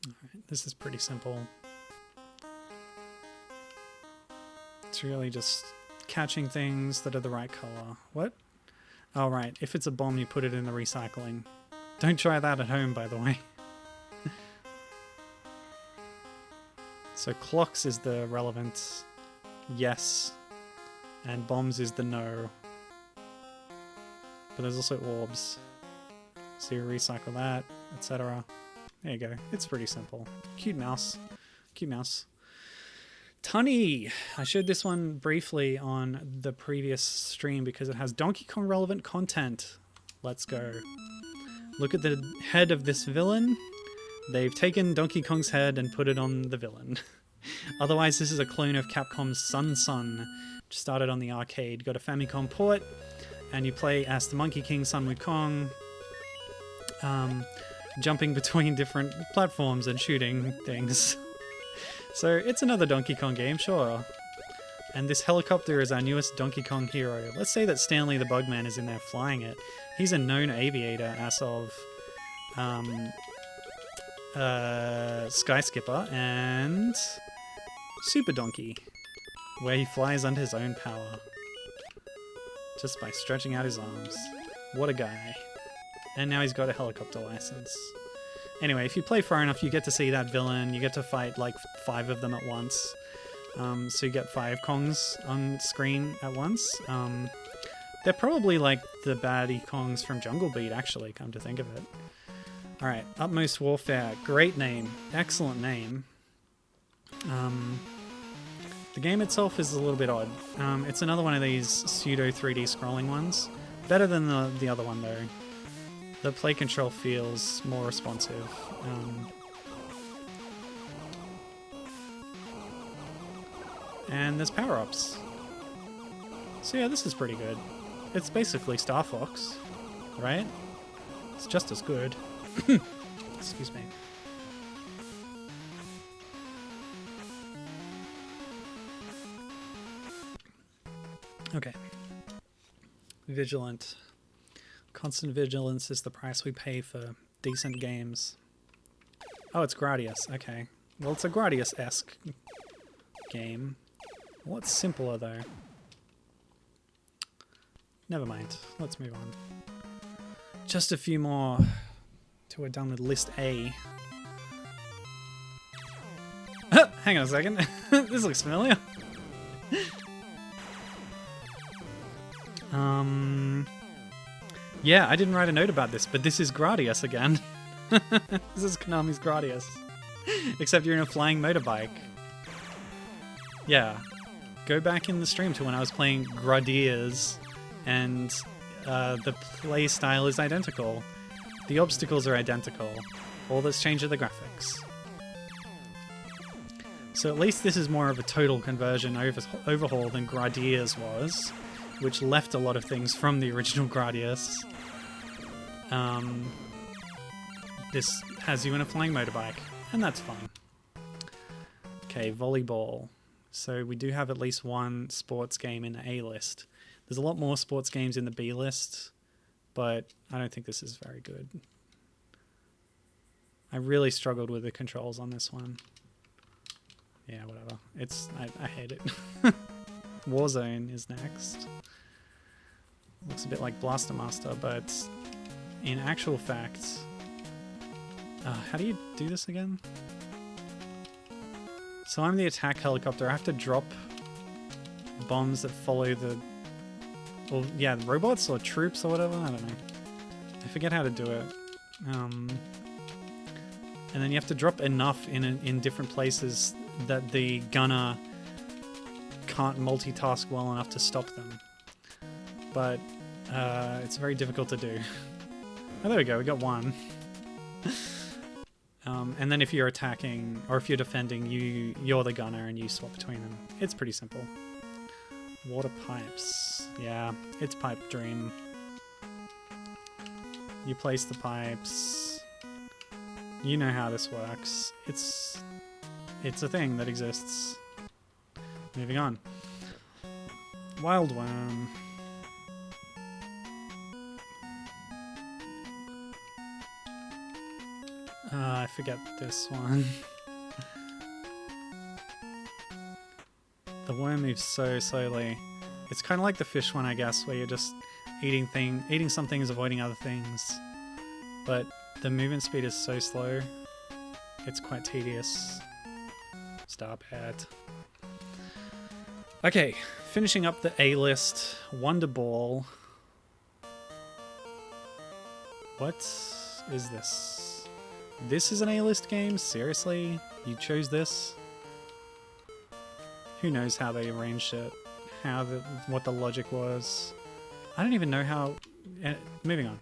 A: Alright, this is pretty simple. It's really just catching things that are the right color. What? Oh, right. If it's a bomb, you put it in the recycling. Don't try that at home, by the way. So clocks is the relevant yes, and bombs is the no. But there's also orbs. So you recycle that, etc. There you go. It's pretty simple. Cute mouse. Cute mouse. Tunny! I showed this one briefly on the previous stream because it has Donkey Kong relevant content. Let's go. Look at the head of this villain. They've taken Donkey Kong's head and put it on the villain. Otherwise, this is a clone of Capcom's Sun, which started on the arcade. Got a Famicom port, and you play as the Monkey King Sun Wukong, jumping between different platforms and shooting things. So it's another Donkey Kong game, sure. And this helicopter is our newest Donkey Kong hero. Let's say that Stanley the Bugman is in there flying it. He's a known aviator as of Sky Skipper and Super Donkey, where he flies under his own power. Just by stretching out his arms. What a guy. And now he's got a helicopter license. Anyway, if you play far enough, you get to see that villain. You get to fight like 5 of them at once. So you get 5 Kongs on screen at once. They're probably like the baddie Kongs from Jungle Beat, actually, come to think of it. Alright, Utmost Warfare. Great name. Excellent name. The game itself is a little bit odd. It's another one of these pseudo 3D scrolling ones. Better than the other one, though. The play control feels more responsive. And there's power-ups. So yeah, this is pretty good. It's basically Star Fox, right? It's just as good. Excuse me. Okay. Vigilant. Constant vigilance is the price we pay for decent games. Oh, it's Gradius. Okay. Well, it's a Gradius-esque game. What's simpler, though? Never mind. Let's move on. Just a few more till we're done with List A. Hang on a second. This looks familiar. Yeah, I didn't write a note about this, but this is Gradius again. This is Konami's Gradius. Except you're in a flying motorbike. Yeah. Go back in the stream to when I was playing Gradius, and the play style is identical. The obstacles are identical. All that's changed are the graphics. So at least this is more of a total conversion overhaul than Gradius was, which left a lot of things from the original Gradius. This has you in a flying motorbike, and that's fun. Okay, volleyball. So we do have at least one sports game in the A list. There's a lot more sports games in the B list, but I don't think this is very good. I really struggled with the controls on this one. Yeah, whatever. I hate it. Warzone is next. Looks a bit like Blaster Master, but in actual fact... how do you do this again? So I'm the attack helicopter. I have to drop bombs that follow the... Or, yeah, robots or troops or whatever? I don't know. I forget how to do it. And then you have to drop enough in different places that the gunner can't multitask well enough to stop them. But it's very difficult to do. Oh, there we go. We got one. And then if you're attacking, or if you're defending, you're the gunner and you swap between them. It's pretty simple. Water pipes. Yeah, it's Pipe Dream. You place the pipes. You know how this works. It's a thing that exists. Moving on. Wild Worm. I forget this one. The worm moves so slowly. It's kind of like the fish one, I guess, where you're just Eating some things, avoiding other things. But the movement speed is so slow, it's quite tedious. Stop it. Okay, finishing up the A-list, Wonder Ball. What is this? This is an A-list game? Seriously? You chose this? Who knows how they arranged it? What the logic was? I don't even know how... moving on.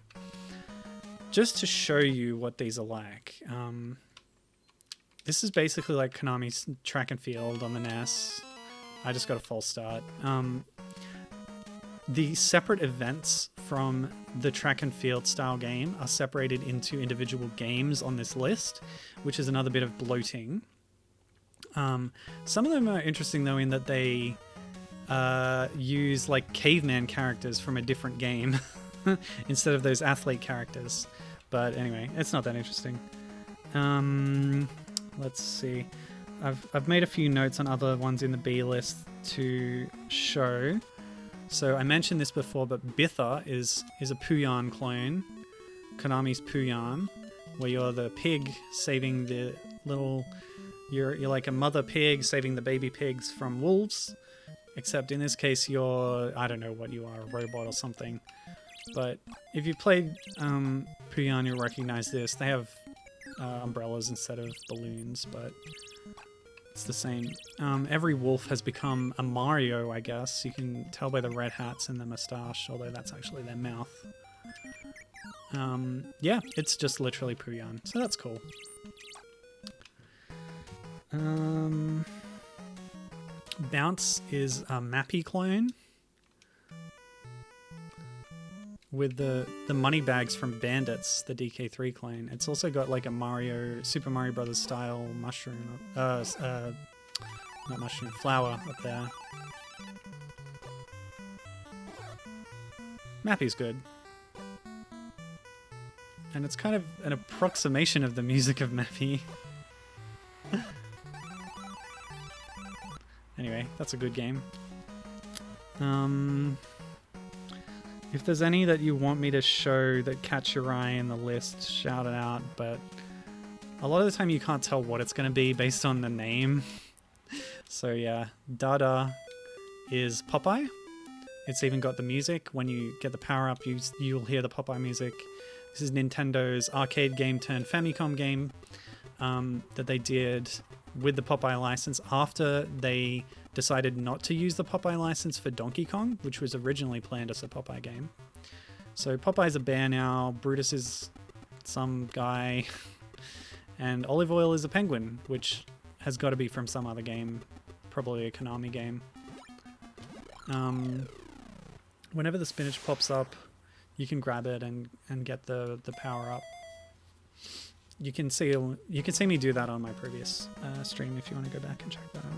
A: Just to show you what these are like. This is basically like Konami's Track and Field on the NES. I just got a false start. The separate events from the Track and Field style game are separated into individual games on this list, which is another bit of bloating. Some of them are interesting though in that they use like caveman characters from a different game instead of those athlete characters. But anyway, it's not that interesting. Let's see. I've made a few notes on other ones in the B list to show. So I mentioned this before, but Bither is a Puyan clone, Konami's Puyan, where you're the pig saving the little... You're like a mother pig saving the baby pigs from wolves, except in this case you're, I don't know what you are, a robot or something. But if you played Puyan, you'll recognize this. They have umbrellas instead of balloons, but it's the same. Every wolf has become a Mario, I guess. You can tell by the red hats and the moustache, although that's actually their mouth. Yeah, it's just literally Puyan, so that's cool. Bounce is a Mappy clone with the money bags from Bandits, the DK3 clone. It's also got like a Super Mario Brothers style mushroom, not mushroom, flower up there. Mappy's good. And it's kind of an approximation of the music of Mappy. Anyway, that's a good game. If there's any that you want me to show that catch your eye in the list, shout it out, but a lot of the time you can't tell what it's going to be based on the name. So yeah, Dada is Popeye. It's even got the music. When you get the power-up, you'll hear the Popeye music. This is Nintendo's arcade game turned Famicom game that they did with the Popeye license after they decided not to use the Popeye license for Donkey Kong, which was originally planned as a Popeye game. So Popeye's a bear now, Brutus is some guy, and Olive Oil is a penguin, which has got to be from some other game, probably a Konami game. Whenever the spinach pops up, you can grab it and get the power up. You can see me do that on my previous stream if you want to go back and check that out.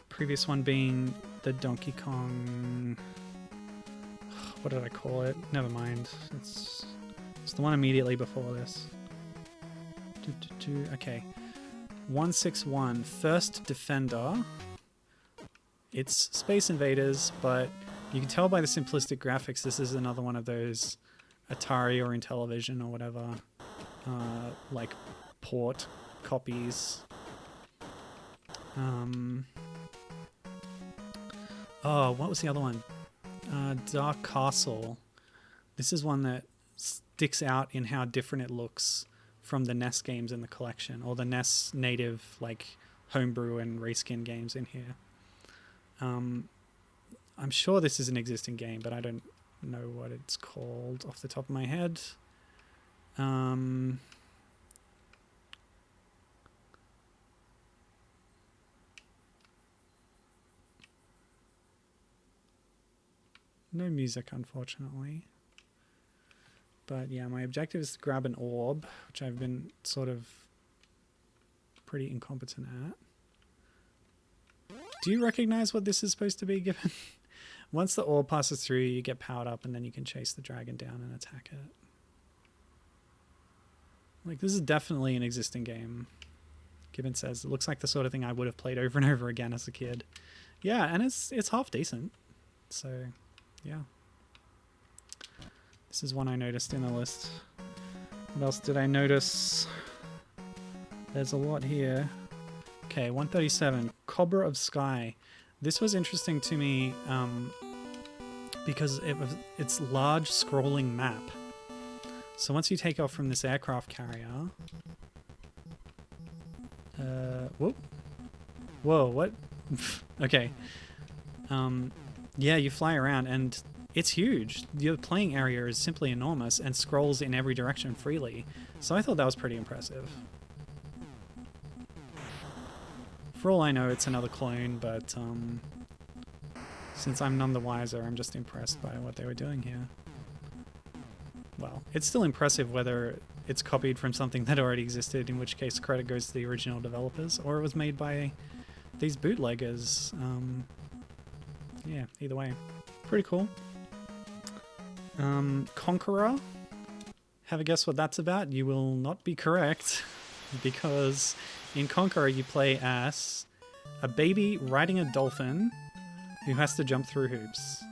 A: Previous one being the Donkey Kong. What did I call it? Never mind. It's the one immediately before this. Okay. 161. First Defender. It's Space Invaders, but you can tell by the simplistic graphics this is another one of those Atari or Intellivision or whatever, like port copies. Oh, what was the other one? Dark Castle. This is one that sticks out in how different it looks from the NES games in the collection, or the NES native like homebrew and reskin games in here. I'm sure this is an existing game, but I don't know what it's called off the top of my head. No music, unfortunately. But yeah, my objective is to grab an orb, which I've been sort of pretty incompetent at. Do you recognize what this is supposed to be given? Once the orb passes through, you get powered up and then you can chase the dragon down and attack it. Like, this is definitely an existing game. Gibbon says, it looks like the sort of thing I would have played over and over again as a kid. Yeah, and it's half decent. So, yeah. This is one I noticed in the list. What else did I notice? There's a lot here. Okay, 137. Cobra of Sky. This was interesting to me because it's large scrolling map. So once you take off from this aircraft carrier... whoop. Whoa, what? Okay. Yeah, you fly around and it's huge. The playing area is simply enormous and scrolls in every direction freely. So I thought that was pretty impressive. For all I know, it's another clone, but since I'm none the wiser, I'm just impressed by what they were doing here. Well, it's still impressive whether it's copied from something that already existed, in which case credit goes to the original developers, or it was made by these bootleggers. Yeah, either way. Pretty cool. Conqueror. Have a guess what that's about? You will not be correct, because in Conqueror you play as a baby riding a dolphin who has to jump through hoops.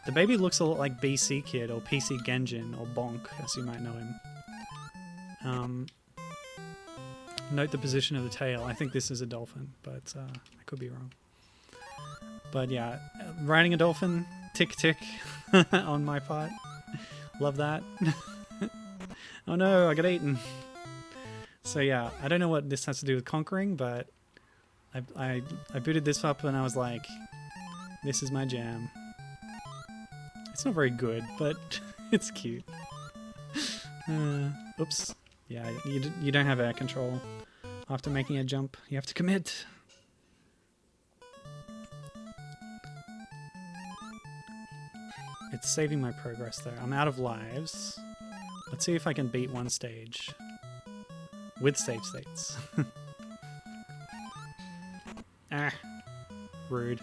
A: The baby looks a lot like BC Kid or PC Genjin or Bonk, as you might know him. Note the position of the tail. I think this is a dolphin, but I could be wrong. But yeah, riding a dolphin, tick tick on my part. Love that. Oh no, I got eaten. So yeah, I don't know what this has to do with conquering, but I booted this up and I was like, this is my jam. It's not very good, but it's cute. Oops. Yeah, you don't have air control. After making a jump, you have to commit. It's saving my progress though. I'm out of lives. Let's see if I can beat one stage. With save states. Ah. Rude.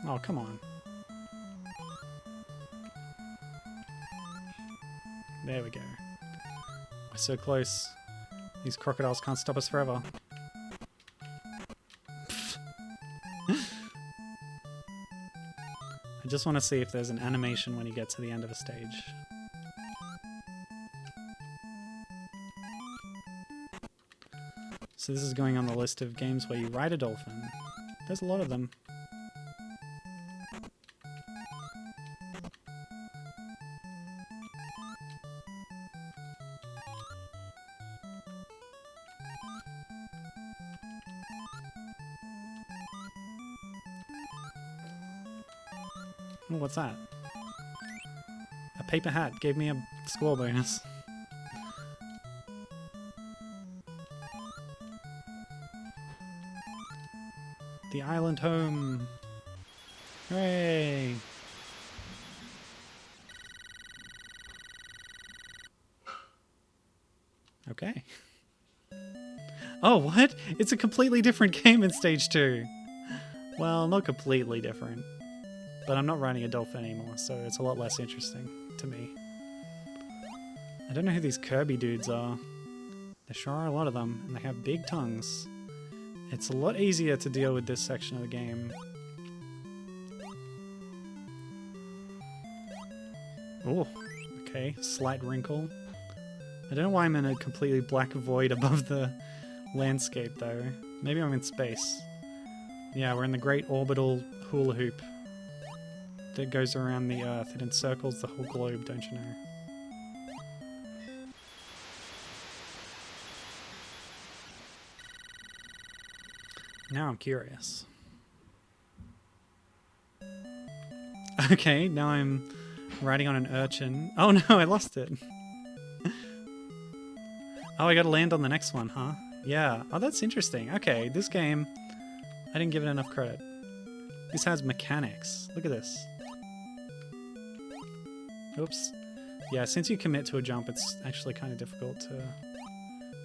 A: Oh, come on. There we go. We're so close. These crocodiles can't stop us forever. I just want to see if there's an animation when you get to the end of a stage. So this is going on the list of games where you ride a dolphin. There's a lot of them. Oh, what's that? A paper hat gave me a score bonus. The island home! Hooray! Okay. Oh, what? It's a completely different game in Stage 2! Well, not completely different. But I'm not riding a dolphin anymore, so it's a lot less interesting to me. I don't know who these Kirby dudes are. There sure are a lot of them, and they have big tongues. It's a lot easier to deal with this section of the game. Oh, okay, slight wrinkle. I don't know why I'm in a completely black void above the landscape, though. Maybe I'm in space. Yeah, we're in the great orbital hula hoop that goes around the Earth. It encircles the whole globe, don't you know? Now I'm curious. Okay, now I'm riding on an urchin. Oh no, I lost it. Oh, I gotta land on the next one, huh? Yeah. Oh, that's interesting. Okay, this game, I didn't give it enough credit. This has mechanics. Look at this. Oops. Yeah, since you commit to a jump, it's actually kind of difficult to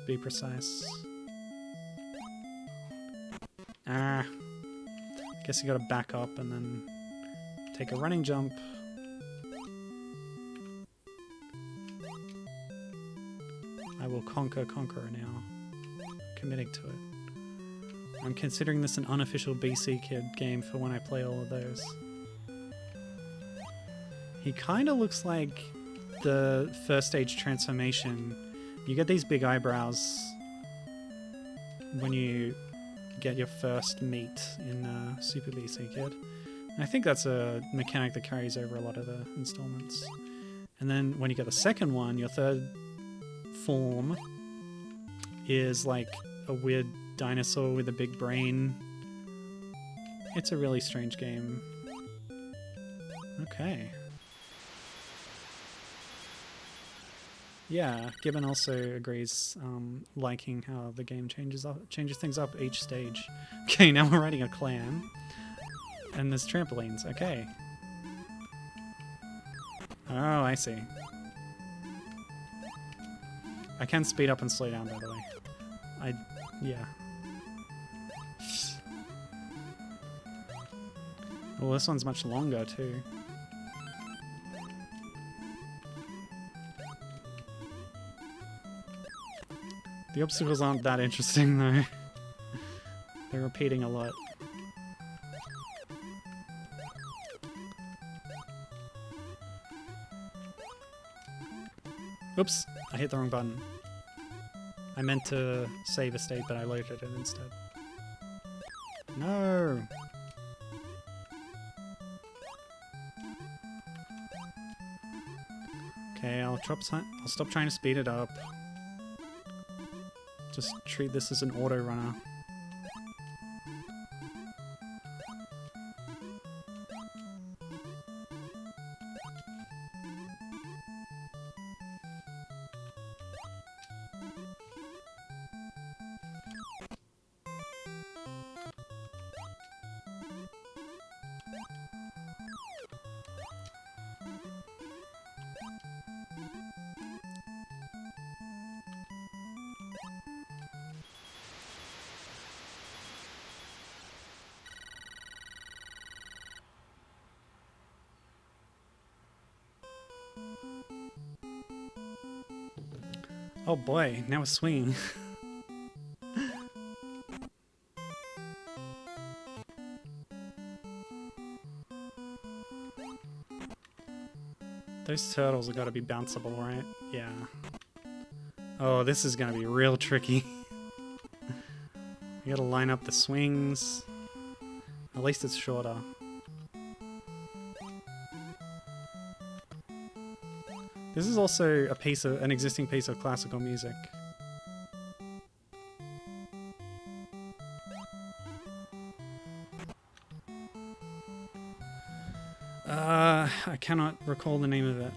A: be precise. Ah. Guess you gotta back up and then take a running jump. I will conquer Conqueror now. Committing to it. I'm considering this an unofficial BC Kid game for when I play all of those. He kind of looks like the first stage transformation. You get these big eyebrows when you get your first meat in Super BC Kid. And I think that's a mechanic that carries over a lot of the installments. And then when you get the second one, your third form is like a weird dinosaur with a big brain. It's a really strange game. Okay. Yeah, Gibbon also agrees, liking how the game changes things up each stage. Okay, now we're riding a clan. And there's trampolines, okay. Oh, I see. I can speed up and slow down, by the way. Yeah. Well, this one's much longer, too. The obstacles aren't that interesting, though. They're repeating a lot. Oops, I hit the wrong button. I meant to save a state, but I loaded it instead. No! Okay, I'll stop trying to speed it up. Just treat this as an auto runner. Oh boy, now it's swinging. Those turtles have got to be bounceable, right? Yeah. Oh, this is going to be real tricky. You got to line up the swings. At least it's shorter. This is also an existing piece of classical music. I cannot recall the name of it.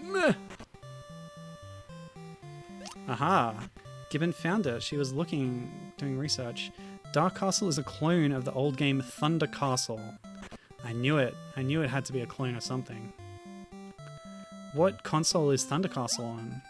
A: Meh. Aha! Gibbon found it. She was doing research. Dark Castle is a clone of the old game Thunder Castle. I knew it. I knew it had to be a clone of something. What console is Thunder Castle on?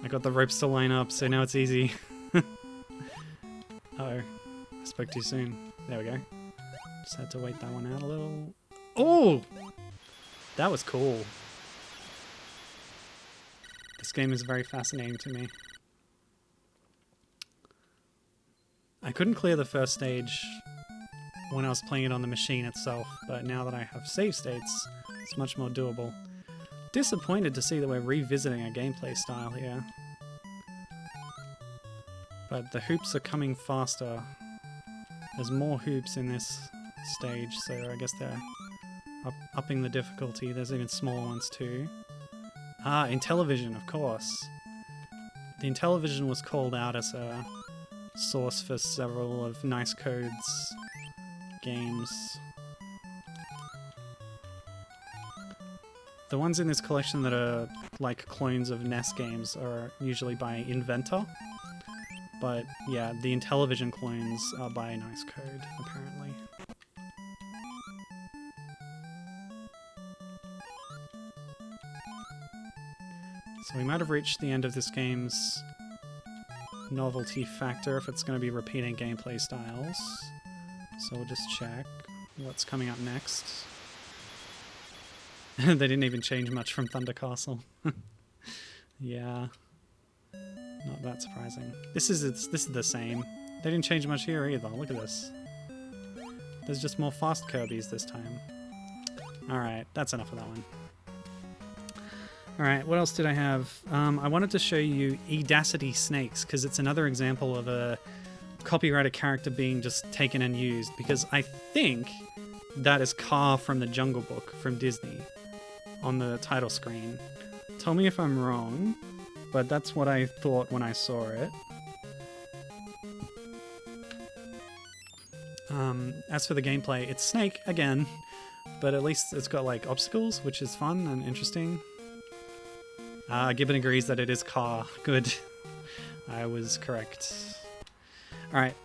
A: I got the ropes to line up, so now it's easy. Uh-oh. I spoke too soon. There we go. Just had to wait that one out a little. Oh! That was cool. This game is very fascinating to me. I couldn't clear the first stage when I was playing it on the machine itself, but now that I have save states, it's much more doable. Disappointed to see that we're revisiting a gameplay style here. But the hoops are coming faster. There's more hoops in this stage, so I guess they're upping the difficulty. There's even smaller ones too. Ah, Intellivison, of course. The Intellivison was called out as a source for several of Nice Code's games. The ones in this collection that are like clones of NES games are usually by Inventor. But yeah, the Intellivison clones are by Nice Code, apparently. So we might have reached the end of this game's novelty factor if it's going to be repeating gameplay styles. So we'll just check what's coming up next. They didn't even change much from Thunder Castle. Yeah. Not that surprising. This is the same. They didn't change much here either. Look at this. There's just more fast Kirby's this time. Alright, that's enough of that one. Alright, what else did I have? I wanted to show you Edacity Snakes, because it's another example of a copyrighted character being just taken and used, because I think that is Car from the Jungle Book from Disney on the title screen. Tell me if I'm wrong, but that's what I thought when I saw it. As for the gameplay, it's Snake again, but at least it's got like obstacles, which is fun and interesting. Gibbon agrees that it is Car. Good. I was correct. Alright,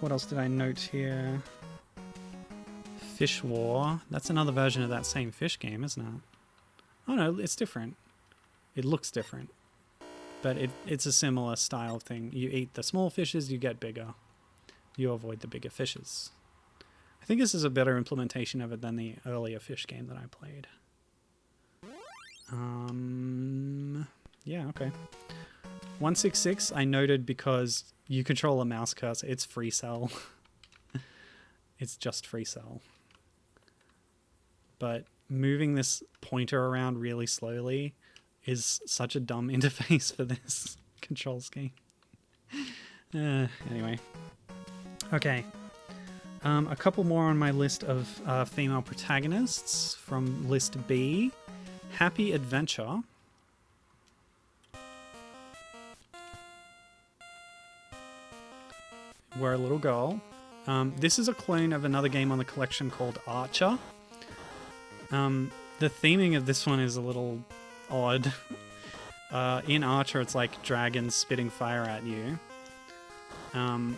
A: what else did I note here? Fish War. That's another version of that same fish game, isn't it? Oh no, it's different. It looks different. But it's a similar style thing. You eat the small fishes, you get bigger. You avoid the bigger fishes. I think this is a better implementation of it than the earlier fish game that I played. Yeah, okay. 166 I noted because you control a mouse cursor. It's free cell. It's just free cell. But moving this pointer around really slowly is such a dumb interface for this control scheme. Anyway. Okay. A couple more on my list of female protagonists from list B. Happy Adventure. We're a little girl. This is a clone of another game on the collection called Archer. The theming of this one is a little odd. In Archer, it's like dragons spitting fire at you. And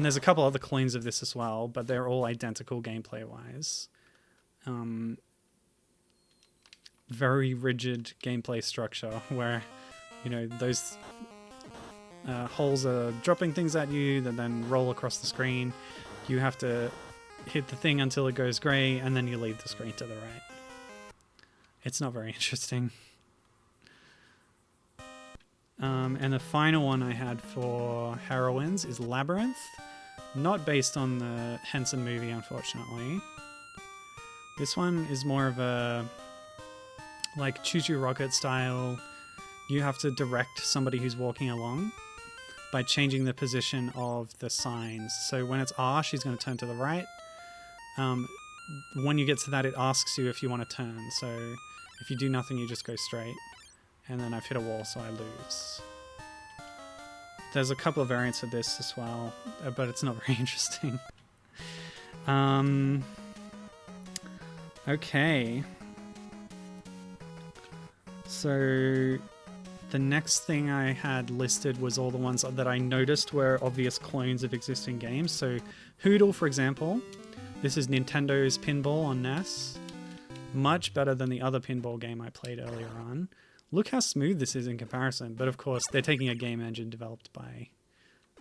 A: there's a couple other clones of this as well, but they're all identical gameplay-wise. Very rigid gameplay structure where, you know, those holes are dropping things at you that then roll across the screen. You have to hit the thing until it goes grey, and then you leave the screen to the right. It's not very interesting. And the final one I had for heroines is Labyrinth. Not based on the Henson movie, unfortunately. This one is more of a like Choo Choo Rocket style. You have to direct somebody who's walking along by changing the position of the signs. So when it's R, she's going to turn to the right. When you get to that, it asks you if you want to turn. So if you do nothing, you just go straight. And then I've hit a wall, so I lose. There's a couple of variants of this as well, but it's not very interesting. Okay. So the next thing I had listed was all the ones that I noticed were obvious clones of existing games. So Hoodle, for example. This is Nintendo's pinball on NES. Much better than the other pinball game I played earlier on. Look how smooth this is in comparison. But of course, they're taking a game engine developed by,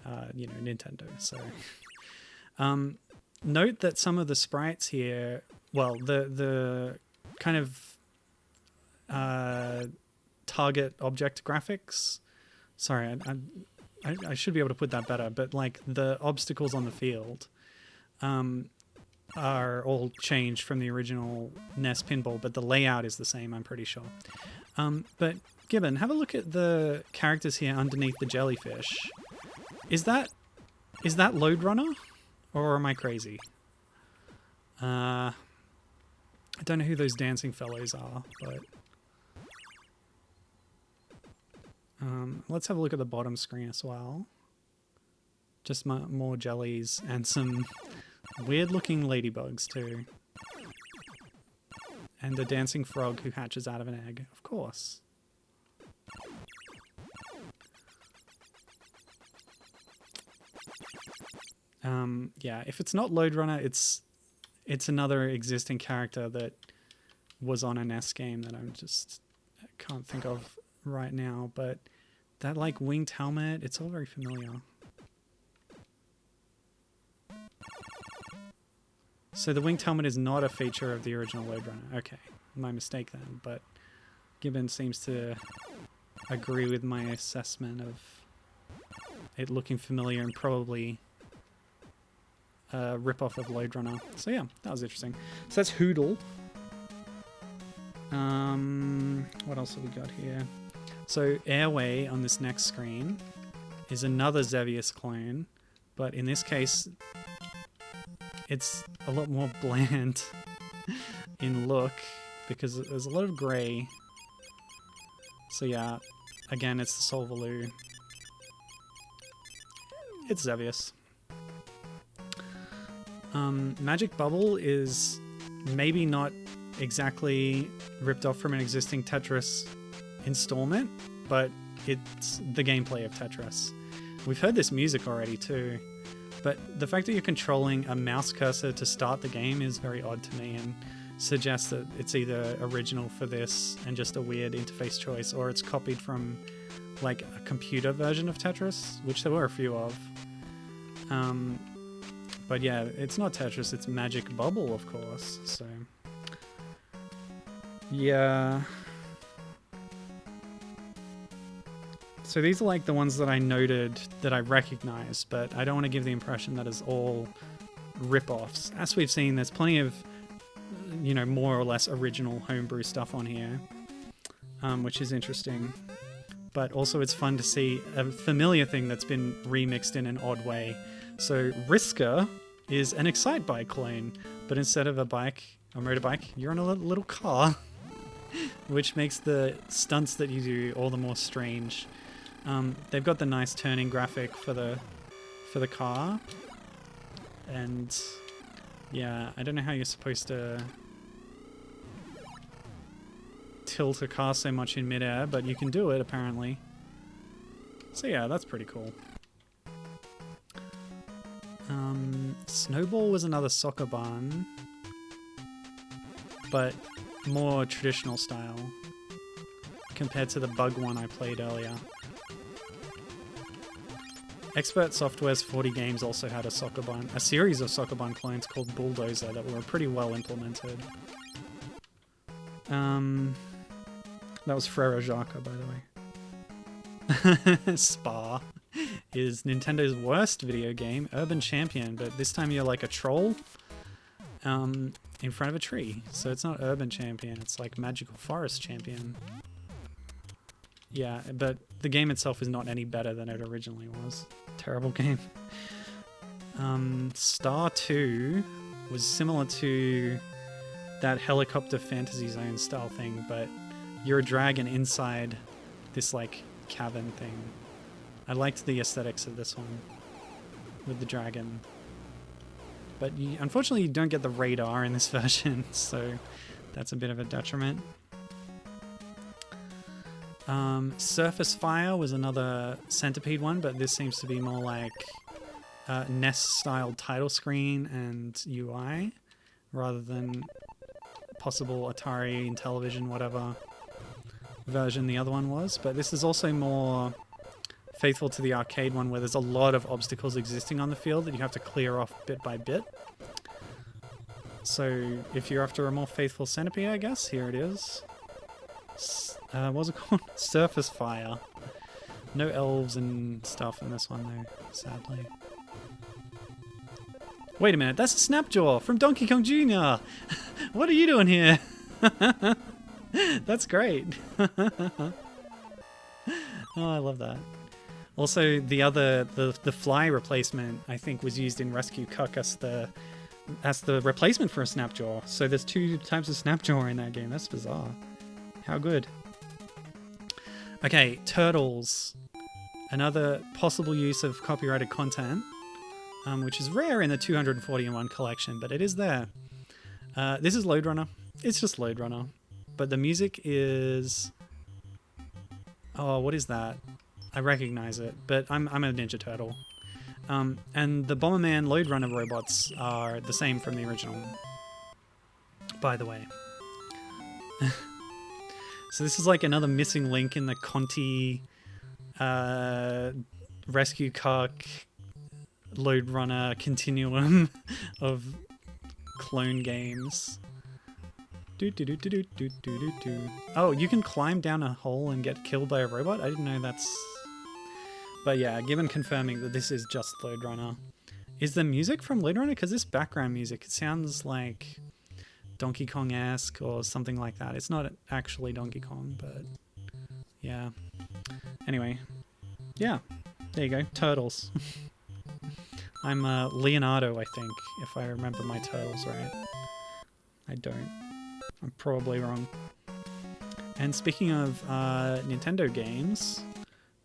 A: Nintendo. So, note that some of the sprites here, well, the kind of target object graphics. Sorry, I should be able to put that better. But like the obstacles on the field, are all changed from the original NES pinball, but the layout is the same. I'm pretty sure. But Gibbon, have a look at the characters here underneath the jellyfish. Is that Lode Runner, or am I crazy? I don't know who those dancing fellows are, but let's have a look at the bottom screen as well. Just more jellies and some weird-looking ladybugs too. And a dancing frog who hatches out of an egg, of course. Yeah, if it's not Lode Runner, it's another existing character that was on a NES game that I'm just can't think of right now, but that like winged helmet, it's all very familiar. So the winged helmet is not a feature of the original Lode Runner. Okay, my mistake then, but Gibbon seems to agree with my assessment of it looking familiar and probably a rip-off of Lode Runner. So yeah, that was interesting. So that's Hoodle. What else have we got here? So Airway on this next screen is another Xevious clone, but in this case it's a lot more bland in look because there's a lot of grey. So yeah, again, it's the Solvaloo. It's Xevious. Magic Bubble is maybe not exactly ripped off from an existing Tetris installment, but it's the gameplay of Tetris. We've heard this music already too, but the fact that you're controlling a mouse cursor to start the game is very odd to me and suggests that it's either original for this and just a weird interface choice, or it's copied from like a computer version of Tetris, which there were a few of. But yeah, it's not Tetris, it's Magic Bubble, of course, so yeah. So these are like the ones that I noted that I recognize, but I don't want to give the impression that it's all rip-offs. As we've seen, there's plenty of, you know, more or less original homebrew stuff on here, which is interesting. But also it's fun to see a familiar thing that's been remixed in an odd way. So Risker is an Excitebike clone, but instead of a bike, a motorbike, you're on a little car, which makes the stunts that you do all the more strange. They've got the nice turning graphic for the car, and yeah, I don't know how you're supposed to tilt a car so much in midair, but you can do it apparently. So yeah, that's pretty cool. Snowball was another soccer barn, but more traditional style compared to the bug one I played earlier. Expert Software's 40 Games also had a soccer barn, a series of soccer barn clones called Bulldozer that were pretty well implemented. That was Frere Jacques, by the way. Spa is Nintendo's worst video game, Urban Champion, but this time you're like a troll in front of a tree. So it's not Urban Champion, it's like Magical Forest Champion. Yeah, but the game itself is not any better than it originally was. Terrible game. Star 2 was similar to that Helicopter Fantasy Zone style thing, but you're a dragon inside this like cavern thing. I liked the aesthetics of this one with the dragon, but unfortunately you don't get the radar in this version, so that's a bit of a detriment. Surface Fire was another Centipede one, but this seems to be more like NES style title screen and UI rather than possible Atari, Intellivision, whatever version the other one was. But this is also more faithful to the arcade one, where there's a lot of obstacles existing on the field that you have to clear off bit by bit. So if you're after a more faithful Centipede, I guess, here it is. What was it called? Surface Fire. No elves and stuff in this one though, sadly. Wait a minute, that's a Snapjaw from Donkey Kong Jr. What are you doing here? That's great. Oh, I love that. Also, the fly replacement, I think, was used in Rescue Cuck as the replacement for a Snapjaw. So there's two types of Snapjaw in that game. That's bizarre. How good. Okay, Turtles. Another possible use of copyrighted content, which is rare in the 240-in-1 collection, but it is there. This is Lode Runner. It's just Lode Runner. But the music is... Oh, what is that? I recognize it, but I'm a Ninja Turtle. And the Bomberman Lode Runner robots are the same from the original, by the way. So this is like another missing link in the Conti rescue car load runner continuum of clone games. Oh, you can climb down a hole and get killed by a robot? I didn't know that's... But yeah, given confirming that this is just Lode Runner. Is the music from Lode Runner? Because this background music, it sounds like Donkey Kong-esque or something like that. It's not actually Donkey Kong, but yeah. Anyway, yeah, there you go, Turtles. I'm Leonardo, I think, if I remember my Turtles right. I don't. I'm probably wrong. And speaking of Nintendo games,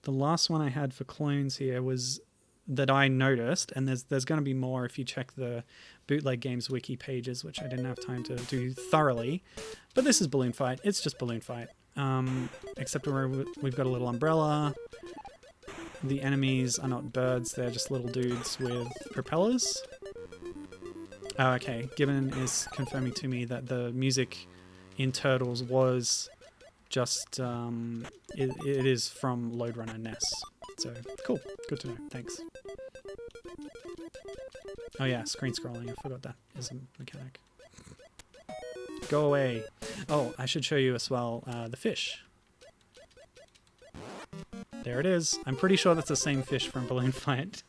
A: the last one I had for clones here was that I noticed, and there's going to be more if you check the Bootleg Games Wiki pages, which I didn't have time to do thoroughly. But this is Balloon Fight. It's just Balloon Fight. Except we've got a little umbrella. The enemies are not birds, they're just little dudes with propellers. Oh, okay, Gibbon is confirming to me that the music in Turtles was just, it is from Lode Runner NES. So, cool, good to know, thanks. Oh yeah, screen scrolling, I forgot that is a mechanic. Go away. Oh, I should show you as well the fish. There it is. I'm pretty sure that's the same fish from Balloon Fight.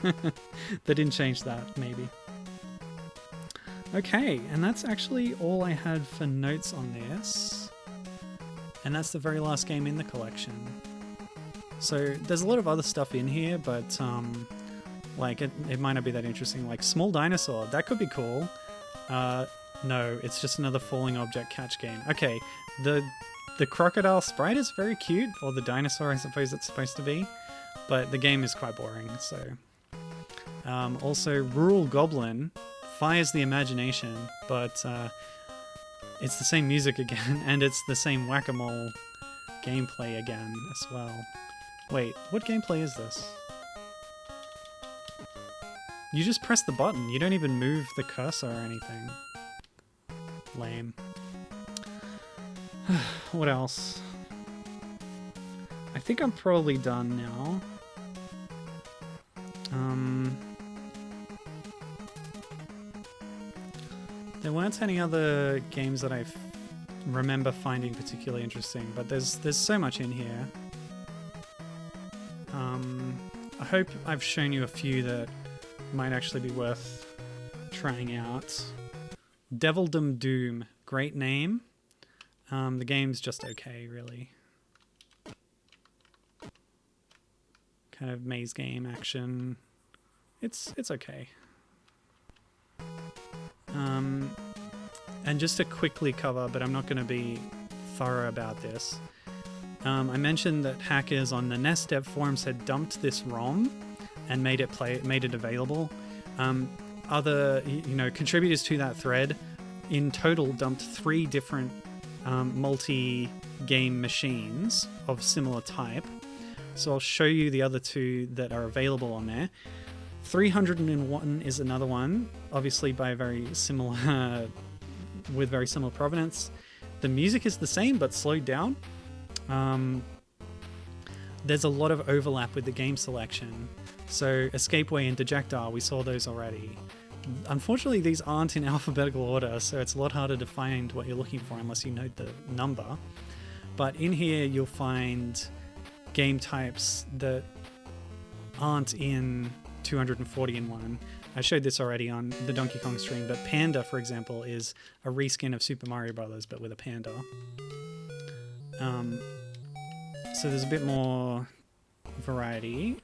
A: They didn't change that, maybe. Okay, and that's actually all I had for notes on this. And that's the very last game in the collection. So there's a lot of other stuff in here, but like it might not be that interesting. Like Small Dinosaur, that could be cool. No, it's just another falling object catch game. Okay, the crocodile sprite is very cute, or the dinosaur I suppose it's supposed to be, but the game is quite boring, so. Also, Rural Goblin fires the imagination, but it's the same music again, and it's the same whack-a-mole gameplay again as well. Wait, what gameplay is this? You just press the button, you don't even move the cursor or anything. Lame. What else? I think I'm probably done now. There weren't any other games that I remember finding particularly interesting, but there's so much in here. I hope I've shown you a few that might actually be worth trying out. Devildom Doom, great name. The game's just okay, really. Kind of maze game action. It's okay. And just to quickly cover, but I'm not going to be thorough about this. I mentioned that hackers on the NES dev forums had dumped this ROM and made it available. Other contributors to that thread in total dumped 3 different multi-game machines of similar type. So I'll show you the other 2 that are available on there. 301 is another one, obviously by very similar, with very similar provenance. The music is the same but slowed down. There's a lot of overlap with the game selection. So Escapeway and DreamGEAR, we saw those already. Unfortunately, these aren't in alphabetical order, so it's a lot harder to find what you're looking for unless you know the number. But in here, you'll find game types that aren't in 240-in-1. I showed this already on the Donkey Kong stream, but Panda, for example, is a reskin of Super Mario Bros., but with a panda. So there's a bit more variety,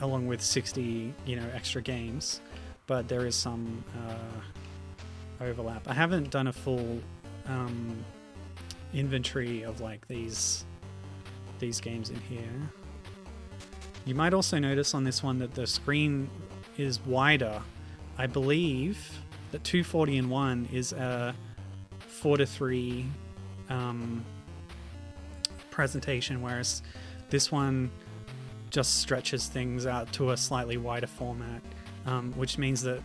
A: along with 60, extra games. But there is some overlap. I haven't done a full inventory of like these games in here. You might also notice on this one that the screen is wider. I believe that 240-in-1 is a 4:3 presentation, whereas this one just stretches things out to a slightly wider format. Which means that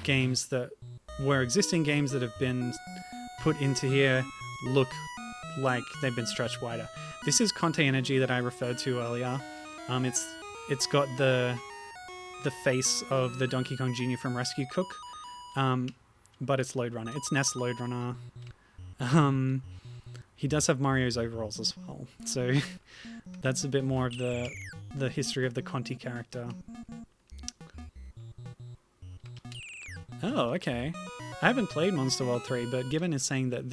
A: games that were existing games that have been put into here look like they've been stretched wider. This is Conte Energy that I referred to earlier. It's got the face of the Donkey Kong Jr. from Rescue Cook, but it's Lode Runner. It's NES Lode Runner. He does have Mario's overalls as well, so that's a bit more of the history of the Conti character. Oh, okay. I haven't played Monster World 3, but Gibbon is saying that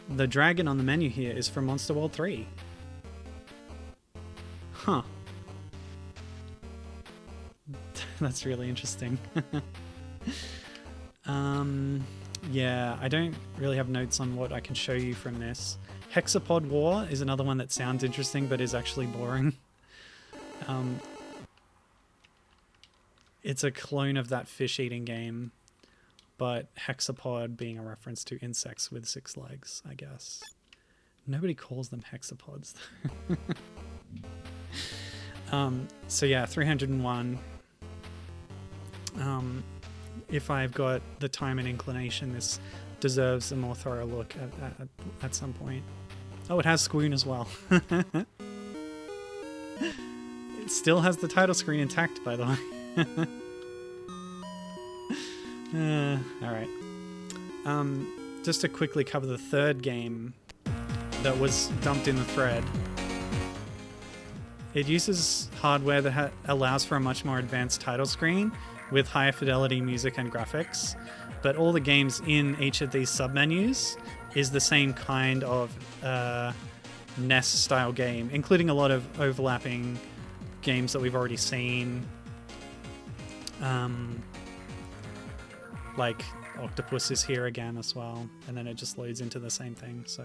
A: the dragon on the menu here is from Monster World 3. Huh. That's really interesting. Yeah, I don't really have notes on what I can show you from this. Hexapod War is another one that sounds interesting, but is actually boring. It's a clone of that fish-eating game, but hexapod being a reference to insects with 6 legs, I guess. Nobody calls them hexapods. So yeah, 301. If I've got the time and inclination, this deserves a more thorough look at some point. Oh, it has Squoon as well. It still has the title screen intact, by the way. Alright. Just to quickly cover the third game that was dumped in the thread. It uses hardware that allows for a much more advanced title screen with higher fidelity music and graphics, but all the games in each of these submenus is the same kind of NES style game, including a lot of overlapping games that we've already seen, like Octopus is here again as well, and then it just loads into the same thing. So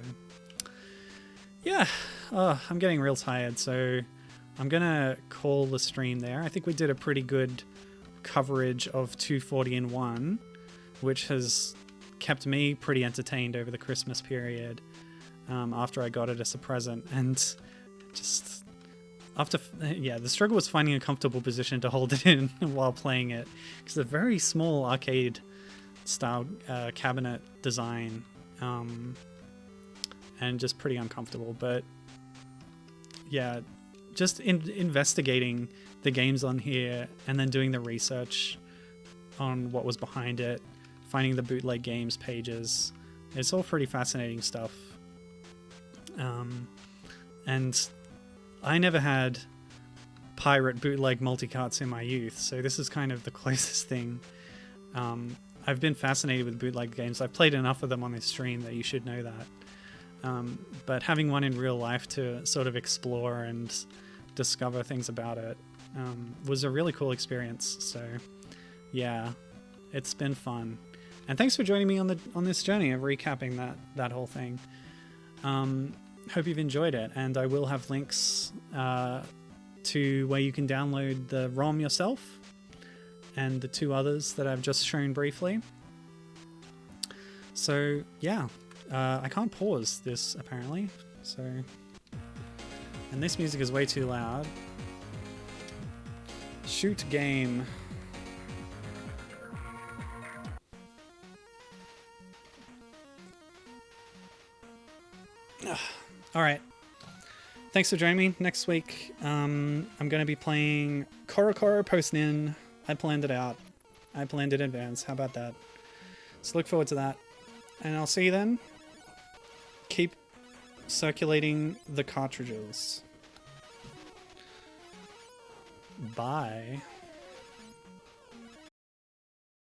A: yeah, I'm getting real tired, so I'm gonna call the stream there. I think we did a pretty good coverage of 240 in 1, which has kept me pretty entertained over the Christmas period, after I got it as a present, and just after, yeah, the struggle was finding a comfortable position to hold it in while playing it, because it's a very small arcade style cabinet design, and just pretty uncomfortable. But yeah, just investigating the games on here and then doing the research on what was behind it, finding the Bootleg Games pages. It's all pretty fascinating stuff. And I never had pirate bootleg multicarts in my youth, so this is kind of the closest thing. I've been fascinated with bootleg games. I've played enough of them on this stream that you should know that. But having one in real life to sort of explore and discover things about it was a really cool experience. So yeah, it's been fun, and thanks for joining me on this journey of recapping that whole thing. Hope you've enjoyed it, and I will have links to where you can download the ROM yourself and the 2 others that I've just shown briefly. So yeah, I can't pause this apparently, so, and this music is way too loud. Shoot game. All right. Thanks for joining me. Next week, I'm going to be playing Conqueror Post-Nin. I planned it out. I planned it in advance. How about that? So look forward to that. And I'll see you then. Keep circulating the cartridges. Bye.